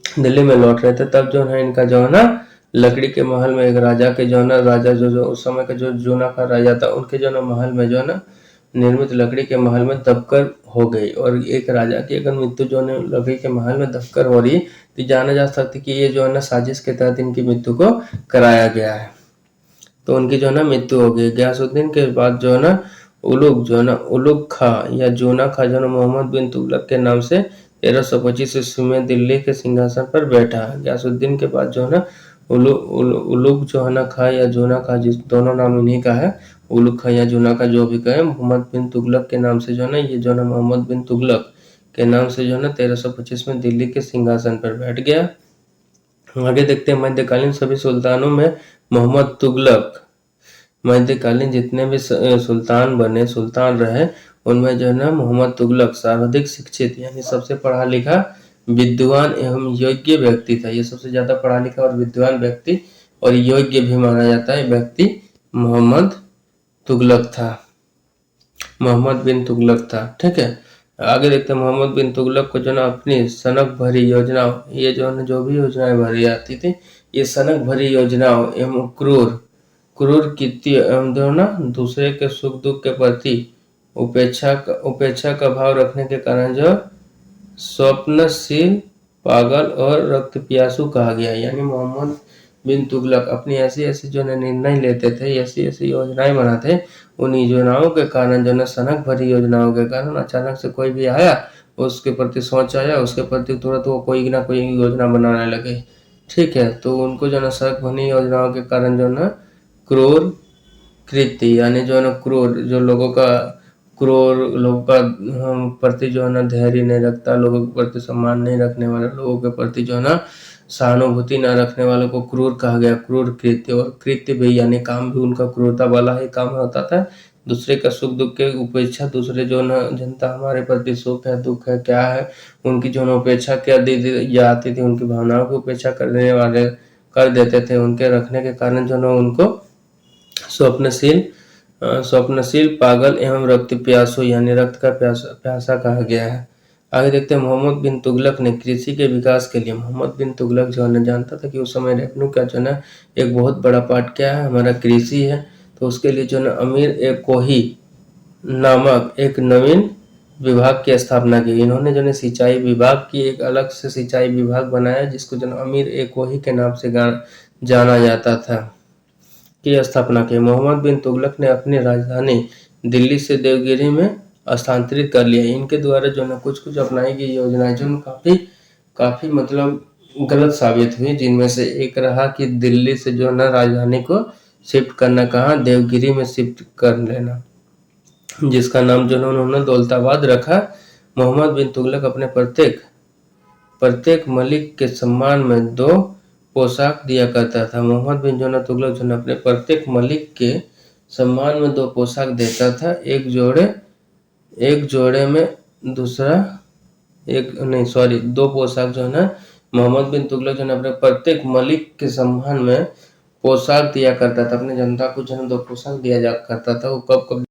दिल्ली में लौट रहे थे, तब जो है इनका जो है ना लकड़ी के महल में एक राजा के जो है ना राजा जो उस समय का जो जूना खां राजा था उनके जो है महल में जो है ना निर्मित लकड़ी के महल में दबकर हो गई। और एक राजा की अगर मृत्यु जो है लकड़ी के महल में दबकर हो रही तो जाना जा सकता कि ये जो है ना साजिश के तहत इनकी मृत्यु को कराया गया है। तो उनकी जो है ना मृत्यु हो गई। गयासुद्दीन के बाद जो है ना उलुग खां या जूना खां जो है मोहम्मद बिन तुगलक के नाम से 1325 ईस्वी में दिल्ली के सिंहासन पर बैठा। गयासुद्दीन के बाद जो है ना उलुग जो है ना खां या जूना खां जिस दोनों नाम इन्हीं का है, उलुग खां या जूना खां जो भी कहे, मोहम्मद बिन तुगलक के नाम से जो है ना ये जो है ना मोहम्मद बिन तुगलक के नाम से जो है ना 1325 में दिल्ली के सिंहासन पर बैठ गया। आगे देखते हैं मध्यकालीन सभी सुल्तानों में मोहम्मद तुगलक मध्यकालीन जितने भी सुल्तान रहे उनमें जो है ना मोहम्मद तुगलक सर्वाधिक शिक्षित यानी सबसे पढ़ा लिखा विद्वान एवं योग्य व्यक्ति था। ये सबसे ज्यादा पढ़ा लिखा और विद्वान व्यक्ति और योग्य भी माना जाता है व्यक्ति मोहम्मद बिन तुगलक था। ठीक है, आगे देखते हैं मोहम्मद बिन तुगलक को जो ना अपनी सनक भरी योजनाओं, ये जो है जो भी योजनाएं भरी आती थी ये सनक भरी योजनाओं एवं क्रूर कृत्य एवं जो ना दूसरे के सुख दुख के प्रति उपेक्षा का भाव रखने के कारण जो स्वप्नशील, पागल और रक्त प्यासु कहा गया। यानी मोहम्मद बिन तुगलक अपनी ऐसी ऐसी जो निर्णय लेते थे, ऐसी ऐसी योजनाएं बनाते, उन योजनाओं के कारण जो सनक भरी योजनाओं के कारण अचानक से कोई भी आया उसके प्रति सोच आया, उसके प्रति तुरंत वो कोई ना कोई योजना बनाने लगे। ठीक है, तो उनको जो सनक भरी योजनाओं के कारण जो क्रूर कृत्य यानी जो है ना क्रूर जो लोगों का प्रति जो है ना धैर्य नहीं रखता, लोगों के प्रति सम्मान नहीं रखने वाले, लोगों के प्रति जो है ना सहानुभूति न रखने वालों को क्रूर कहा गया। क्रूर कृत्य, और कृत्य भी यानी काम भी उनका क्रूरता वाला ही काम होता था। दूसरे का सुख दुख के उपेक्षा, दूसरे जो ना जनता हमारे प्रति सुख है दुख है क्या है उनकी जो ना उपेक्षा क्या दी जाती थी, उनकी भावनाओं की उपेक्षा करने वाले कर देते थे। उनके रखने के कारण जो ना उनको स्वप्नशील, पागल एवं रक्त प्यासु यानी रक्त का प्यासा कहा गया है। आगे देखते हैं मोहम्मद बिन तुगलक ने कृषि के विकास के लिए, मोहम्मद बिन तुगलक जो है जानता था कि उस समय रेवेन्यू का जो है ना एक बहुत बड़ा पार्ट क्या है, हमारा कृषि है। तो उसके लिए जो है ना अमीर ए कोही नामक एक नवीन विभाग की स्थापना की। इन्होंने जो है सिंचाई विभाग की एक अलग से सिंचाई विभाग बनाया, जिसको जो अमीर ए कोही के नाम से जाना जाता था, की स्थापना की। मोहम्मद बिन तुगलक ने अपनी राजधानी दिल्ली से देवगिरी में स्थानांतरित कर लिया। इनके द्वारा जो है कुछ कुछ अपनाई गई योजनाएं जो काफी काफी मतलब गलत साबित हुई, जिनमें से एक रहा कि दिल्ली से जो है ना राजधानी को शिफ्ट करना, कहाँ, देवगिरी में शिफ्ट कर लेना, जिसका नाम जो है उन्होंने दौलताबाद रखा। मोहम्मद बिन तुगलक अपने प्रत्येक प्रत्येक मलिक के सम्मान में 2 पोशाक दिया करता था। मोहम्मद बिन जो है तुगलक जो है अपने प्रत्येक मलिक के सम्मान में 2 पोशाक देता था, एक जोड़े में दूसरा एक नहीं सॉरी 2 पोशाक जो है ना मोहम्मद बिन तुगलक जो है अपने प्रत्येक मलिक के सम्मान में पोशाक दिया करता था। अपने जनता को जो है 2 पोशाक दिया जा करता था। वो कब कब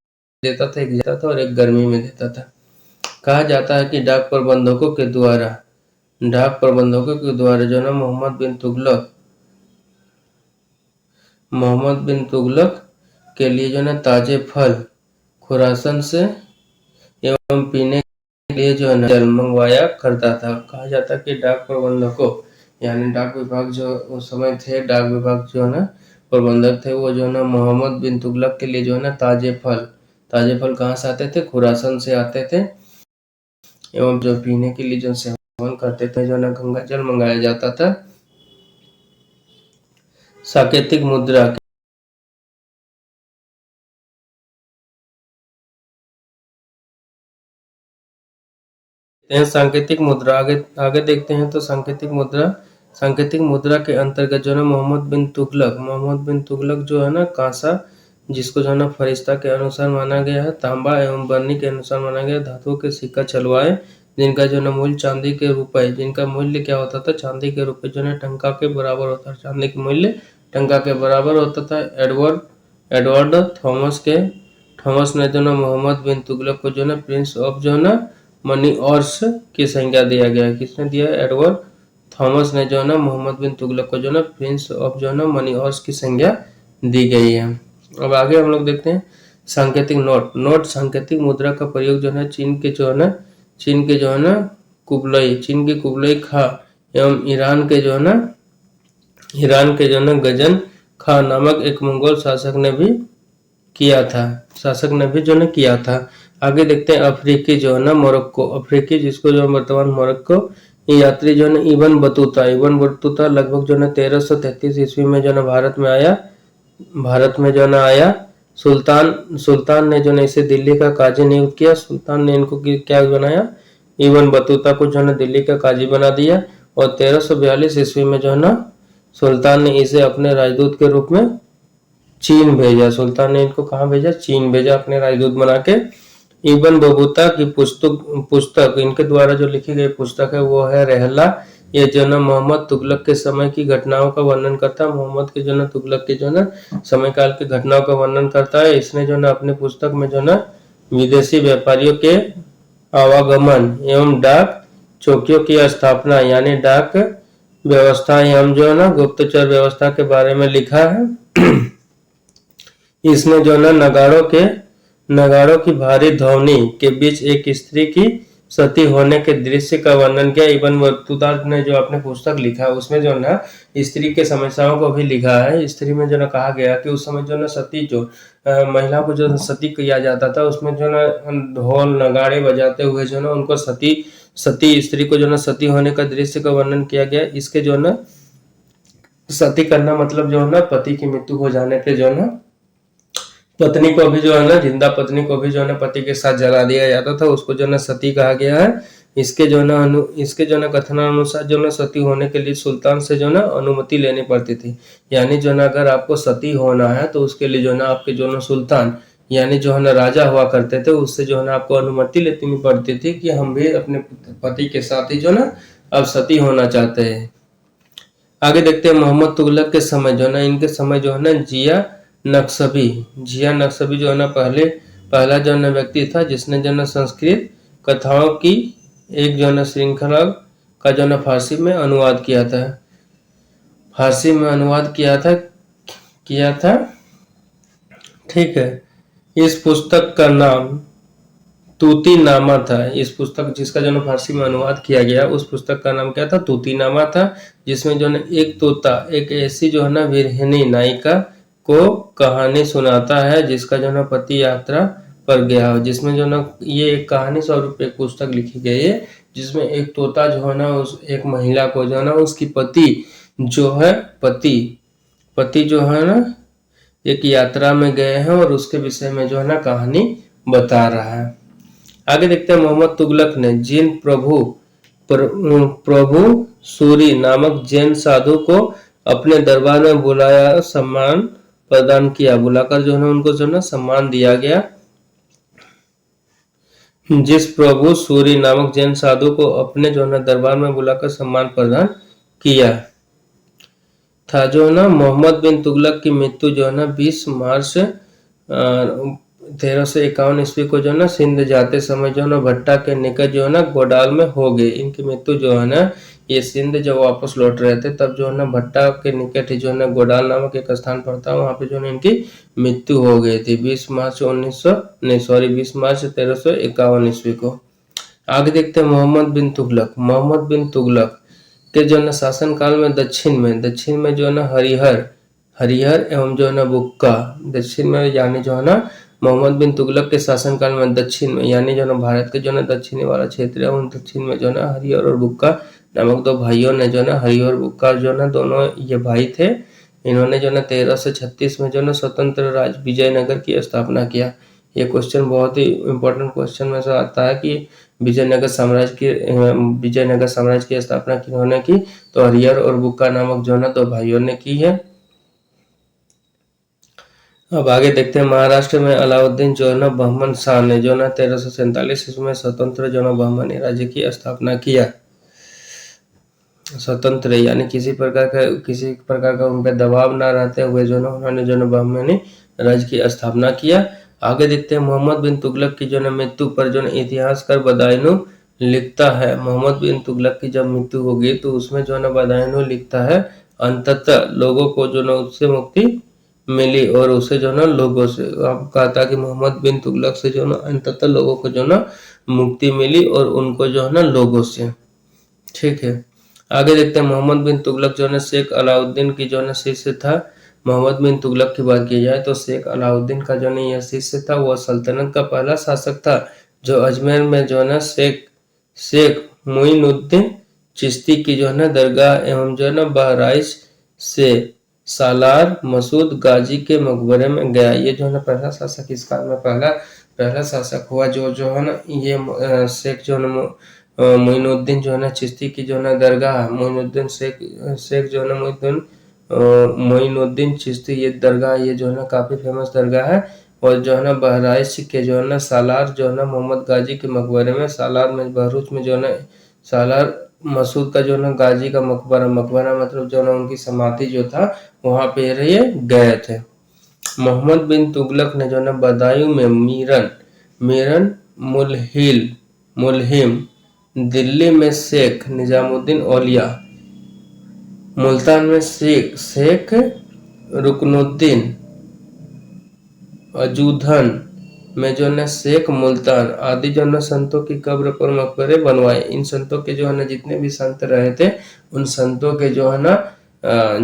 देता था, एक देता था और एक गर्मी में देता था। कहा जाता है कि डाक प्रबंधकों के द्वारा जो है ना मोहम्मद बिन तुगलक के लिए जो है ना ताजे फल खुरासन से एवं पीने के लिए जो है ना जल मंगवाया करता था। कहा जाता है कि डाक प्रबंधकों यानी डाक विभाग जो उस समय थे, डाक विभाग जो है ना प्रबंधक थे, वो जो है ना मोहम्मद बिन तुगलक के लिए जो है ना ताजे फल कहाँ से आते थे, खुरासन से आते थे, एवं जो पीने के लिए जो सेवन करते थे जो ना गंगा जल मंगाया जाता था। सांकेतिक मुद्रा सांकेतिक मुद्रा आगे देखते हैं। तो सांकेतिक मुद्रा के अंतर्गत जो है ना मोहम्मद बिन तुगलक जो है ना कांसा, जिसको जो है ना फरिश्ता के अनुसार माना गया है, तांबा एवं बर्नी के अनुसार माना गया, धातु के सिक्का चलवाए, जिनका जो है ना मूल्य चांदी के रुपए, जिनका मूल्य क्या होता था, चांदी के रुपए जो है टंका के बराबर होता है, चांदी के मूल्य टंका के बराबर होता था। एडवर्ड थॉमस ने जो ना मोहम्मद बिन तुगलक को जो ना प्रिंस ऑफ जो ना मनी ऑर्स की संज्ञा दिया गया है। किसने दिया? एडवर्ड थॉमस ने जो है ना मोहम्मद बिन तुगलक को जो ना प्रिंस ऑफ जो है ना मनी ऑर्स की संज्ञा दी गई है। अब आगे हम लोग देखते हैं सांकेतिक नोट सांकेतिक मुद्रा का प्रयोग जो है चीन के जो है ना कुबलई खा एवं ईरान के जो है ना गजन खां नामक एक मंगोल शासक ने भी किया था। आगे देखते हैं अफ्रीकी जो है ना मोरक्को, जिसको जो वर्तमान मोरक्को, यात्री जो है ना इबन बतूता लगभग जो है 1333 ईस्वी में जो है भारत में जो है आया। सुल्तान ने जो है इसे दिल्ली का काजी नियुक्त किया। सुल्तान ने इनको क्या बनाया? इबन बतूता को जो है दिल्ली का काजी बना दिया। और 1342 ईस्वी में जो है ना सुल्तान ने इसे अपने राजदूत के रूप में चीन भेजा। सुल्तान ने इनको कहाँ भेजा? चीन भेजा, अपने राजदूत बना के। इबन बतूता की पुस्तक इनके द्वारा जो लिखी गई पुस्तक है वो है रहला। ये जो ना मोहम्मद तुगलक के समय की घटनाओं का वर्णन करता है। मोहम्मद के जो ना तुगलक के जो ना समय काल की घटनाओं का वर्णन करता है। इसने जो ना अपने पुस्तक में जो ना विदेशी व्यापारियों के आवागमन एवं डाक चौकियों की स्थापना यानी डाक व्यवस्था एवं जो है ना गुप्तचर व्यवस्था के बारे में लिखा है। इसने जो ना नगाड़ों की भारी ध्वनि के बीच एक स्त्री की सती होने के दृश्य का वर्णन किया। इबन बतूता ने जो अपने पुस्तक लिखा है उसमें जो ना स्त्री के समस्याओं को भी लिखा है। स्त्री में जो ना कहा गया कि उस समय जो ना सती जो महिला को जो सती किया जाता था, उसमें जो ना ढोल नगाड़े बजाते हुए जो ना उनको सती स्त्री को जो ना सती होने का दृश्य का वर्णन किया गया। इसके जो ना सती करना मतलब जो है ना पति की मृत्यु हो जाने पे जो ना पत्नी को भी जो है ना जिंदा पत्नी को भी जो है ना पति के साथ जला दिया जाता था, उसको जो है ना सती कहा गया है। इसके जो ना कथनानुसार जो ना सती होने के लिए सुल्तान से जो ना अनुमति लेनी पड़ती थी। यानी जो ना अगर आपको सती होना है तो उसके लिए जो ना आपके जो ना सुल्तान यानी जो है ना राजा हुआ करते थे, उससे जो है ना आपको अनुमति लेनी पड़ती थी कि हम भी अपने पति के साथ ही जो ना अब सती होना चाहते हैं। आगे देखते हैं मोहम्मद तुगलक के समय जो ना इनके समय जो है ना जिया नक्शबी जो है ना पहला जो है ना व्यक्ति था जिसने जो ना संस्कृत कथाओं की एक जो है ना श्रृंखला का जो है ना फारसी में अनुवाद किया था, फारसी में अनुवाद किया था। ठीक है, इस पुस्तक का नाम तूतीनामा था। इस पुस्तक जिसका जो है फारसी में अनुवाद किया गया, उस पुस्तक का नाम क्या था? तूतीनामा था, जिसमें जो है एक तोता एक ऐसी जो है ना विरहिणी नायिका को कहानी सुनाता है जिसका जो है पति यात्रा पर गया हो। जिसमें जो है ना ये एक कहानी स्वरूप एक पुस्तक लिखी गई है, जिसमें एक तोता जो है ना उस एक महिला को जो है ना उसकी पति जो है ना एक यात्रा में गए हैं और उसके विषय में जो है ना कहानी बता रहा है। आगे देखते हैं, मोहम्मद तुगलक ने जिन प्रभु सूरी नामक जैन साधु को अपने दरबार में बुलाया, सम्मान प्रदान किया। बुलाकर जो है उनको जो है सम्मान दिया गया। जिस प्रभु सूरी नामक जैन साधु को अपने जो है दरबार में बुलाकर सम्मान प्रदान किया था, जो है ना मोहम्मद बिन तुगलक की मृत्यु जो है ना 20 मार्च 1351 ईस्वी को जो है ना सिंध जाते समय जो है ना भट्टा के निकट जो है ना गोडाल में हो गई। इनकी मृत्यु जो है ना ये सिंध जब वापस लौट रहे थे तब जो है ना भट्टा के निकट ही जो है ना गोडाल नामक एक स्थान पड़ता, वहां पे जो है इनकी मृत्यु हो गई थी 20 मार्च 1351 ईस्वी को। आगे देखते हैं, मोहम्मद बिन तुगलक के जो है शासन काल में दक्षिण में जो है ना हरिहर एवं जो है ना बुक्का, दक्षिण में यानी जो है ना मोहम्मद बिन तुगलक के शासनकाल में दक्षिण में यानी जो है भारत के जो है दक्षिणी वाला क्षेत्र है, उन दक्षिण में जो है ना हरिहर और बुक्का नामक दो भाइयों ने जो है ना, हरिहर और बुक्का जो है ना दोनों ये भाई थे, इन्होंने जो है 1336 में जो है राज्य विजयनगर की स्थापना किया। ये क्वेश्चन बहुत ही इंपॉर्टेंट क्वेश्चन में से आता है कि विजयनगर साम्राज्य की स्थापना किन्होंने की? तो हरिहर और बुक्का नामक जो है ना दो भाइयों ने की है। अब आगे देखते हैं, महाराष्ट्र में अलाउद्दीन जो है ना बहमन शाह ने जो है ना 1347 ईस्वी में स्वतंत्र जो है ना बहमनी राज्य की स्थापना किया। स्वतंत्र यानी किसी प्रकार का उन पर दबाव ना रहते हुए जो है उन्होंने जो है बहमनी राज्य की स्थापना किया। आगे देखते हैं, मोहम्मद बिन तुगलक की जो है मृत्यु पर जो है इतिहासकार बदायूं लिखता है। मोहम्मद बिन तुगलक की जब मृत्यु होगी तो उसमें जो है ना बदायूं लिखता है, अंततः लोगों को जो है उससे मुक्ति मिली और उसे जो है ना लोगों से अब कहा था कि मोहम्मद बिन तुगलक से जो है अंततः लोगों को जो है ना मुक्ति मिली और उनको जो है ना लोगों से। ठीक है, आगे देखते हैं, मोहम्मद बिन तुगलक जो है शेख अलाउद्दीन की जो है शिष्य था। मोहम्मद बिन तुगलक की बात की जाए तो शेख अलाउद्दीन का जो है यह शिष्य था, वह सल्तनत का पहला शासक था जो अजमेर में जो है ना शेख मोइनुद्दीन चिश्ती की जो है ना दरगाह एवं जो है ना बहराइच से सालार मसूद गाजी के मकबरे में गया। ये जो है ना पहला शासक इस काल में पहला शासक हुआ जो है ना ये शेख जो है ना मोइनुद्दीन जो है ना चिश्ती की जो है ना दरगाह मोइनुद्दीन शेख जो है ना मोइनुद्दीन चिश्ती ये दरगाह ये जो है ना काफी फेमस दरगाह है। और जो है ना बहराइच के जो है ना सालार जो है ना मोहम्मद गाजी के मकबरे में, सालार में बहरूच में जो है ना सालार मसूद का जो है ना गाजी का मकबरा मतलब जो है ना उनकी समाधि जो था वहां पे ये गए थे। मोहम्मद बिन तुगलक ने जो है ना बदायूं में मीरन मुलहिम, दिल्ली में शेख निजामुद्दीन औलिया, मुल्तान में शेख रुकनुद्दीन, अजूधन में जो है शेख मुल्तान आदि जो है संतों की कब्र पर मकबरे बनवाए। इन संतों के जो है ना जितने भी संत रहे थे उन संतों के जो है ना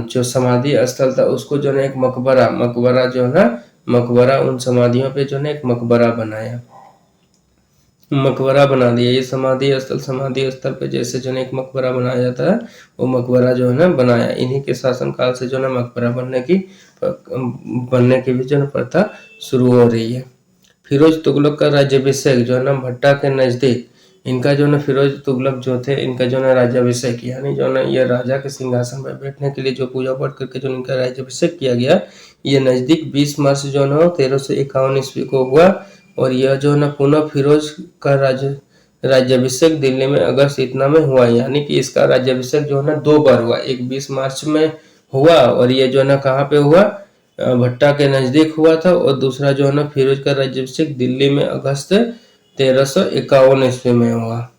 जो समाधि स्थल था उसको जो है एक मकबरा जो है ना मकबरा उन समाधियों पे जो है एक मकबरा बना दिया। ये समाधि स्थल पे जैसे जो है एक मकबरा बनाया जाता है वो मकबरा जो है ना बनाया। इन्हीं के शासन काल से जो है मकबरा बनने की भी जो है प्रथा शुरू हो रही है। फिरोज तुगलक का राज्याभिषेक जो है ना भट्टा के नजदीक इनका जो है फिरोज तुगलक जो थे इनका जो है राज्याभिषेक यानी जो है ये राजा के सिंहासन पर बैठने के लिए जो पूजा पाठ करके जो इनका राज्याभिषेक किया गया, ये नजदीक 20 मार्च जो है 1351 ईस्वी को हुआ। और यह जो है ना पुनः फिरोज का राज्याभिषेक दिल्ली में अगस्त इतना में हुआ, यानी कि इसका राज्याभिषेक जो है ना 2 बार हुआ। एक 20 मार्च में हुआ और ये जो है ना कहाँ पे हुआ, भट्टा के नजदीक हुआ था। और दूसरा जो है ना फिरोज का राज्याभिषेक दिल्ली में अगस्त 1351 ईस्वी में हुआ।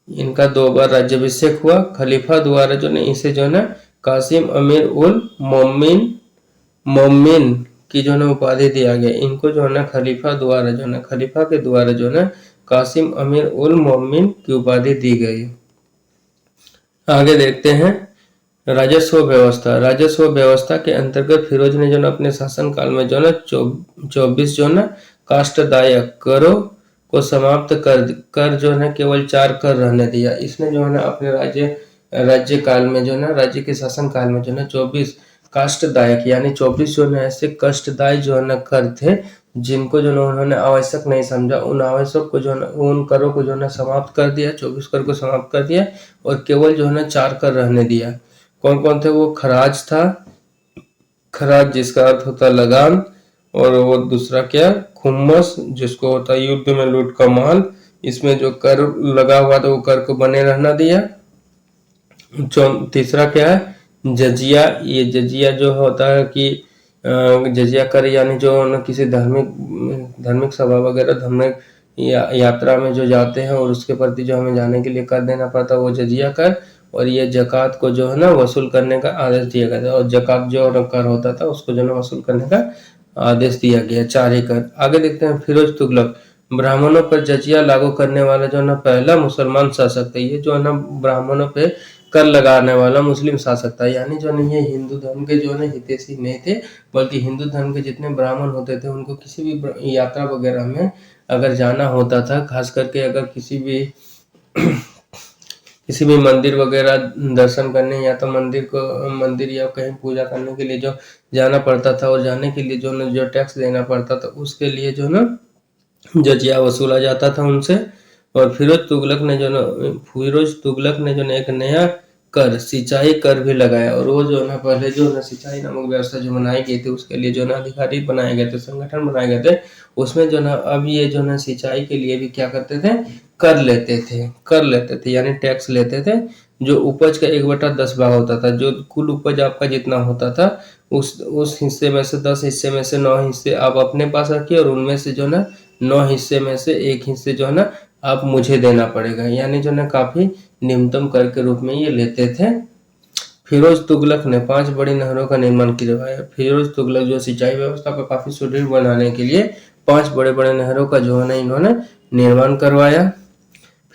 इनका 2 बार राज्याभिषेक हुआ। खलीफा द्वारा जो है इसे जो है ना कासिम अमीर उल मोमिन मोमिन की जो है ना उपाधि दिया गया। इनको जो है ना खलीफा द्वारा जो है ना खलीफा के द्वारा जो है ना कासिम अमीर उल मोमिन की उपाधि दी गई। आगे देखते हैं राजस्व व्यवस्था। राजस्व व्यवस्था के अंतर्गत फिरोज ने जो है अपने शासन काल में जो है 24 जो है ना काष्ठदायक करों को समाप्त कर जो है केवल 4 कर रहने दिया। इसने जो है ना अपने राज्य काल में जो है ना राज्य के शासन काल में जो है 24 काष्ठदायक यानी 24 जो है ऐसे कष्टदायी जो है ना कर थे जिनको जो है उन्होंने आवश्यक नहीं समझा। उन आवश्यक को जो है उन करों को जो है समाप्त कर दिया, 24 कर को समाप्त कर दिया और केवल जो है ना 4 कर रहने दिया। कौन कौन थे वो? खराज था, खराज जिसका अर्थ होता है लगान, और वो दूसरा क्या? खुम्मस जिसको होता है युद्ध में लूट का माल। इसमें जो कर लगा हुआ था वो कर को बने रहना दिया। तीसरा क्या है? जजिया। ये जजिया जो होता है कि जजिया कर यानी जो न किसी धार्मिक सभा वगैरह धार्मिक यात्रा में जो जाते हैं और उसके प्रति जो हमें जाने के लिए कर देना पड़ता है वो जजिया कर। और ये जकात को जो है ना वसूल करने का आदेश दिया गया था, और जकात जो कर होता था उसको जो है वसूल करने का आदेश दिया गया। 4 ही कर। आगे देखते हैं फिरोज तुगलक। ब्राह्मणों पर जजिया लागू करने वाला जो है ना पहला मुसलमान शासक था। ये जो है ना ब्राह्मणों पे कर लगाने वाला मुस्लिम शासक था। यानी जो नहीं ये हिंदू धर्म के जो है ना हितैषी नहीं थे, बल्कि हिंदू धर्म के जितने ब्राह्मण होते थे उनको किसी भी यात्रा वगैरह में अगर जाना होता था, खास करके अगर किसी भी मंदिर वगैरह दर्शन करने या तो मंदिर या कहीं पूजा करने के लिए जो जाना पड़ता था, और जाने के लिए जो टैक्स देना पड़ता था उसके लिए जो ना जजिया वसूला जाता था उनसे। और फिरोज तुगलक ने जो एक नया कर सिंचाई कर भी लगाया, और वो जो ना पहले जो ना सिंचाई नामक व्यवस्था जो बनाई गई थी उसके लिए जो ना अधिकारी बनाए गए थे, संगठन बनाए गए थे। उसमें जो ना अब ये जो ना सिंचाई के लिए भी क्या करते थे? कर लेते थे यानी टैक्स लेते थे। जो उपज का 1/10 भाग होता था, जो कुल उपज आपका जितना होता था उस हिस्से में से 10 हिस्से में से 9 हिस्से आप अपने पास रखिए, और उनमें से जो ना 9 हिस्से में से 1 हिस्से जो है ना आप मुझे देना पड़ेगा। यानी जो ना काफी न्यूनतम कर के रूप में ये लेते थे। फिरोज तुगलक ने 5 बड़ी नहरों का निर्माण करवाया। फिरोज तुगलक जो सिंचाई व्यवस्था को काफी सुदृढ़ बनाने के लिए 5 बड़े बड़े नहरों का जो है ना इन्होंने निर्माण करवाया।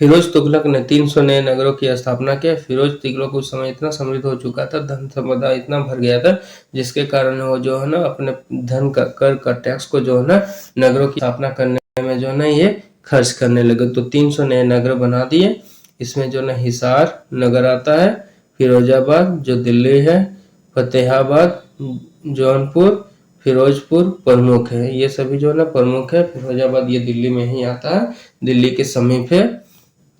फिरोज तुगलक ने 300 नए नगरों की स्थापना की। फिरोज तुगलक उस समय इतना समृद्ध हो चुका था, धन संपदा इतना भर गया था, जिसके कारण वो जो है ना अपने धन का कर का टैक्स को जो है ना नगरों की स्थापना करने में जो है ना ये खर्च करने लगे। तो 300 नए नगर बना दिए। इसमें जो ना हिसार नगर आता है, फिरोजाबाद जो दिल्ली है, फतेहाबाद, जौनपुर, फिरोजपुर प्रमुख है। ये सभी जो है ना प्रमुख है। फिरोजाबाद ये दिल्ली में ही आता है, दिल्ली के समीप है।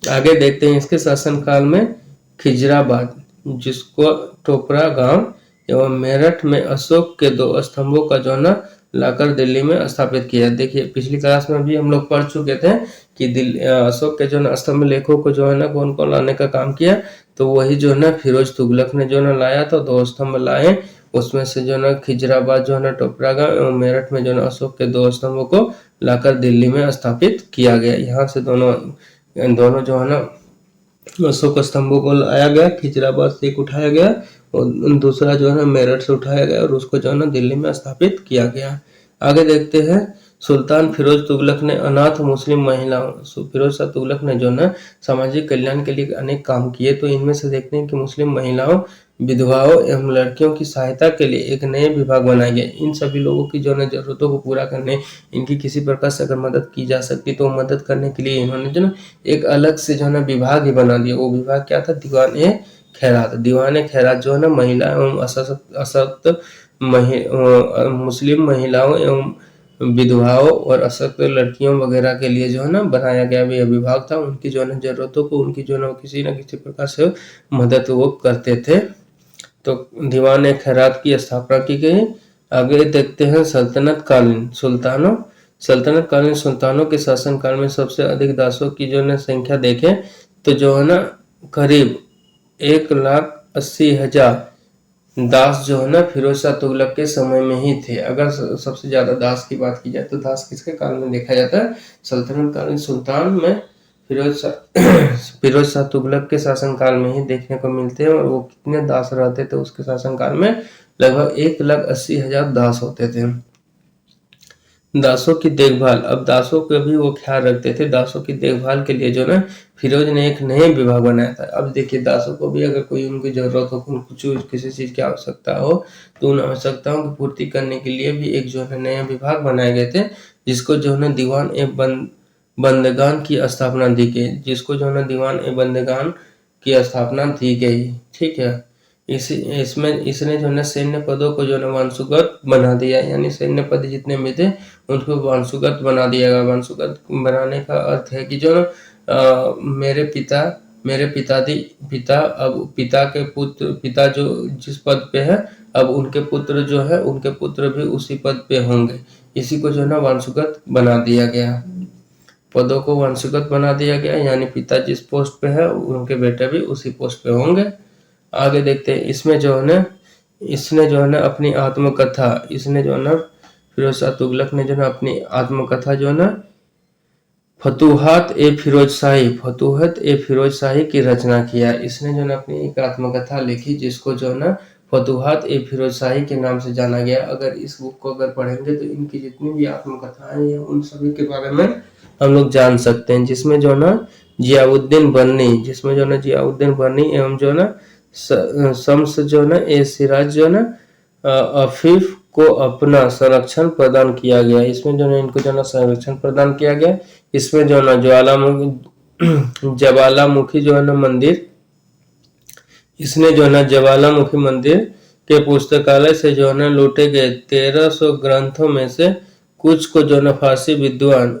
आगे देखते हैं इसके शासनकाल में खिजराबाद जिसको टोपरा गांव एवं मेरठ में अशोक के 2 स्तंभों का जो ना लाकर दिल्ली में स्थापित किया। देखिए पिछली क्लास में भी हम लोग पढ़ चुके थे कि अशोक के जो ना स्तंभ लेखों को जो है ना कौन कौन लाने का काम किया, तो वही जो है ना फिरोज तुगलक ने जो ना लाया था। 2 स्तंभ लाए, उसमें से जो ना खिजराबाद जो है ना टोपरा गांव एवं मेरठ में जो ना अशोक के 2 स्तंभों को लाकर दिल्ली में स्थापित किया गया। यहाँ से दोनों जो है ना अशोक स्तंभों को लाया गया, खिजराबाद से एक उठाया गया और दूसरा जो है ना मेरठ से उठाया गया और उसको जो है ना दिल्ली में स्थापित किया गया। आगे देखते हैं सुल्तान फिरोज तुगलक ने अनाथ मुस्लिम महिलाओं फिरोज शाह तुगलक ने जो ना सामाजिक कल्याण के लिए अनेक काम किए। तो इनमें से देखते हैं कि मुस्लिम महिलाओं, विधवाओं एवं लड़कियों की सहायता के लिए एक नए विभाग बनाए गए। इन सभी लोगों की जो है जरूरतों को पूरा करने, इनकी किसी प्रकार से अगर मदद की जा सकती तो मदद करने के लिए इन्होंने जो ना एक अलग से जो है ना विभाग ही बना दिया। वो विभाग क्या था? दीवाने खैरात। दीवाने खैरात जो है ना महिला एवं अशक्त मुस्लिम महिलाओं एवं विधवाओं और अशक्त लड़कियों वगैरह के लिए जो है ना बनाया गया यह विभाग था। उनकी जो है ना जरूरतों को उनकी जो है ना किसी न किसी प्रकार से मदद वो करते थे। तो दीवान खैरात की स्थापना की गई। आगे देखते हैं सल्तनत कालीन सुल्तानों के शासनकाल में सबसे अधिक दासों की जो है संख्या देखें तो जो है ना करीब 1,80,000 दास जो है ना फिरोज शाह तुगलक के समय में ही थे। अगर सबसे ज्यादा दास की बात की जाए तो दास किसके काल में देखा जाता है? सल्तनत कालीन सुल्तान में फिरोज शाह फिरोज शाह तुगलक के शासनकाल में ही देखने को मिलते हैं। और वो कितने दास रहते थे उसके शासनकाल में? लगभग 1,80,000 दास होते थे। दासों की देखभाल, अब दासों का भी वो ख्याल रखते थे। दासों की देखभाल के लिए जो ना फिरोज ने एक नए विभाग बनाया था। अब देखिए, दासों को भी अगर कोई उनकी जरूरत हो, उनको किसी चीज की आवश्यकता हो, तो उन आवश्यकताओं की पूर्ति करने के लिए भी एक जो है नया विभाग बनाए गए थे, जिसको जो है दीवान ए बंदगान की स्थापना दी गई। जिसको जो है दीवान ए बंदगान की स्थापना दी गई। ठीक है। इसमें इसने जो है सैन्य पदों को जो है वंशुगत बना दिया, यानी सैन्य पद जितने भी थे उनको वंशुगत बना दिया गया। वंशुगत बनाने का अर्थ है कि जो मेरे पिता, अब पिता के पुत्र, पिता जो जिस पद पे है, अब उनके पुत्र जो है उनके पुत्र भी उसी पद पे होंगे। इसी को जो है वंशुगत बना दिया गया। पदों को वंशगत बना दिया गया, यानी पिता जिस पोस्ट पे है उनके बेटे भी उसी पोस्ट पे होंगे। आगे देखते हैं। इसमें जो है ना इसने जो है ना अपनी आत्मकथा, इसने जो है ना फिरोज शाह तुगलक ने जो है अपनी आत्मकथा जो है ना फतूहत ए फिरोज शाही की रचना किया। इसने जो है अपनी एक आत्मकथा लिखी, जिसको जो है ना फतूहत ए फिरोज शाही के नाम से जाना गया। अगर इस बुक को अगर पढ़ेंगे तो इनकी जितनी भी आत्मकथाएं हैं उन सभी के बारे में हम लोग जान सकते हैं। जिसमें जो है ना जियाउद्दीन बर्नी एवं जो है ना शम्स जो है ना ए सिराज जो है ना अफीफ को अपना संरक्षण प्रदान किया गया। इसमें जो है इनको जो है संरक्षण प्रदान किया गया। इसमें जो है ना ज्वालामुखी जो है ना मंदिर, इसने जो है ना ज्वालामुखी मंदिर के पुस्तकालय से जो है ना लूटे गए 1300 ग्रंथों में से कुछ को जो है ना फारसी विद्वान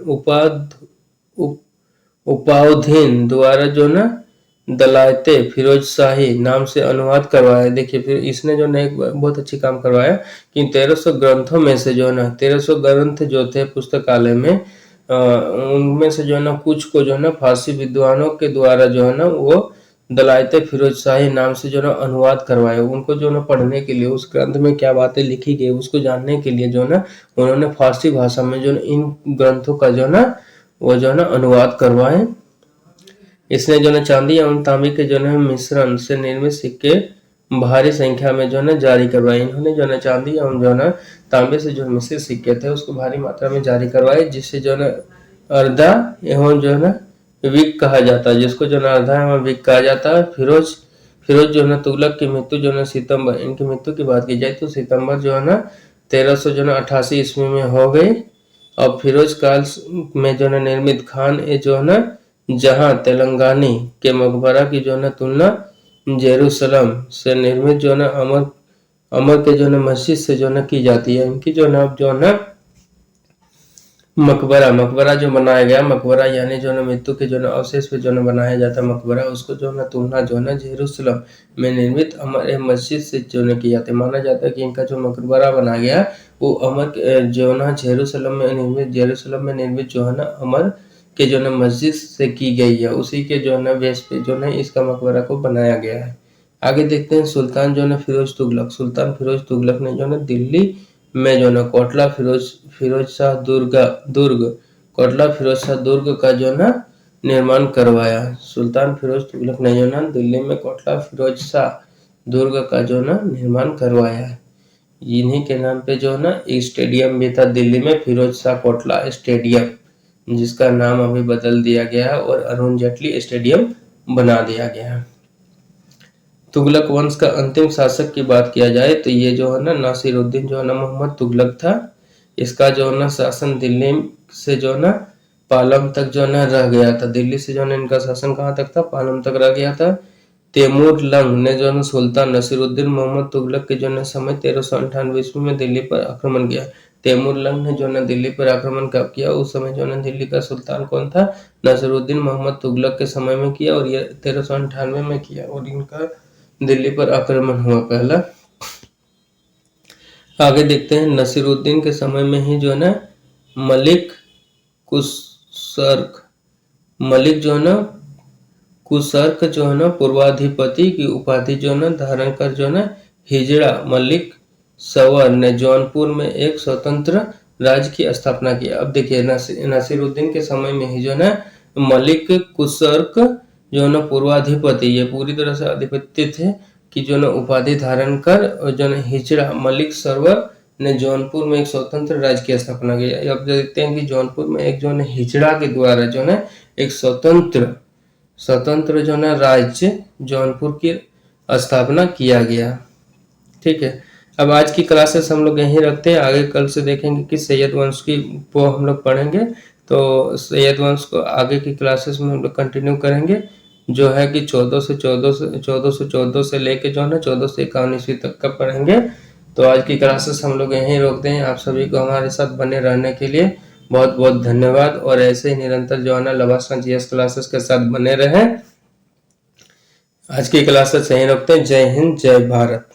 उपाउद्दीन द्वारा जो ना दलायते फिरोज शाही नाम से अनुवाद करवाया। देखिए, फिर इसने जो ना एक बहुत अच्छी काम करवाया कि 1300 ग्रंथों में से जो है ना 1300 ग्रंथ जो थे पुस्तकालय में, उनमें से जो है ना कुछ को जो है ना फारसी विद्वानों के द्वारा जो है ना वो दलायते फिरोज शाही नाम से जो है ना अनुवाद करवाया। उनको जो है ना पढ़ने के लिए, उस ग्रंथ में क्या बातें लिखी गई उसको जानने के लिए जो है ना उन्होंने फारसी भाषा में जो है इन ग्रंथों का जो है ना वो जो है ना अनुवाद करवाए। इसने जो है चांदी एवं तांबे के जो है मिश्रण से निर्मित सिक्के भारी संख्या में जो है ना जारी करवाए। इन्होंने जो है चांदी एवं जो है तांबे से जो मिश्रित सिक्के थे उसको भारी मात्रा में जारी करवाए, जिससे जो है अर्धा एवं जो है ना विक कहा जाता है, जिसको जो है अर्धा एवं विक कहा जाता है। फिरोज जो है तुगलक की मृत्यु जो है सितंबर, इनकी मृत्यु की बात की जाए तो सितंबर जो है 1388 ईस्वी में हो गई। अब फिरोज काल में जो है निर्मित खान ए जो है ना जहां तेलंगानी के मकबरा की जो है तुलना जेरूसलम से निर्मित जो है अमर के जो है मस्जिद से जो है की जाती है। इनकी जो है मकबरा जो बनाया गया, मकबरा यानी जो है मृत्यु के जो है अवशेष पे जो है बनाया जाता है मकबरा, उसको जो है तुलना जो है जेरूसलम में निर्मित अमर मस्जिद से जो है की जाती है। माना जाता है कि इनका जो मकबरा बना गया वो अमर जो है जेरूसलम में निर्मित जो है अमर के जो है मस्जिद से की गई है, उसी के जो है बेस पे जो है इसका मकबरा को बनाया गया है। आगे देखते हैं सुल्तान जो है फिरोज तुगलक। सुल्तान फिरोज तुगलक ने जो है दिल्ली में जो है कोटला फिरोज शाह दुर्ग का जो है निर्माण करवाया। सुल्तान फिरोज तुगलक ने जो है दिल्ली में कोटला फिरोज शाह दुर्ग का जो है निर्माण करवाया। इन्हीं के नाम पे जो है ना एक स्टेडियम भी था दिल्ली में, फिरोज शाह कोटला स्टेडियम, जिसका नाम अभी बदल दिया गया है और अरुण जेटली स्टेडियम बना दिया गया है। तुगलक वंश का अंतिम शासक की बात किया जाए तो ये जो है ना नासिरुद्दीन जो है ना मोहम्मद तुगलक था। इसका जो है ना शासन दिल्ली से जो है ना पालम तक जो है ना रह गया था। दिल्ली से जो है ना इनका शासन कहाँ तक था? पालम तक रह गया था। तैमूर लंग ने जो है सुल्तान नसीरुद्दीन मोहम्मद तुगलक के जो है समय 1398 ईस्वी में दिल्ली पर आक्रमण किया। तैमूर लंग ने जो है दिल्ली पर आक्रमण कब किया? उस समय जो है दिल्ली का सुल्तान कौन था? नसीरुद्दीन मोहम्मद तुगलक के समय में किया, और ये 1398 में किया, और इनका दिल्ली पर आक्रमण हुआ पहला। आगे देखते हैं। नसीरुद्दीन के समय में ही जो है ना मलिक कुसर्क जो है ना पूर्वाधिपति की उपाधि जो है ना धारण कर जो है ना हिजड़ा मलिक सवर ने जौनपुर में एक स्वतंत्र राज्य की स्थापना की। अब देखिए नसीरुद्दीन के समय में ही जो है ना मलिक कुसर्क जो है ना पूर्वाधिपति, ये पूरी तरह से अधिपत्य थे कि जो ना उपाधि धारण कर और जो ना हिजड़ा मलिक सरवर ने जौनपुर में एक स्वतंत्र राज्य की स्थापना की। अब देखते हैं कि जौनपुर में एक जो है हिजड़ा के द्वारा जो है एक स्वतंत्र जो है राज्य जौनपुर की स्थापना किया गया। ठीक है, अब आज की क्लासेस हम लोग यहीं रखते हैं, आगे कल से देखेंगे कि सैयद वंश की वो हम लोग पढ़ेंगे। तो सैयद वंश को आगे की क्लासेस में हम लोग कंटिन्यू करेंगे, जो है कि 1414 से लेके जो है ना 1451 ईस्वी तक का पढ़ेंगे। तो आज की क्लासेस हम लोग यहीं रोकते हैं। आप सभी को हमारे साथ बने रहने के लिए बहुत बहुत धन्यवाद, और ऐसे ही निरंतर जो है ना लवासना जीएस क्लासेस के साथ बने रहें। आज की क्लासेस यहीं रोकते हैं। जय हिंद, जय भारत।